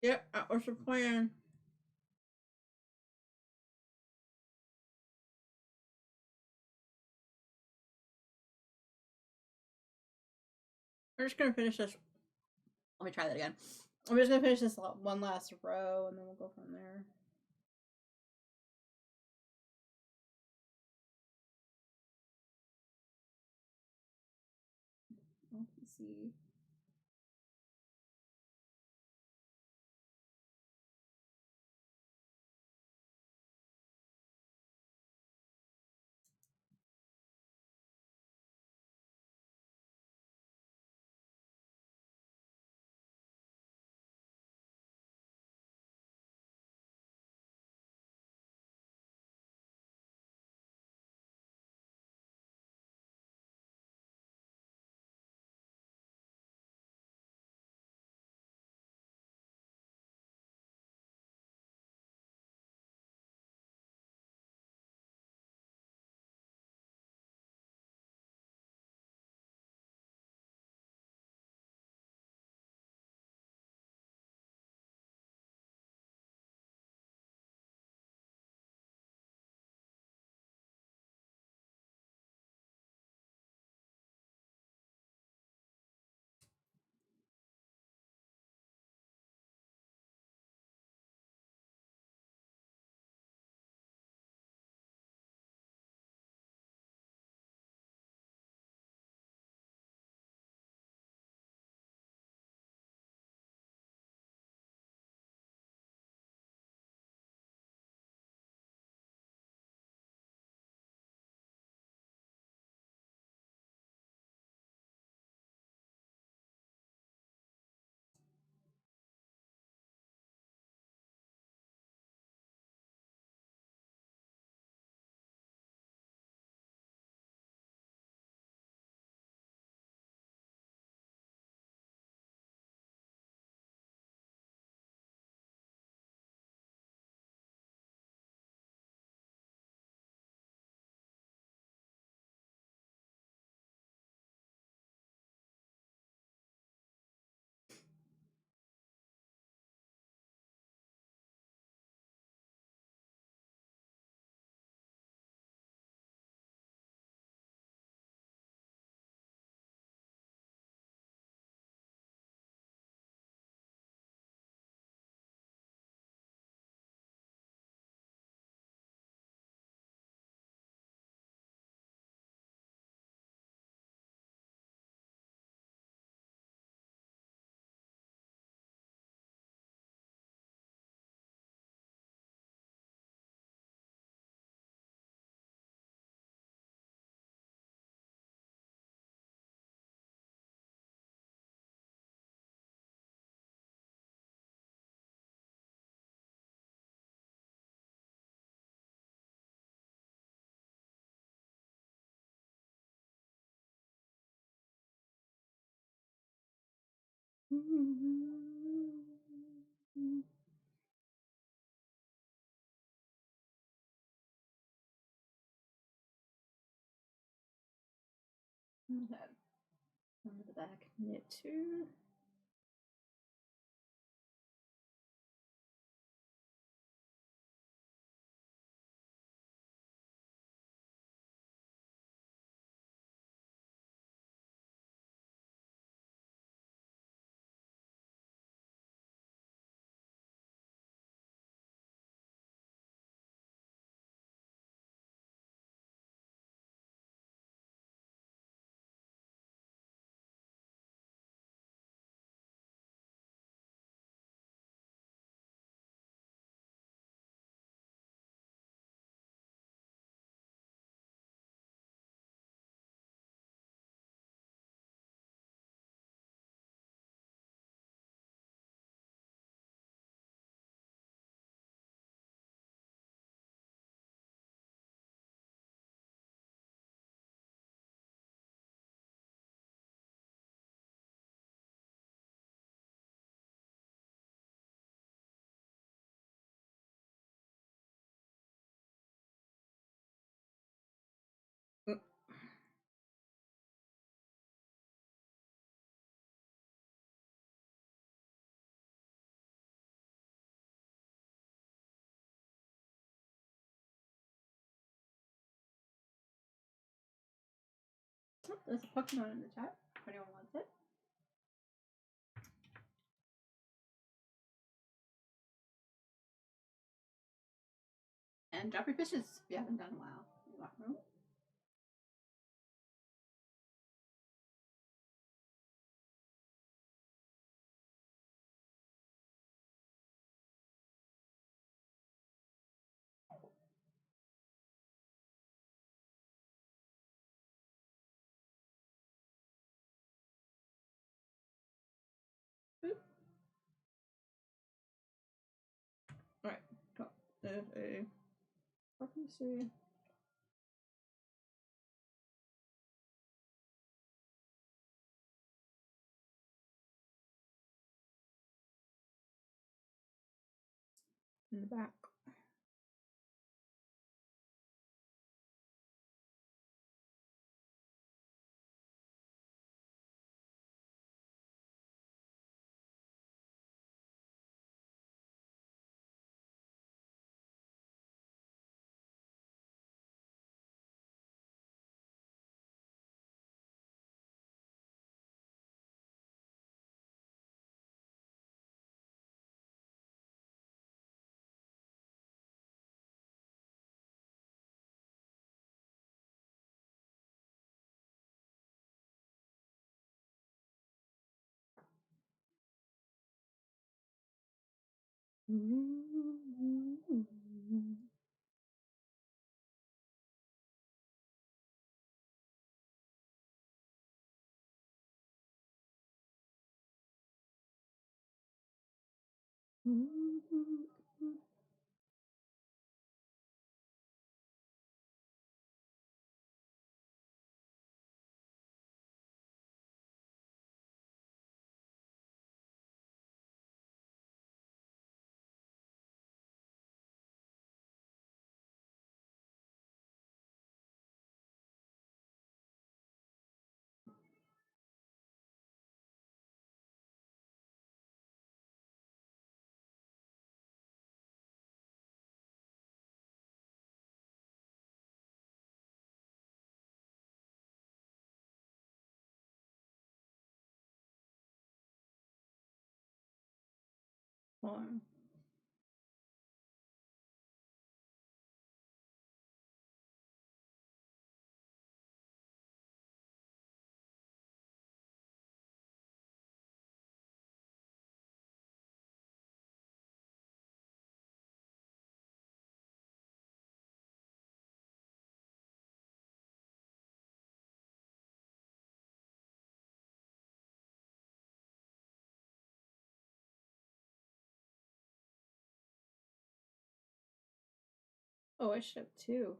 Yep, that was the plan. We're just gonna finish this. Let me try that again. I'm just gonna finish this one last row, and then we'll go from there. Let's see. Okay. Under the back, knit 2. Oh, there's a Pokemon in the chat if anyone wants it. And drop your fishes if you haven't done in a while. You're welcome. Alright, there's a Pokemon. In the back. One. Oh, I shipped 2.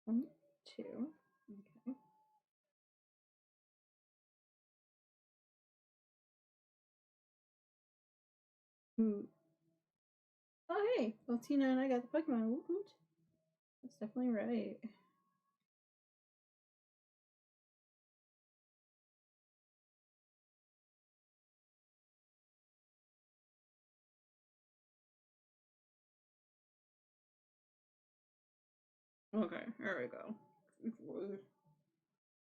1, 2. Okay. Ooh. Oh, hey. Well, Tina and I got the Pokemon. Woot woot. That's definitely right. Okay, there we go. Louise.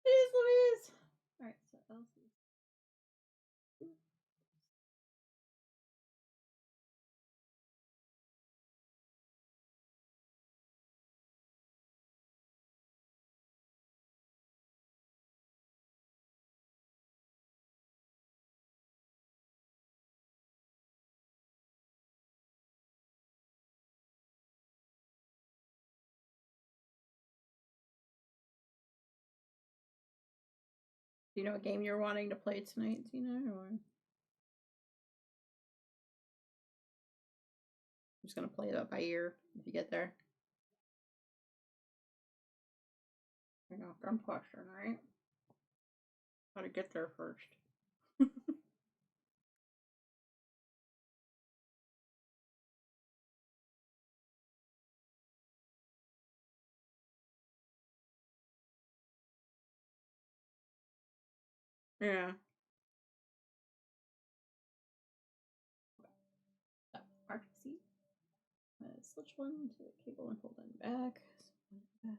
Jeez Louise! Alright, so Elsie's. Do you know what game you're wanting to play tonight, Tina? Or I'm just gonna play that by ear if you get there. I know, dumb question, right? How to get there first. Yeah. RPC. Switch one to the cable and hold it back. Back.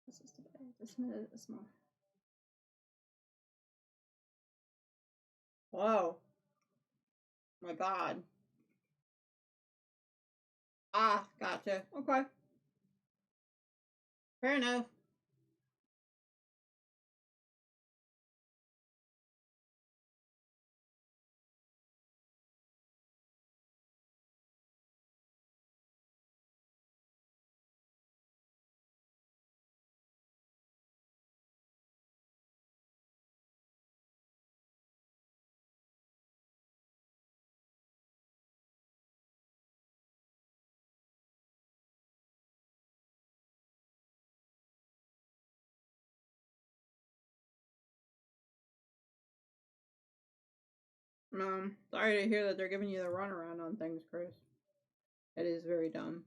This is the bad. This minute is more. Whoa. My god. Ah, gotcha. Okay. Fair enough. Sorry to hear that they're giving you the runaround on things, Chris. It is very dumb.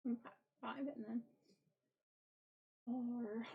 Okay, 5 and then 4.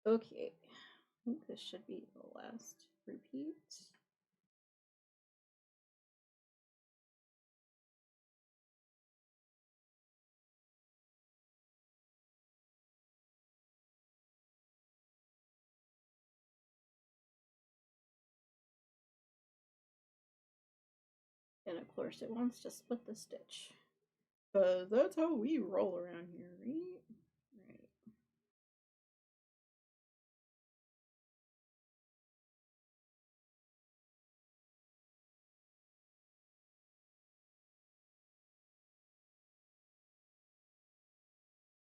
Okay, I think this should be the last repeat. And of course it wants to split the stitch. But that's how we roll around here, right? Right.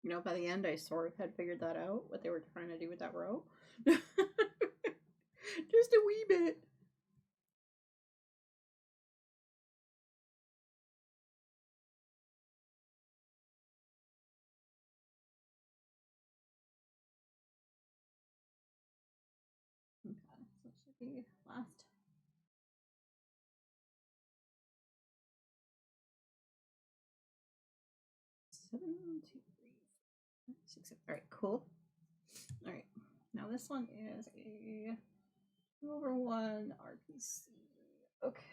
You know, by the end I sort of had figured that out, what they were trying to do with that row. Just a wee bit. Okay, so it should be last. Seven, 2, 3, 6, 7. All right, cool. All right, now this one is a 2/1 RPC. Okay,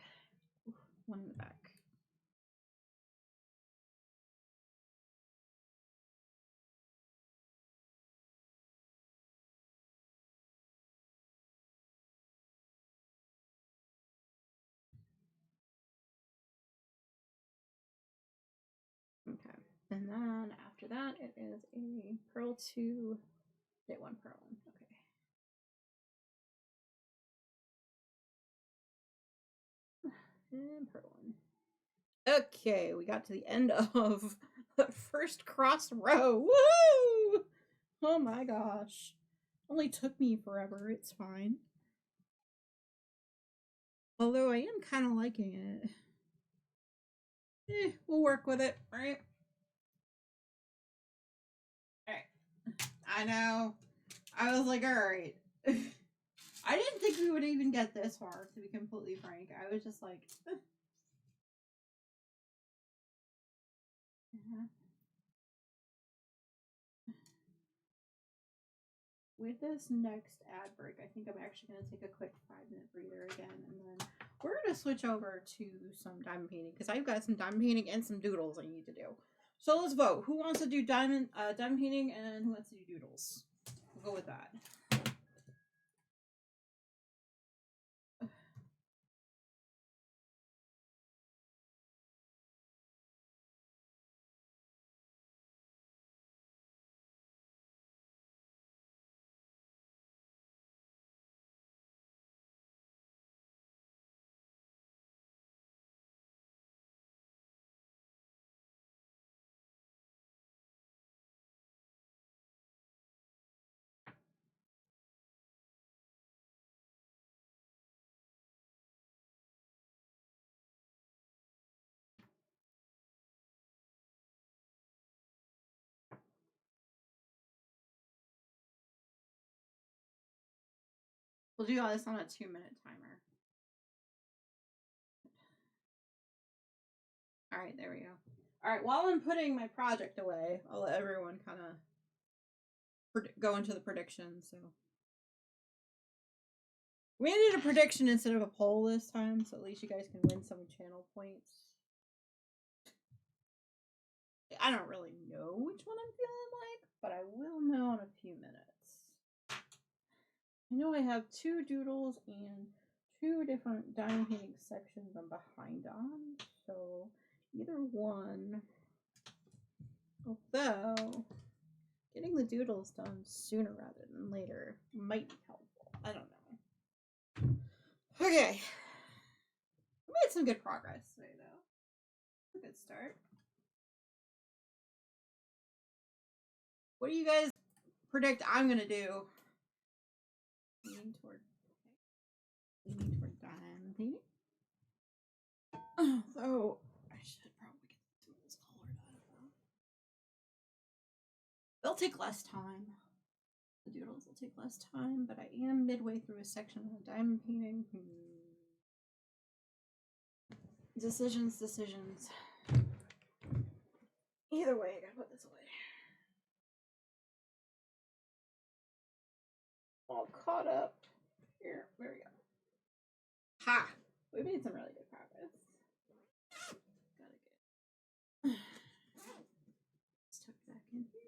one in the back. Okay, and then after that, it is a purl 2, day 1 purl 1. Okay, and purl 1. Okay, we got to the end of the first cross row. Woo! Oh my gosh. Only took me forever. It's fine. Although I am kind of liking it. We'll work with it, right? Alright. I know. I was like, alright. I didn't think we would even get this far, to be completely frank. I was just like, with this next ad break, I think I'm actually going to take a quick 5-minute breather again, and then we're going to switch over to some diamond painting, because I've got some diamond painting and some doodles I need to do. So let's vote. Who wants to do diamond painting, and who wants to do doodles? We'll go with that. We'll do all this on a 2-minute timer. All right, there we go. All right, while I'm putting my project away, I'll let everyone kind of go into the prediction. So we did a prediction instead of a poll this time, so at least you guys can win some channel points. I don't really know which one I'm feeling like, but I will know in a few minutes. I know I have 2 doodles and 2 different diamond painting sections I'm behind on, so either one. Although getting the doodles done sooner rather than later might be helpful. I don't know. Okay. We made some good progress today, though. It's a good start. What do you guys predict I'm gonna do? Leaning toward diamond painting. Although I should probably get some of this colored. I don't know. They'll take less time. The doodles will take less time, but I am midway through a section of a diamond painting. Decisions. Either way, I gotta put this away. All caught up. Here, there we go. Ha! We made some really good progress. Gotta get. Let's tuck back in here.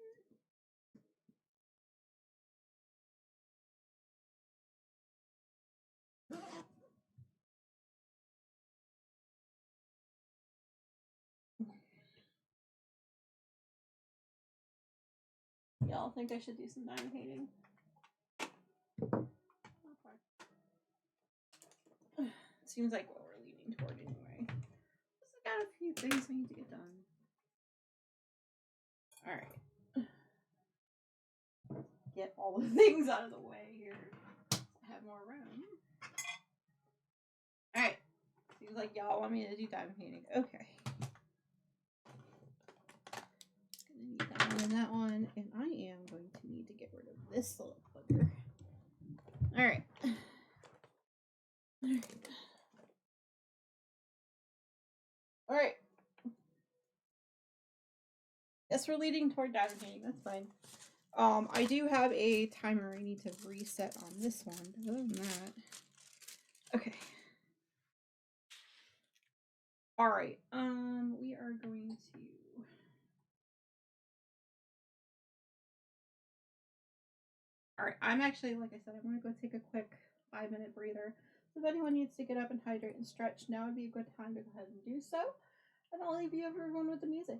Y'all think I should do some diamond painting? Seems like what we're leaning toward anyway. Just got a few things I need to get done. Alright. Get all the things out of the way here. I have more room. Alright. Seems like y'all want me to do diamond painting. Okay. Gonna need that one and that one. And I am going to need to get rid of this little bugger. Alright. Alright. Yes, we're leading toward diamond painting. That's fine. I do have a timer I need to reset on this one. But other than that. Okay. Alright. We are going to. Alright, I'm actually, like I said, I'm going to go take a quick 5-minute breather. So if anyone needs to get up and hydrate and stretch, now would be a good time to go ahead and do so. And I'll leave you everyone with the music.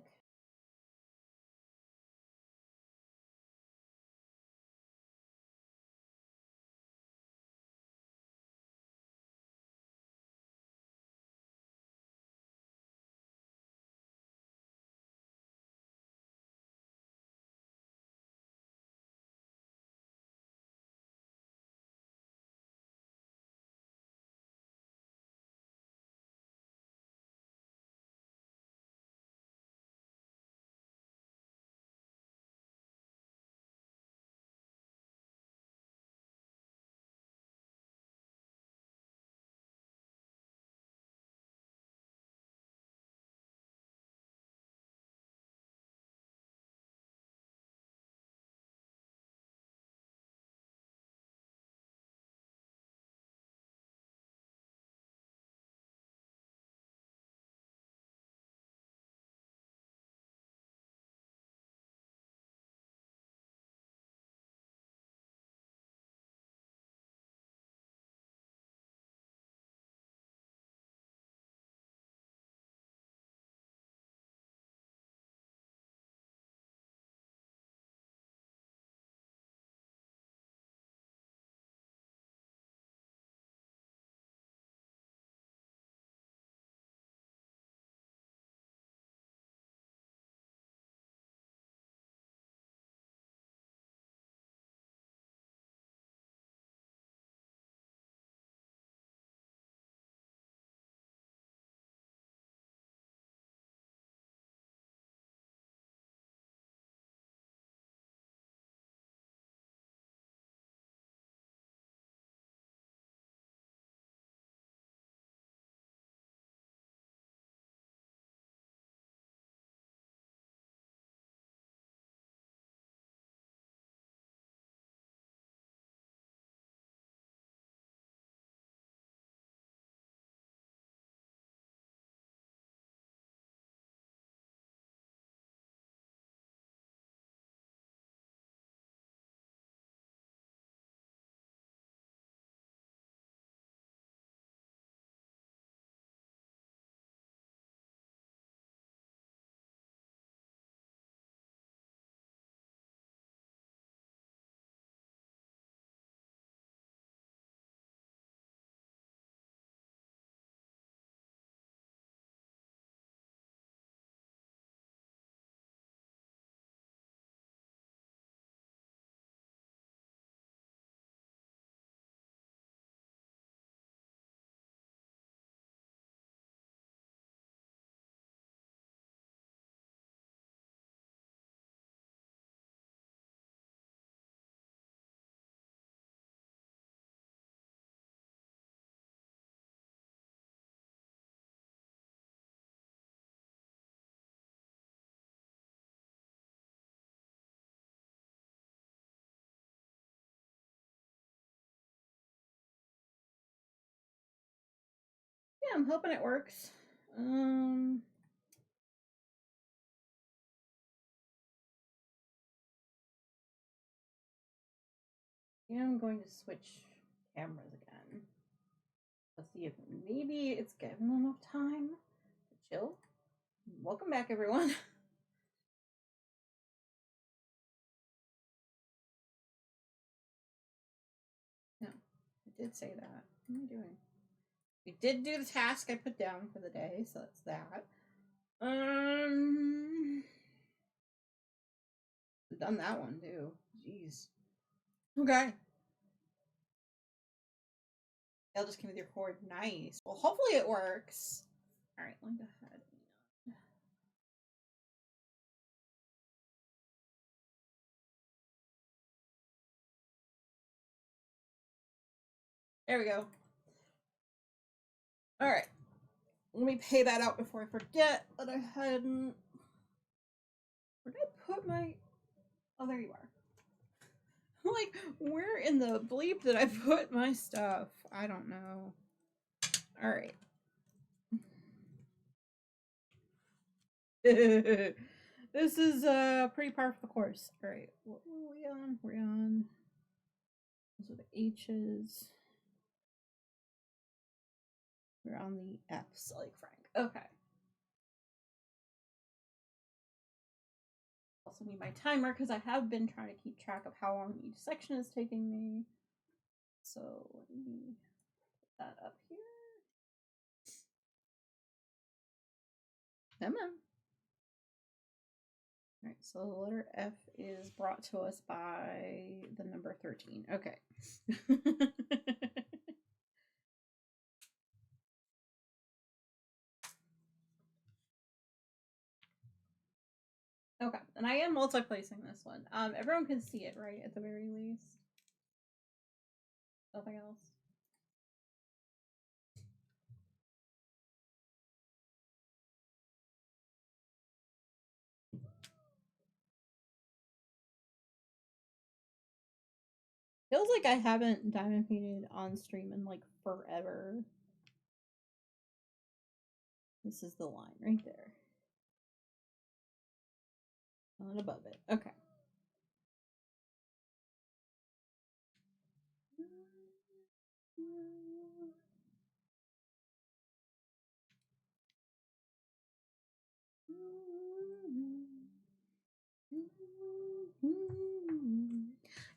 I'm hoping it works. Yeah, I'm going to switch cameras again. Let's see if maybe it's given enough time to chill. Welcome back, everyone. No, I did say that. What am I doing? We did do the task I put down for the day, so that's that. We've done that one too. Jeez. Okay. I'll just came with your cord. Nice. Well, hopefully it works. All right, let me go ahead. There we go. All right. Let me pay that out before I forget that I hadn't. Where did I put my? Oh, there you are. Like, where in the bleep did I put my stuff? I don't know. All right. This is pretty par for the course. All right. What were we on? We're on. Those are the H's. We're on the F's, like Frank. Okay. Also need my timer because I have been trying to keep track of how long each section is taking me. So let me put that up here. Come on. All right, so the letter F is brought to us by the number 13. Okay. Okay, and I am multi-placing this one. Everyone can see it, right? At the very least. Nothing else. Feels like I haven't diamond painted on stream in like forever. This is the line right there. Not above it. Okay.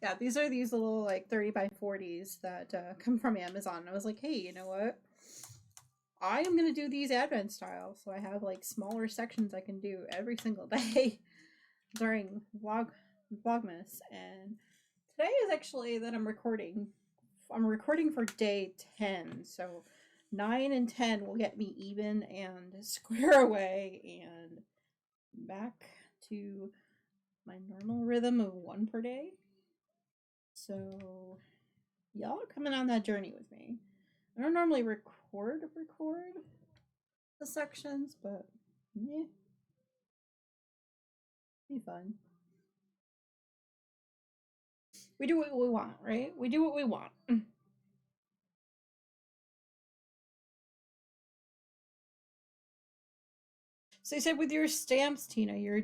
Yeah, these are these little like 30 by 40s that come from Amazon. I was like, hey, you know what? I am gonna do these advent style, so I have like smaller sections I can do every single day during Vlogmas. And today is actually that I'm recording. I'm recording for day 10, so 9 and 10 will get me even and square away and back to my normal rhythm of 1 per day. So y'all are coming on that journey with me. I don't normally record the sections, but yeah, be fun. We do what we want, right? We do what we want. So you said with your stamps, Tina, you're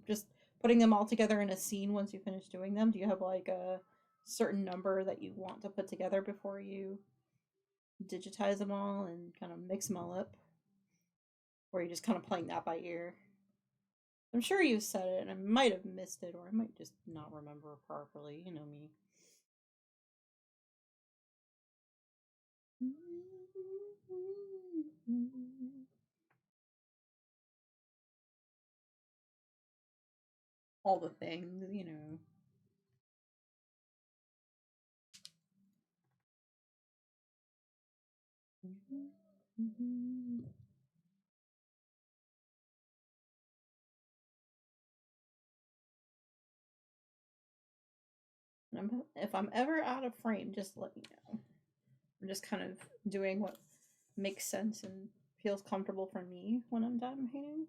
just putting them all together in a scene once you finish doing them. Do you have like a certain number that you want to put together before you digitize them all and kind of mix them all up? Or are you just kind of playing that by ear? I'm sure you said it and I might have missed it or I might just not remember properly. You know me. All the things, you know. If I'm ever out of frame, just let me know. I'm just kind of doing what makes sense and feels comfortable for me when I'm done painting.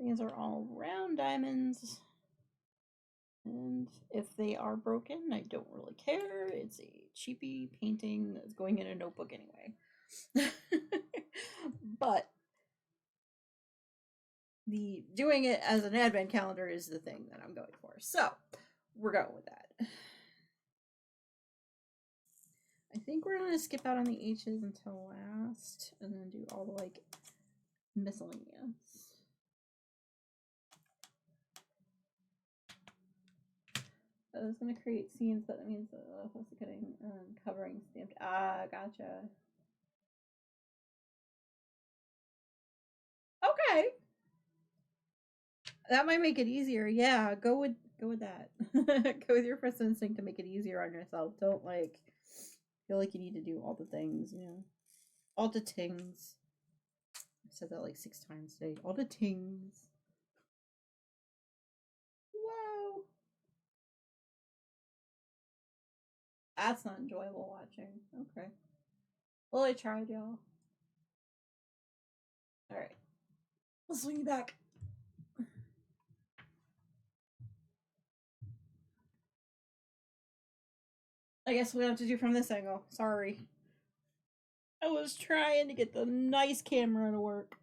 These are all round diamonds. And if they are broken, I don't really care. It's a cheapy painting that's going in a notebook anyway. But the doing it as an advent calendar is the thing that I'm going for. So we're going with that. I think we're gonna skip out on the H's until last and then do all the like miscellaneous. I was gonna create scenes, but that means what's it getting covering stamped. Ah, gotcha. Okay. That might make it easier. Yeah, go with that. Go with your first instinct to make it easier on yourself. Don't like feel like you need to do all the things, you know. All the things. I said that like 6 times today. All the things. Whoa. That's not enjoyable watching. Okay. Well, I tried, y'all. Alright. I'll swing you back. I guess we have to do from this angle. Sorry. I was trying to get the nice camera to work.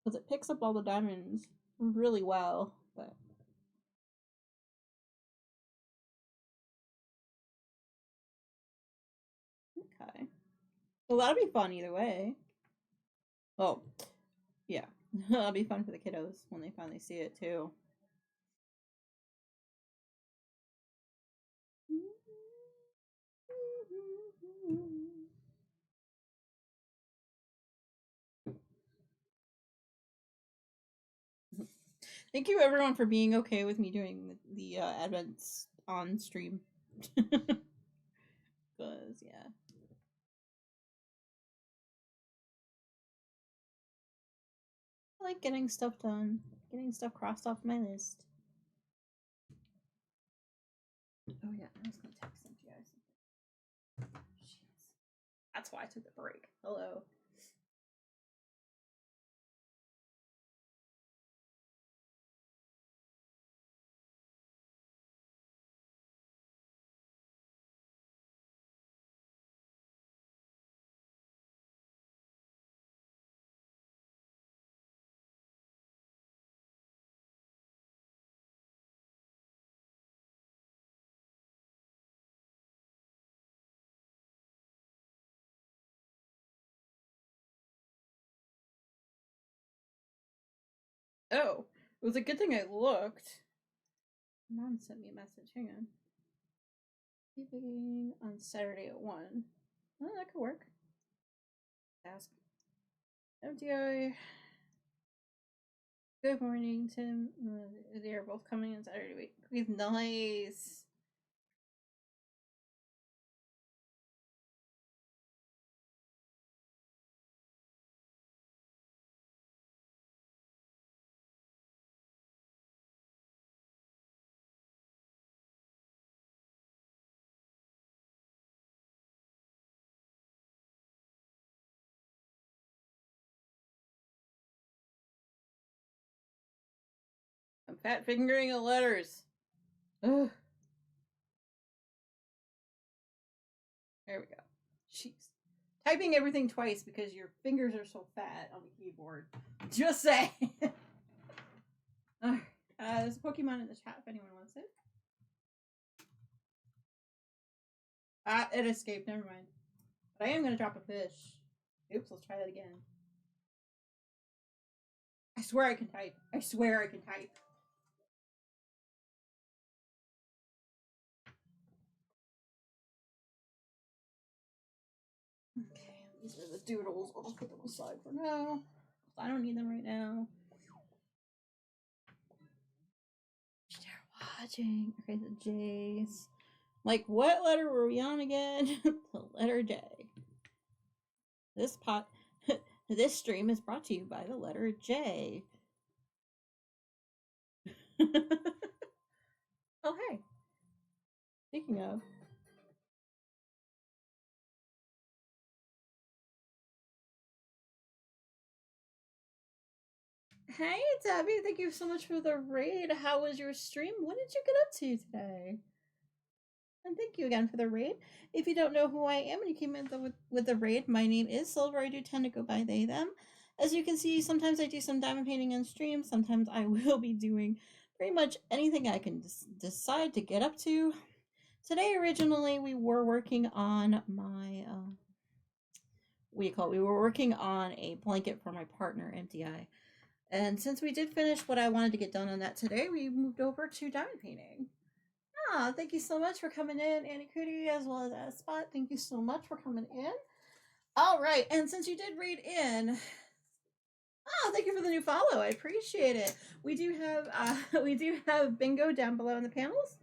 Because it picks up all the diamonds really well. But okay. Well, that'll be fun either way. Oh, yeah. That'll be fun for the kiddos when they finally see it too. Thank you everyone for being okay with me doing the advents on stream. Because, yeah. I like getting stuff done. Getting stuff crossed off my list. Oh yeah, I was gonna text them to you guys. That's why I took the break. Hello. Oh, it was a good thing I looked. Mom sent me a message. Hang on. Leaving on Saturday at 1. Oh, that could work. Ask. MDI. Good morning, Tim. They are both coming on Saturday week. He's nice. I'm fat fingering the letters. Ugh. There we go. Jeez. Typing everything twice because your fingers are so fat on the keyboard. Just say. There's a Pokemon in the chat if anyone wants it. It escaped. Never mind. But I am going to drop a fish. Oops, let's try that again. I swear I can type. I swear I can type. Okay, these are the doodles. I'll just put them aside for now. I don't need them right now. They're watching. Okay, the J's. Like, what letter were we on again? The letter J. This stream is brought to you by the letter J. Oh, hey. Speaking of. Hey, Debbie, thank you so much for the raid. How was your stream? What did you get up to today? And thank you again for the raid. If you don't know who I am and you came in with the raid, my name is Silver. I do tend to go by they, them. As you can see, sometimes I do some diamond painting on stream. Sometimes I will be doing pretty much anything I can decide to get up to. Today, originally, we were working on my, we were working on a blanket for my partner, MTI. And since we did finish what I wanted to get done on that today, we moved over to diamond painting. Ah, thank you so much for coming in, Annie Cootie, as well as Spot. Thank you so much for coming in. All right, and since you did read in, thank you for the new follow. I appreciate it. We do have bingo down below in the panels.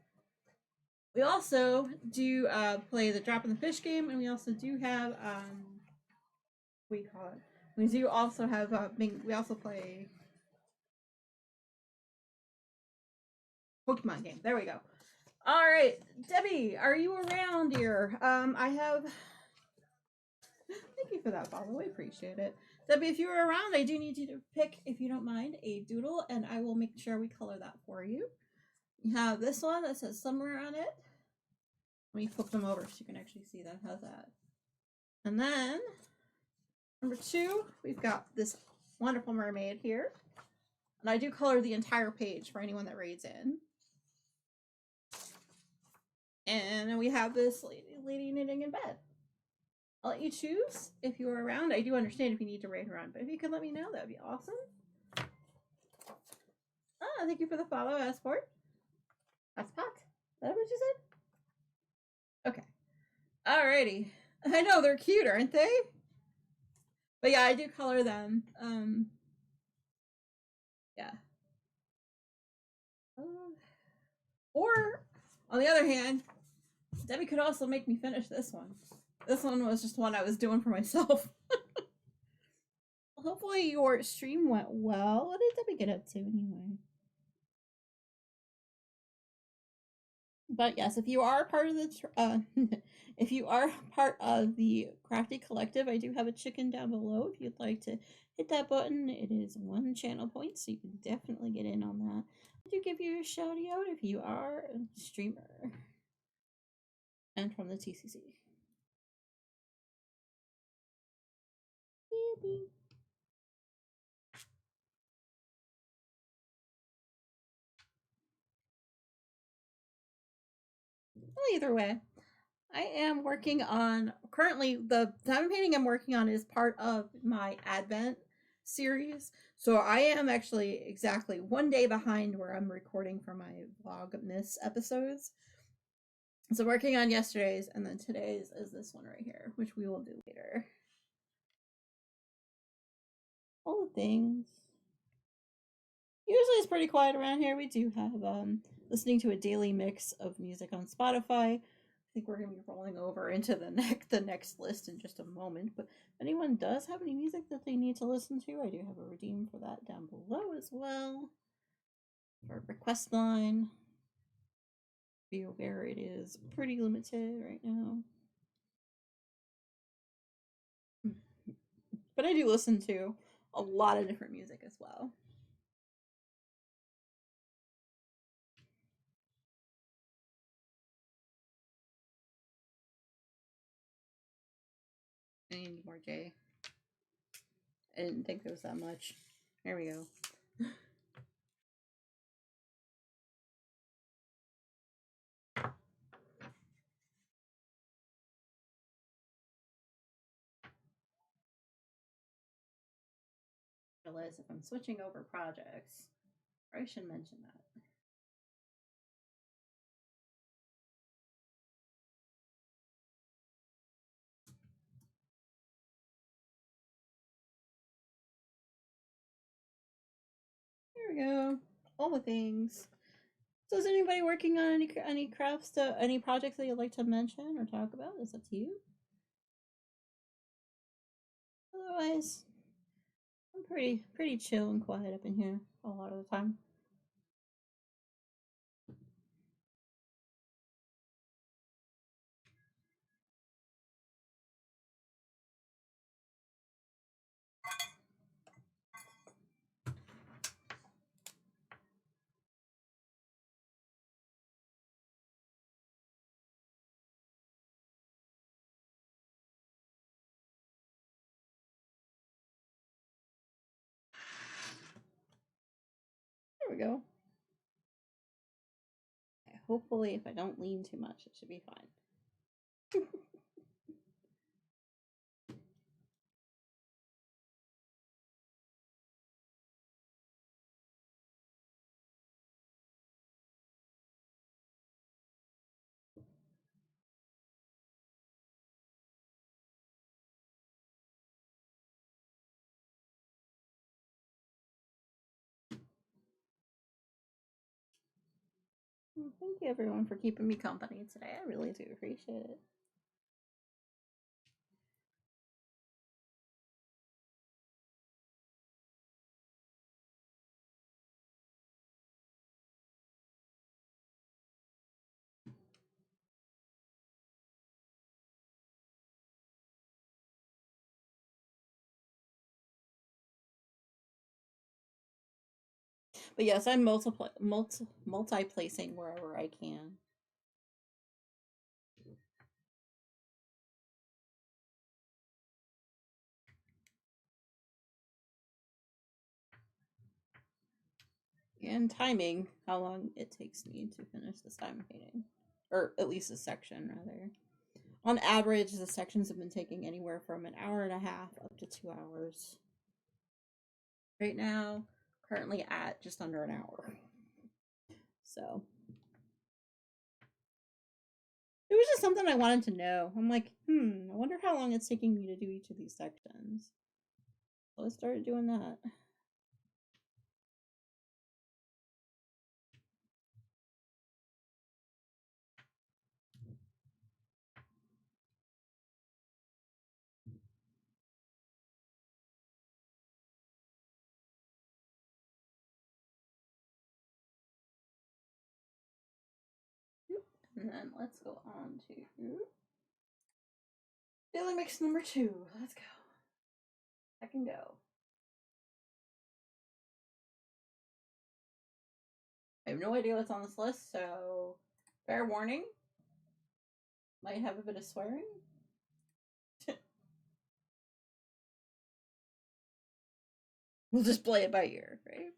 We also do play the drop in the fish game, and we also do have what do you call it? We do also have we also play Pokemon game. There we go. All right, Debbie, are you around, dear? I have. Thank you for that follow. I appreciate it. Debbie, if you're around, I do need you to pick, if you don't mind, a doodle, and I will make sure we color that for you. You have this one that says summer on it. Let me flip them over so you can actually see that. How's that? And then, number 2, we've got this wonderful mermaid here. And I do color the entire page for anyone that raids in. And then we have this lady knitting in bed. I'll let you choose if you're around. I do understand if you need to raid her on, but if you could let me know, that would be awesome. Thank you for the follow, Asport. Aspot? Is that what you said? Okay. Alrighty. I know, they're cute, aren't they? But yeah, I do color them. Yeah. Or, on the other hand, Debbie could also make me finish this one. This one was just one I was doing for myself. Hopefully your stream went well. What did Debbie get up to anyway? But yes, if you are part of the if you are part of the Crafty Collective, I do have a chicken down below. If you'd like to hit that button, it is 1 channel point, so you can definitely get in on that. I do give you a shout out if you are a streamer and from the TCC. Well, either way, I am working on, currently the diamond painting I'm working on is part of my Advent series. So I am actually exactly 1 day behind where I'm recording for my Vlogmas episodes. So working on yesterday's, and then today's is this one right here, which we will do later. All the things. Usually it's pretty quiet around here. We do have listening to a daily mix of music on Spotify. I think we're going to be rolling over into the next list in just a moment. But if anyone does have any music that they need to listen to, I do have a redeem for that down below as well. Our request line. Be aware it is pretty limited right now. But I do listen to a lot of different music as well. I need more J. I didn't think there was that much. There we go. Realize if I'm switching over projects, I should mention that. There we go. All the things. So is anybody working on any crafts, any projects that you'd like to mention or talk about? It's up to you. Otherwise, I'm pretty chill and quiet up in here a lot of the time. we go. Okay, hopefully, if I don't lean too much, it should be fine. Well, thank you everyone for keeping me company today. I really do appreciate it. But yes, I'm multi-placing wherever I can. And timing how long it takes me to finish this diamond painting. Or at least a section, rather. On average, the sections have been taking anywhere from an hour and a half up to 2 hours. Right now, currently at just under an hour. So it was just something I wanted to know. I'm like, I wonder how long it's taking me to do each of these sections. So I started doing that. And then let's go on to daily mix number 2. Let's go. I can go. I have no idea what's on this list, so fair warning. Might have a bit of swearing. We'll just play it by ear, right?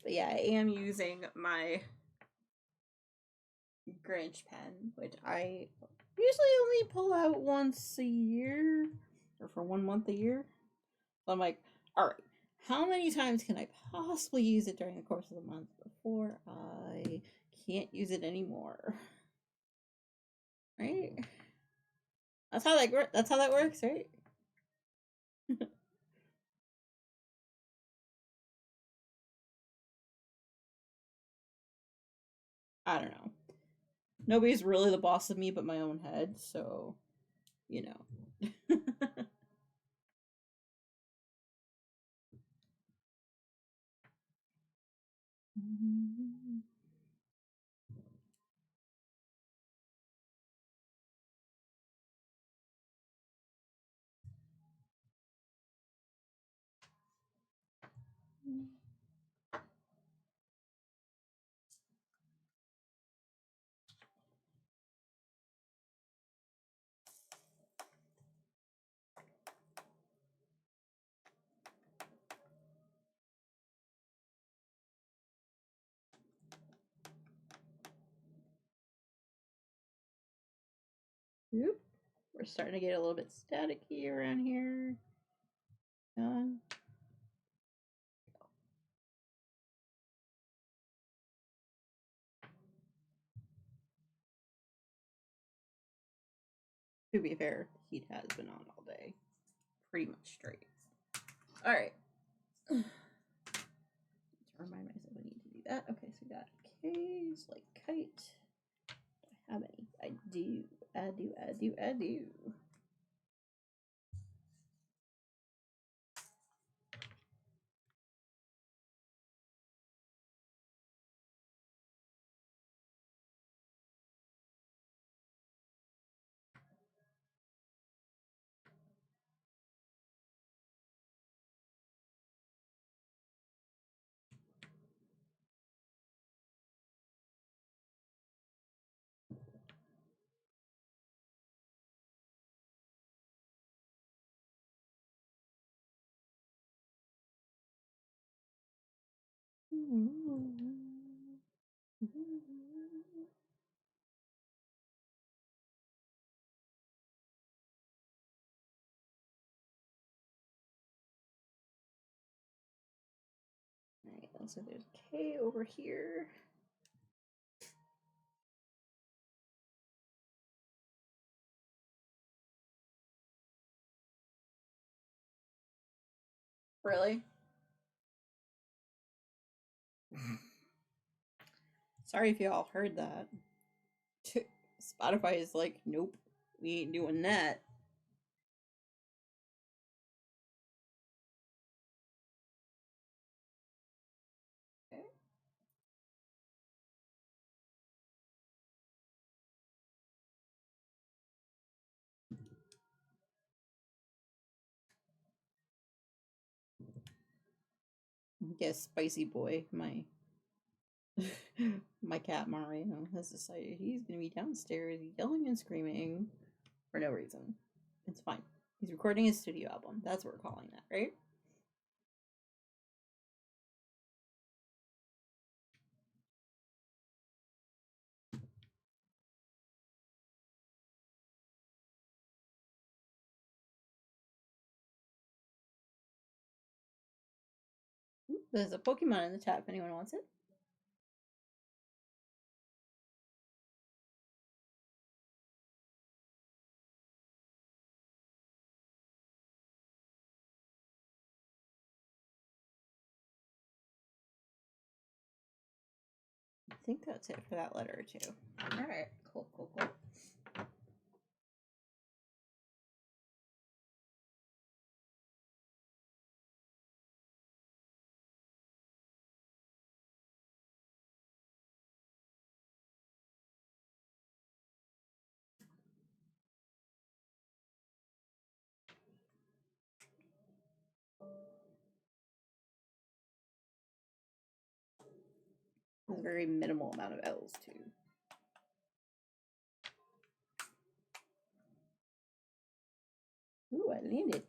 But yeah, I am using my Grinch pen, which I usually only pull out once a year, or for 1 month a year. So I'm like, alright, how many times can I possibly use it during the course of the month before I can't use it anymore? Right? That's how that works, right? I don't know. Nobody's really the boss of me but my own head, so you know. Oop. We're starting to get a little bit staticky around here. To be fair, heat has been on all day. Pretty much straight. Alright. To remind myself I need to do that. Okay, so we got K's like kite. How many? I do. Alright, so there's K over here. Really? Sorry if y'all heard that. Spotify is like, nope, we ain't doing that. Okay. Guess Spicy Boy, my my cat Mario, has decided he's gonna be downstairs yelling and screaming for no reason. It's fine. He's recording his studio album. That's what we're calling that, right? There's a Pokemon in the chat if anyone wants it. I think that's it for that letter too. Alright, cool. There's a very minimal amount of L's too. Ooh, I landed.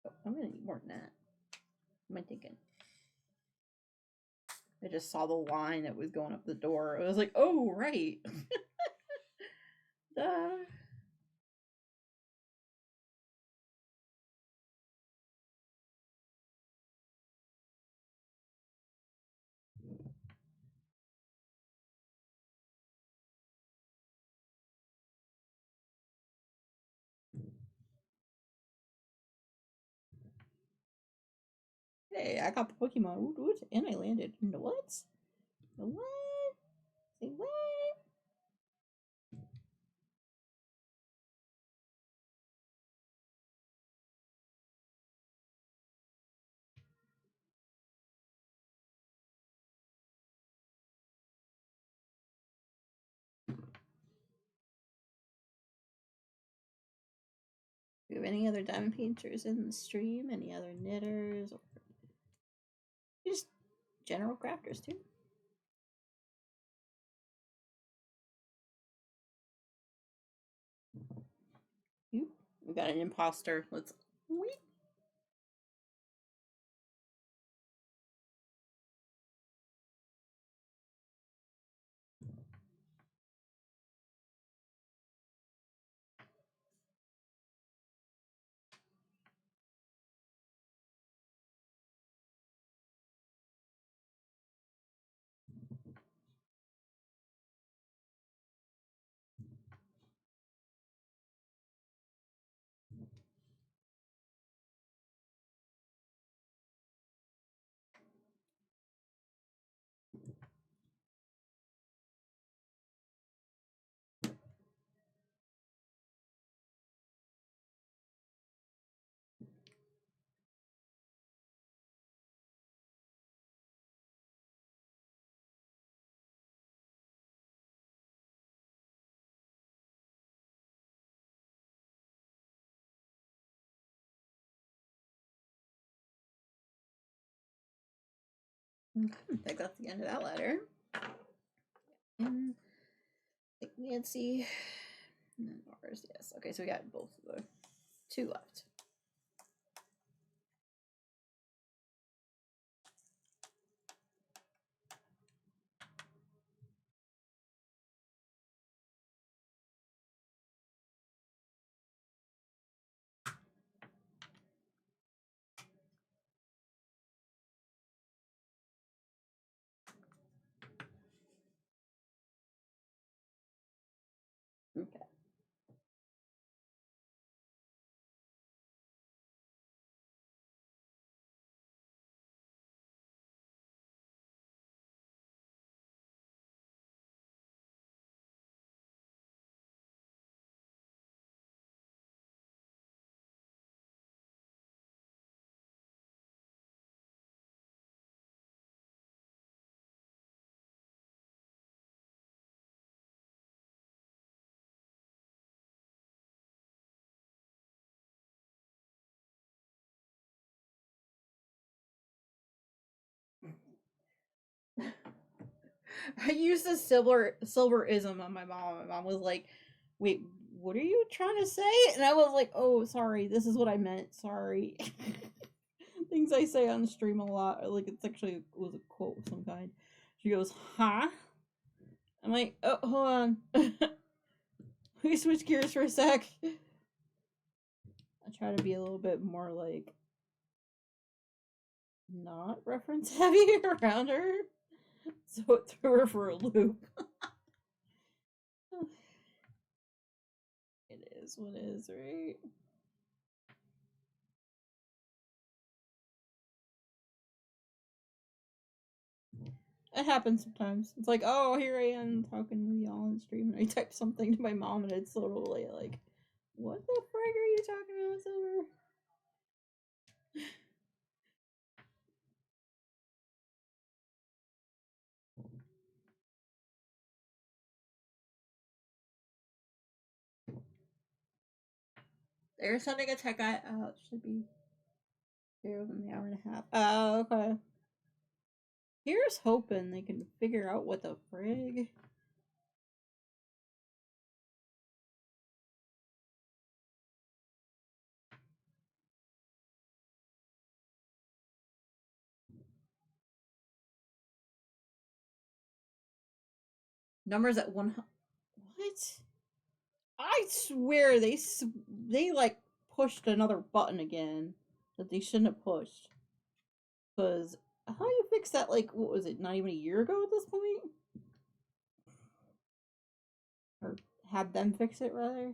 Oh, I'm gonna need more than that. What am I thinking? I just saw the line that was going up the door. I was like, oh, right. Hey, I got the Pokemon. And I landed. What? What? Say what? Do we have any other diamond painters in the stream? Any other knitters? Or just general crafters too? You? We got an imposter. Let's wait. I think that's the end of that letter. And Nancy. And then ours, yes. Okay, so we got both of the two left. Okay. I used a silverism on my mom. My mom was like, "Wait, what are you trying to say?" And I was like, "Oh, sorry. This is what I meant. Sorry." Things I say on stream a lot. Like it's actually was a quote of some kind. She goes, "Huh?" I'm like, "Oh, hold on. We switch gears for a sec." I try to be a little bit more like not reference heavy around her, so it threw her for a loop. It is what it is, right? It happens sometimes. It's like, oh, here I am talking with y'all on stream, and I type something to my mom, and it's totally like, what the frig are you talking about, Silver? They're sending a tech guy out. Should be here within the hour and a half. Oh, okay. Here's hoping they can figure out what the frig. Numbers at one. What? I swear they like pushed another button again that they shouldn't have pushed. Because how do you fix that? Like, what was it? Not even a year ago at this point, or had them fix it rather.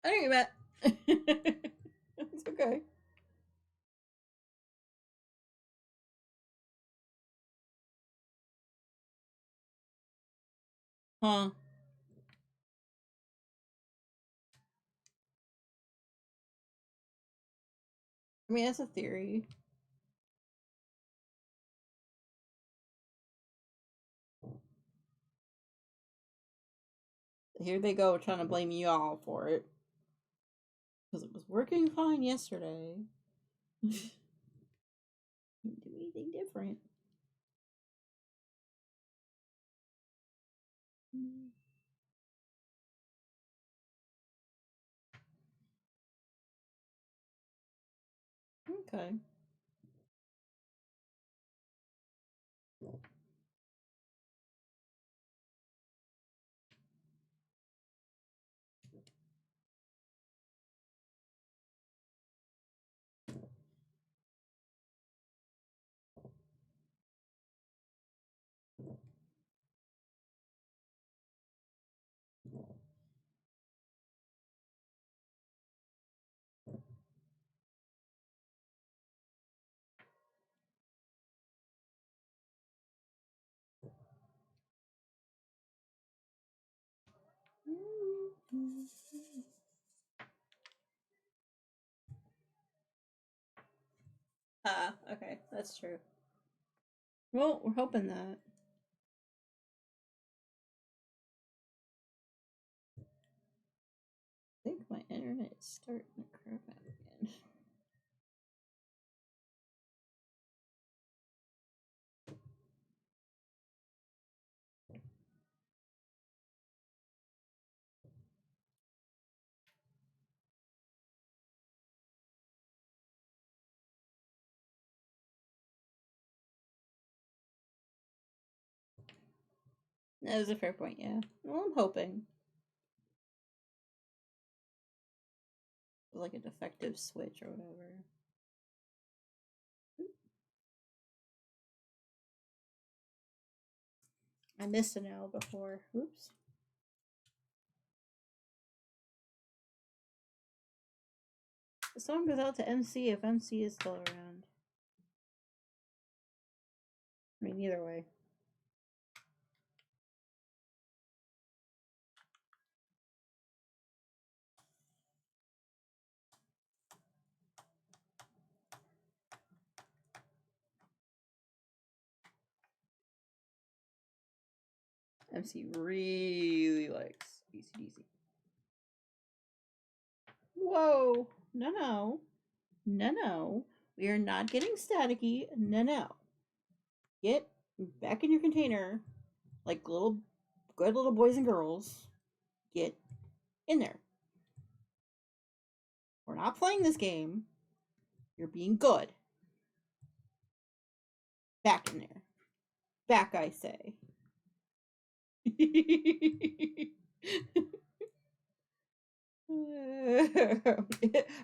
I know you met. It's okay. Huh. I mean, that's a theory. Here they go trying to blame you all for it. Because it was working fine yesterday. Didn't do anything different. Okay. Okay, that's true. Well, we're hoping that. my internet is starting to crap out again. That is a fair point, yeah. Well, I'm hoping. Like a defective switch or whatever. I missed an L before. Oops. The song goes out to MC if MC is still around. I mean, either way. MC really likes AC/DC. Whoa! No. We are not getting staticky. No. Get back in your container, like good little boys and girls. Get in there. We're not playing this game. You're being good. Back in there. Back, I say.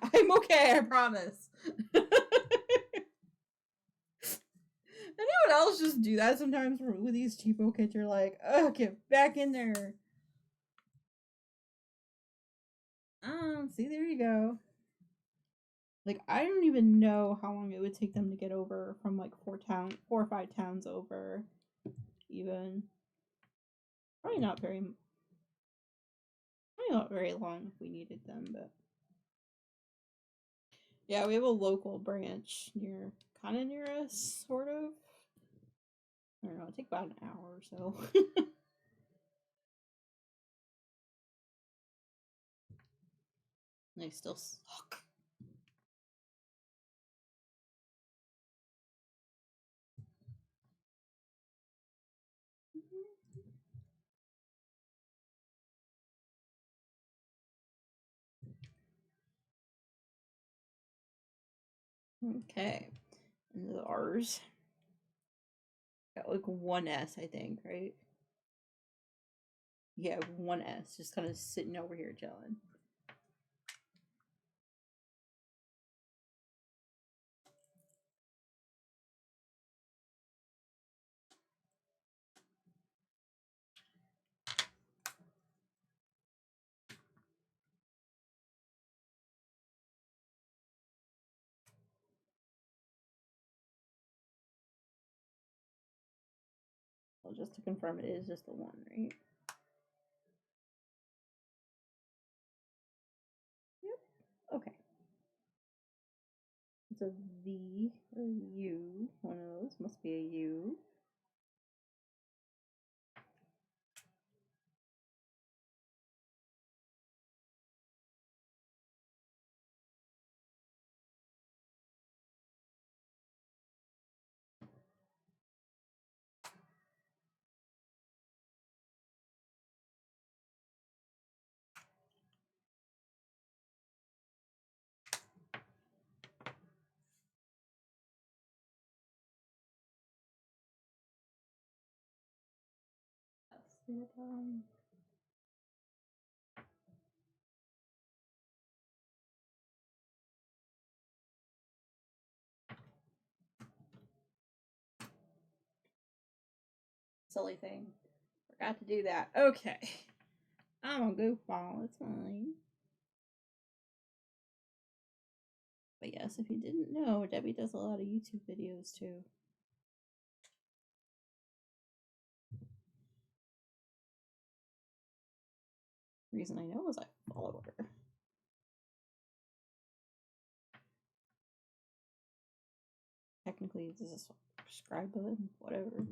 I'm okay, I promise. Anyone else just do that sometimes with these cheapo kids? You're like, oh, get back in there. See, there you go. Like, I don't even know how long it would take them to get over from like 4 or 5 towns over, even. Probably not very long if we needed them, but yeah, we have a local branch kind of near us, sort of. I don't know, it'd take about an hour or so. They still suck. Okay, and the R's. Got like 1S, I think, right? Yeah, 1S, just kind of sitting over here chilling. Well, just to confirm, it is just the 1, right? Yep. Okay. It's a V or U. One of those must be a U. Silly thing. Forgot to do that. Okay. I'm a goofball. It's fine. But yes, if you didn't know, Debbie does a lot of YouTube videos too. The reason I know is I follow her. Technically, this is a subscribe button, whatever.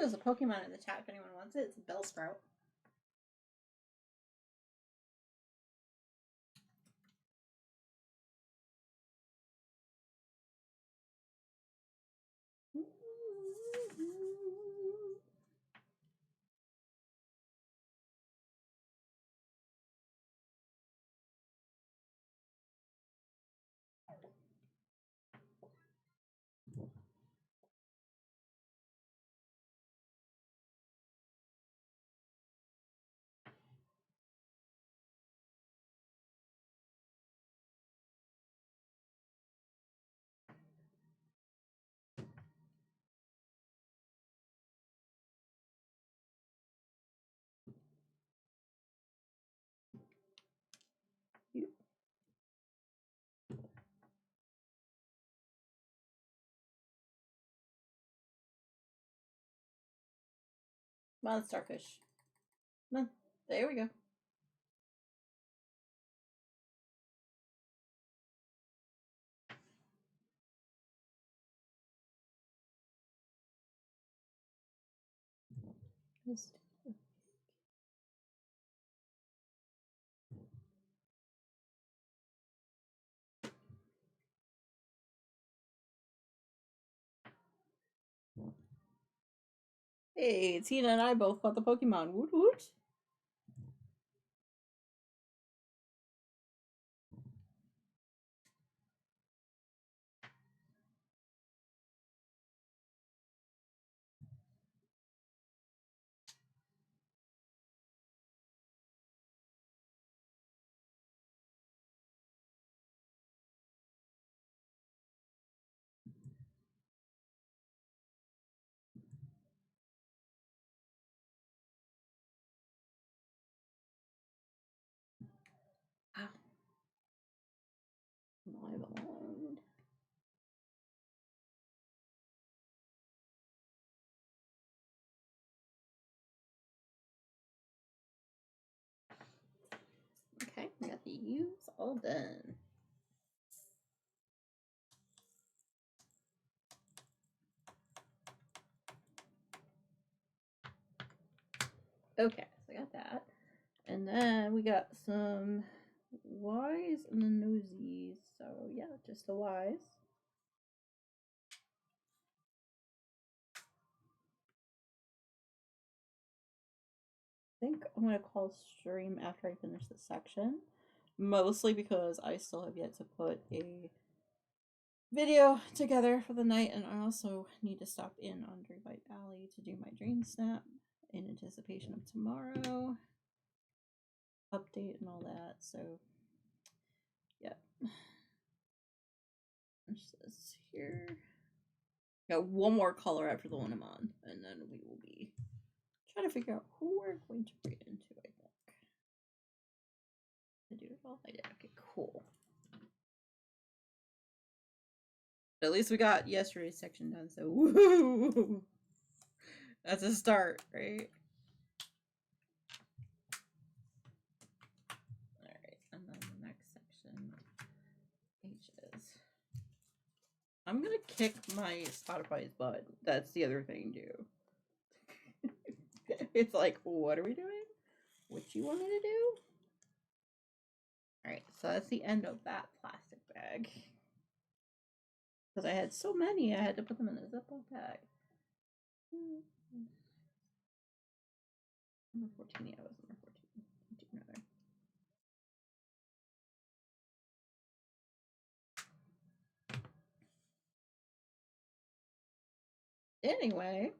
there's a Pokemon in the chat if anyone wants it. It's a Bellsprout. Come on, Starfish. Come on. There we go. Hey, Tina and I both got the Pokemon. Woot woot. My bond. Okay, we got the U's all done. Okay, so I got that. And then we got some Y's and the nosies. So yeah, just the Y's. I think I'm gonna call stream after I finish this section. Mostly because I still have yet to put a video together for the night, and I also need to stop in on Dreamlight Valley to do my dream snap in anticipation of tomorrow update and all that. So yeah, there's this here. Got one more color after the one I'm on, and then we will be trying to figure out who we're going to breed into. I think I do it all. I did. Okay, cool. But at least we got yesterday's section done, so woohoo! That's a start, right? Alright, and then the next section, H's. I'm gonna kick my Spotify's butt. That's the other thing, too. It's like, what are we doing? What you want me to do? Alright, so that's the end of that plastic bag. Because I had so many, I had to put them in a Ziploc bag. Number 14, yeah, it was number 14. 15 rather. Anyway,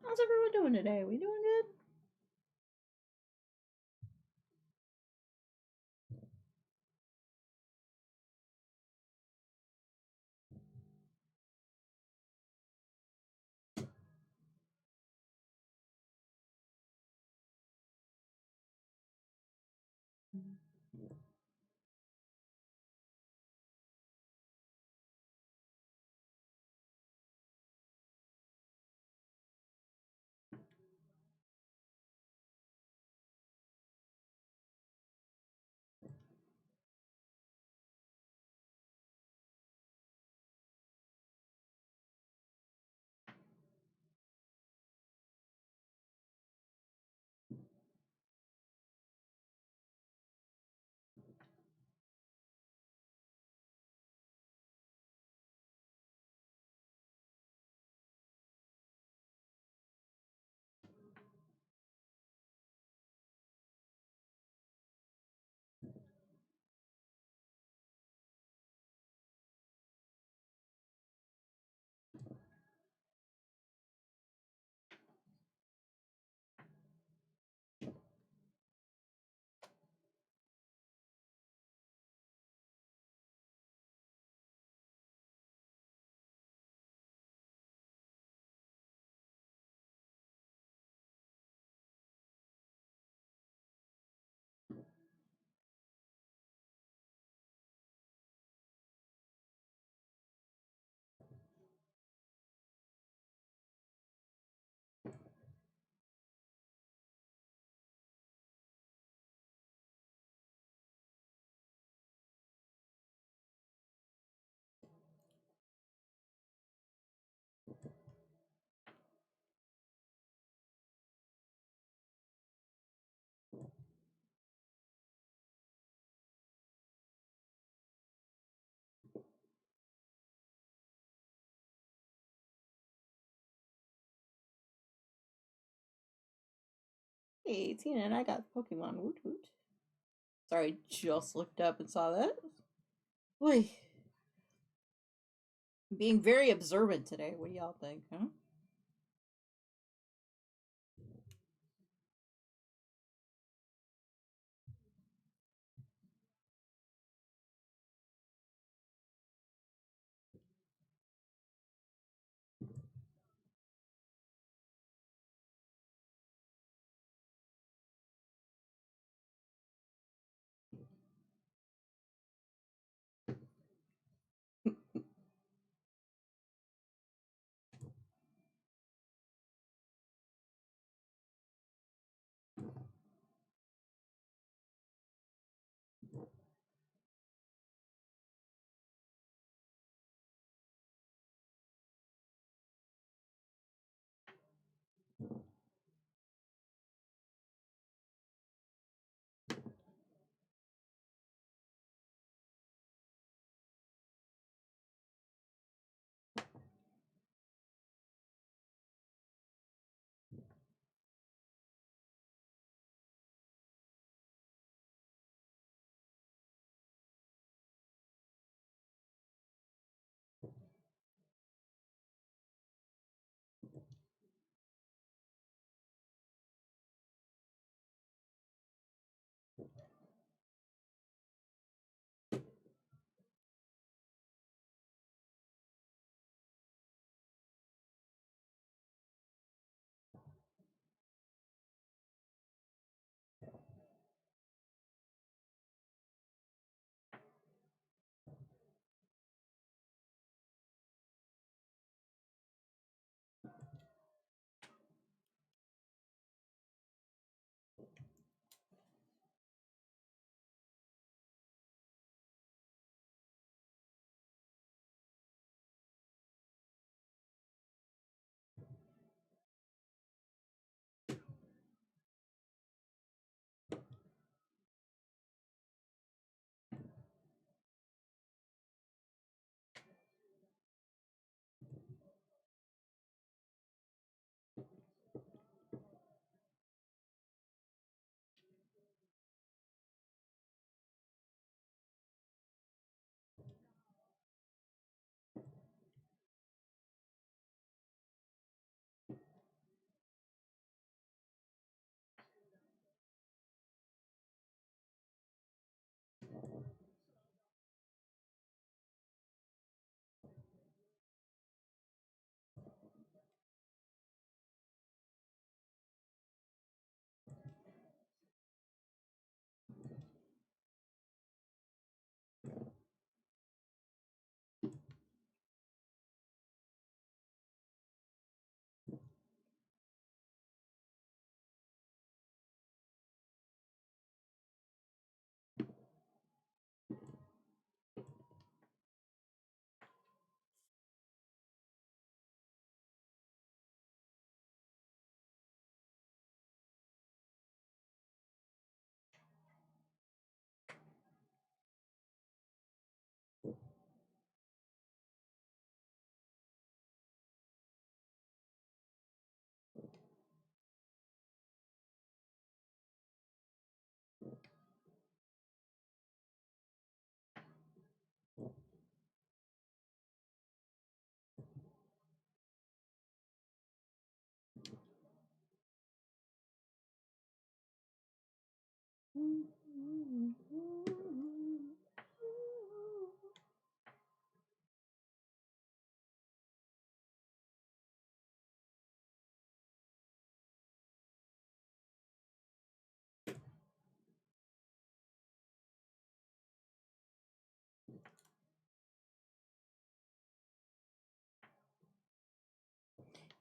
how's everyone doing today? We doing good? Hey, Tina and I got Pokemon. Woot woot. Sorry, just looked up and saw that. Boy, I'm being very observant today. What do y'all think, huh?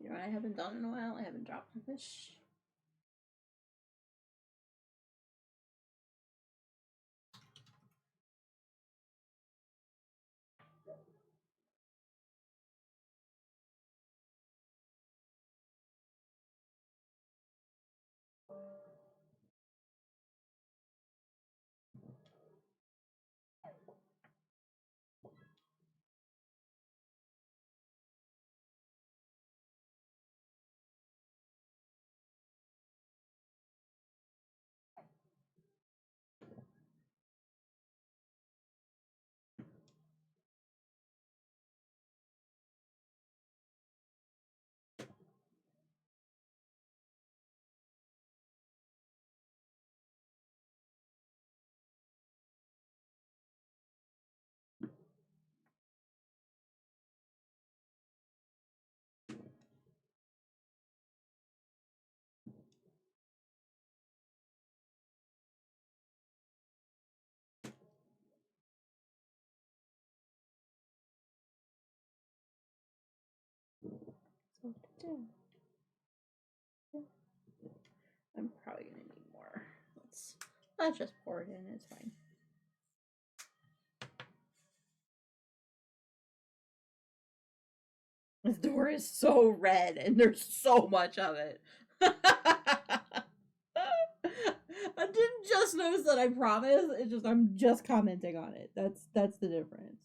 You know what I haven't done in a while? I haven't dropped a fish. I'm probably gonna need more. Let's just pour it in. It's fine. This door is so red, and there's so much of it. I didn't just notice that. I promise. It's just I'm just commenting on it. That's the difference.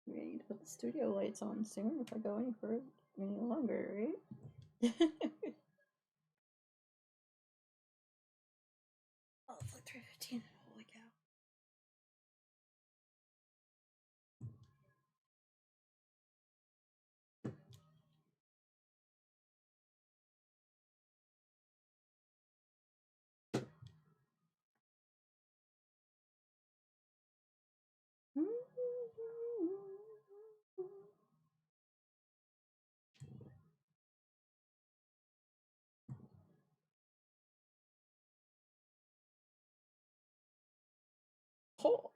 We need to put the studio lights on soon if I go any longer, right? Oh, it's like 3:15. Holy cow. Oh.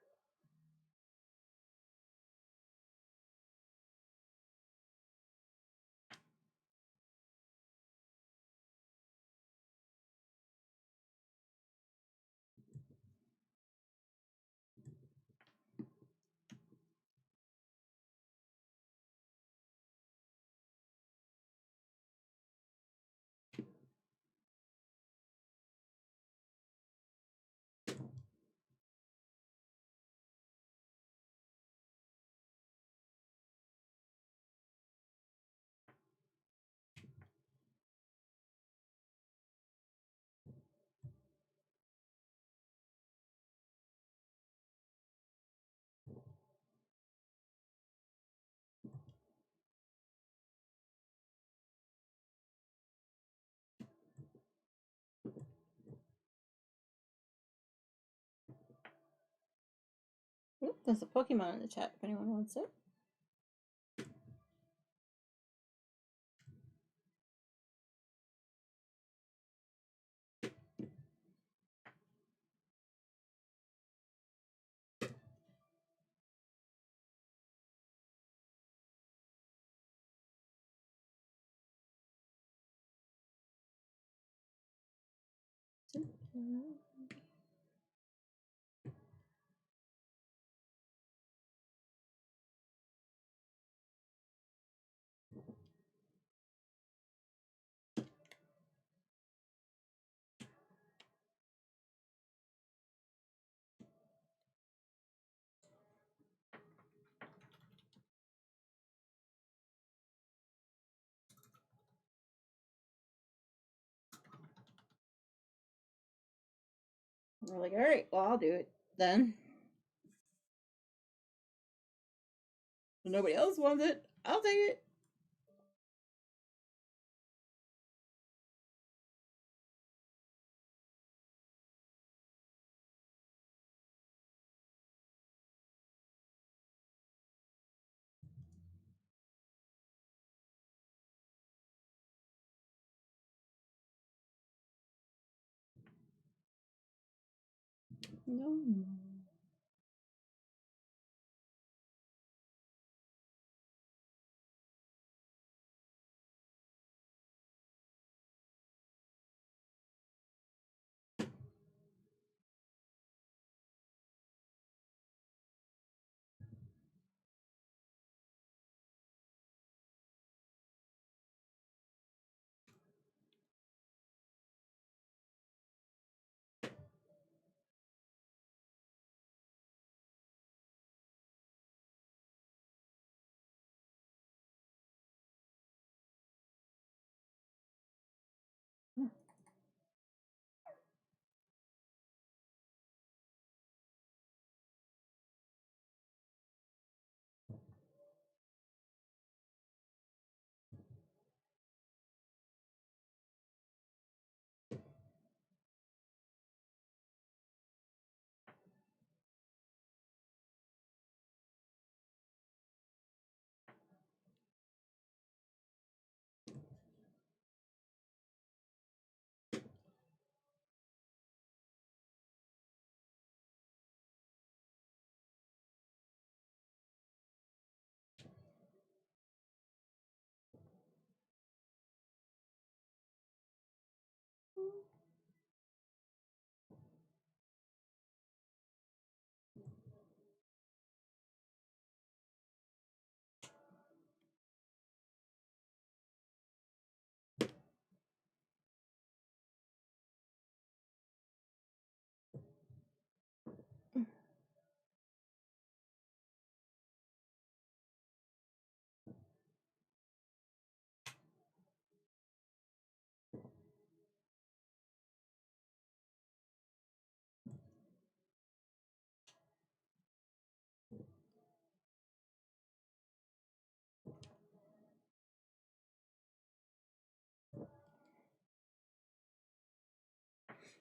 Oop, there's a Pokemon in the chat if anyone wants it. We're like, all right, well, I'll do it then. If nobody else wants it, I'll take it. No, no.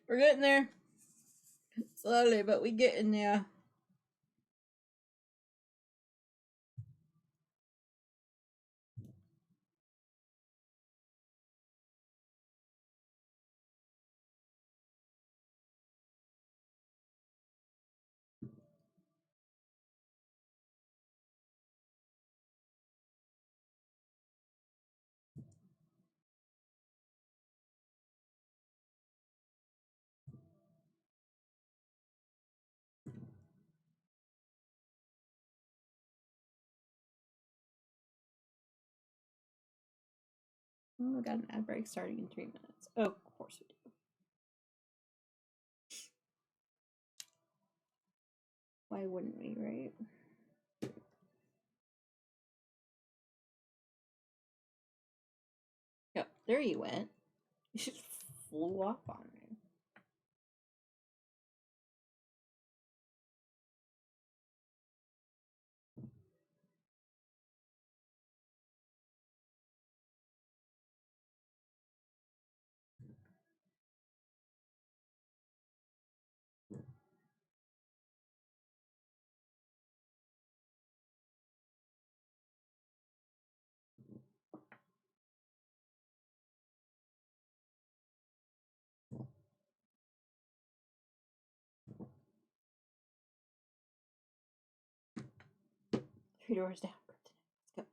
We're getting there. Slowly, but we getting there. Oh, we got an ad break starting in 3 minutes. Oh, of course we do. Why wouldn't we, right? Yep, there you went. You just flew off on me. Three doors down. Let's go.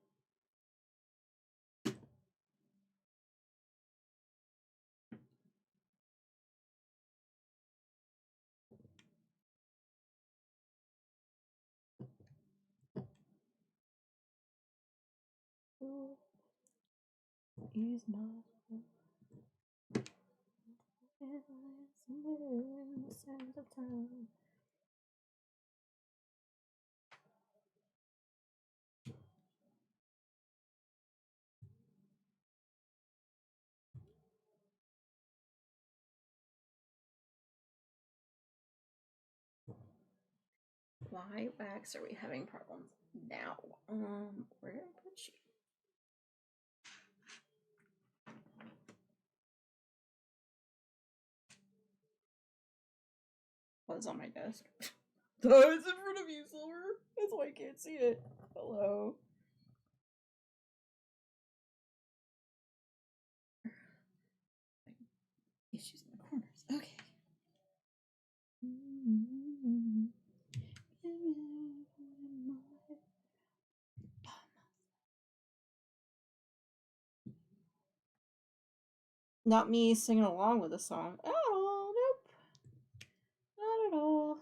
Use my somewhere in the center of town. Why wax are we having problems now? Where did I put you? Oh, it's on my desk. Oh, it's in front of you, Silver. That's why I can't see it. Hello. Issues in the corners. Okay. Not me singing along with the song. Oh, nope. Not at all.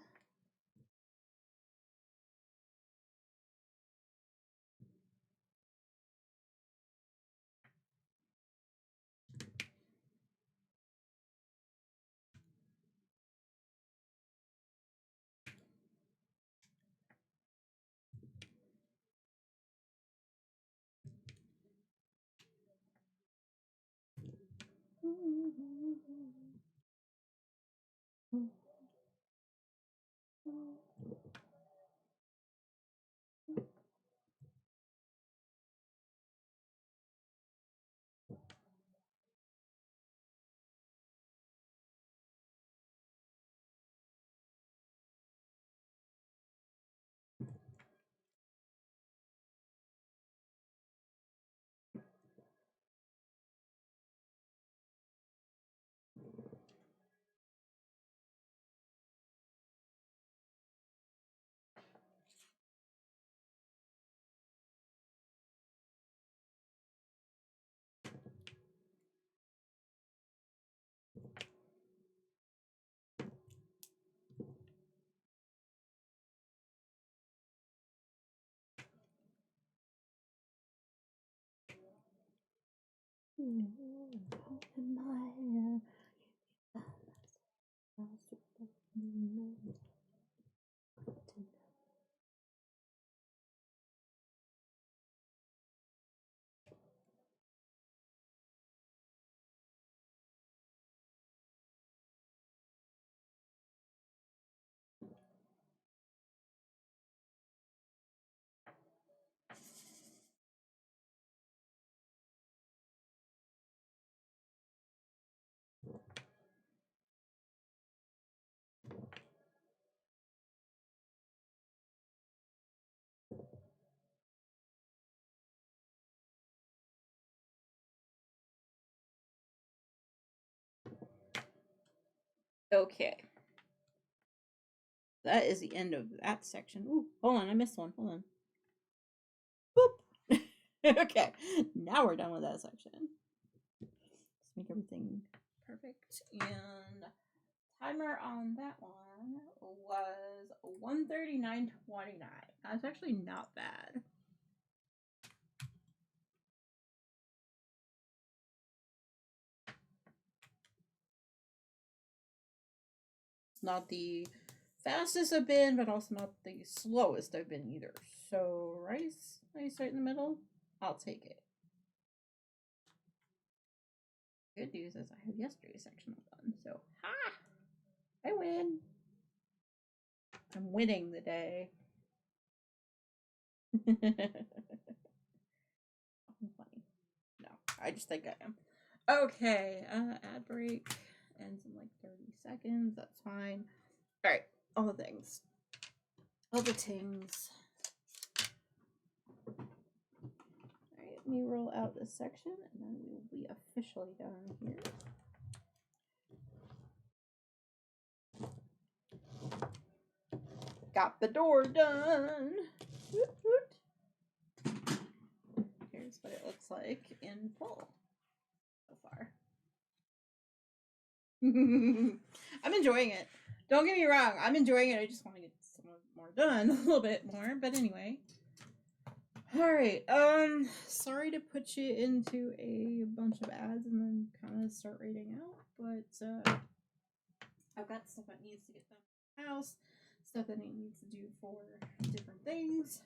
Okay. That is the end of that section. Ooh, hold on, I missed one. Hold on. Boop. Okay, now we're done with that section. Let's make everything perfect. And timer on that one was 139.29. That's actually not bad. It's not the fastest I've been, but also not the slowest I've been either. So rice right in the middle, I'll take it. Good news is I have yesterday's section done, so ha! I win. I'm winning the day. I'm funny. No, I just think I am. Okay, ad break ends in like 30 seconds. That's fine. All right, all the things. All the things. All right, let me roll out this section and then we will be officially done here. Got the door done. Woot, woot. Here's what it looks like in full so far. I'm enjoying it. Don't get me wrong, I'm enjoying it. I just want to get some more done a little bit more. But anyway. Alright, sorry to put you into a bunch of ads and then kind of start reading out, but I've got stuff that needs to get done in the house, stuff that it needs to do for different things.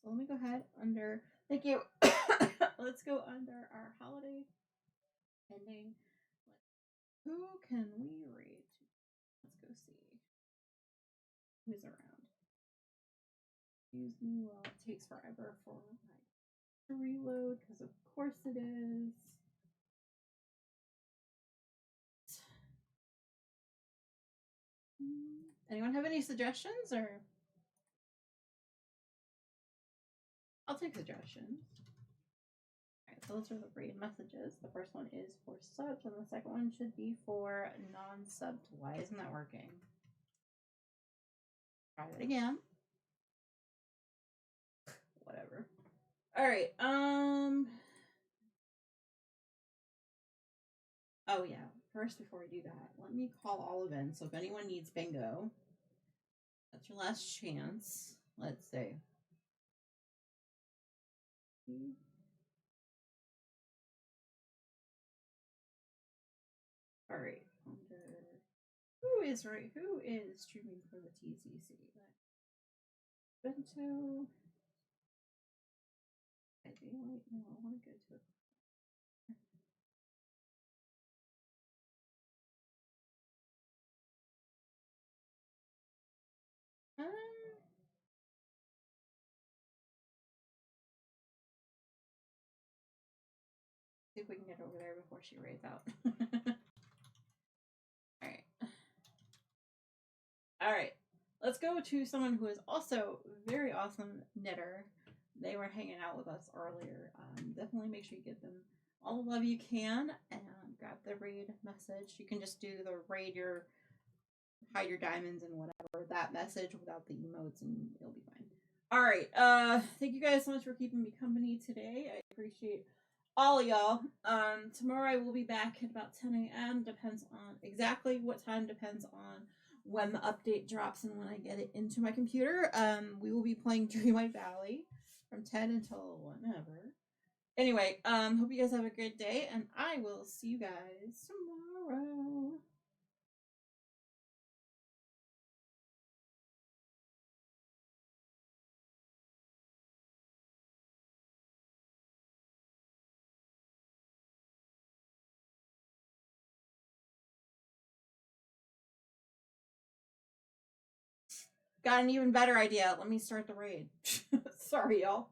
So let me go ahead under, thank you. Let's go under our holiday ending. Who can we read? Let's go see who's around. Excuse me while it takes forever for my to reload, because of course it is. Anyone have any suggestions, or I'll take suggestions. Alright, so those are the read messages. The first one is for subs, and the second one should be for non-subs. Why isn't that working? Try that again. Whatever. Alright, oh yeah, first before we do that, let me call all of in. So if anyone needs bingo, that's your last chance. Let's see. Alright, who is streaming for the TCC? Bento. I do like, no, I want to go to it. See if we can get over there before she raids out. Alright. Alright. Let's go to someone who is also very awesome knitter. They were hanging out with us earlier. Definitely make sure you give them all the love you can and grab the raid message. You can just do the raid your hide your diamonds and whatever, that message without the emotes, and it'll be fine. All right. Thank you guys so much for keeping me company today. I appreciate all y'all. Tomorrow I will be back at about 10 a.m. Depends on exactly what time, depends on when the update drops and when I get it into my computer. We will be playing Dreamlight Valley from 10 until whenever. Anyway, hope you guys have a good day, and I will see you guys tomorrow. Got an even better idea. Let me start the raid. Sorry, y'all.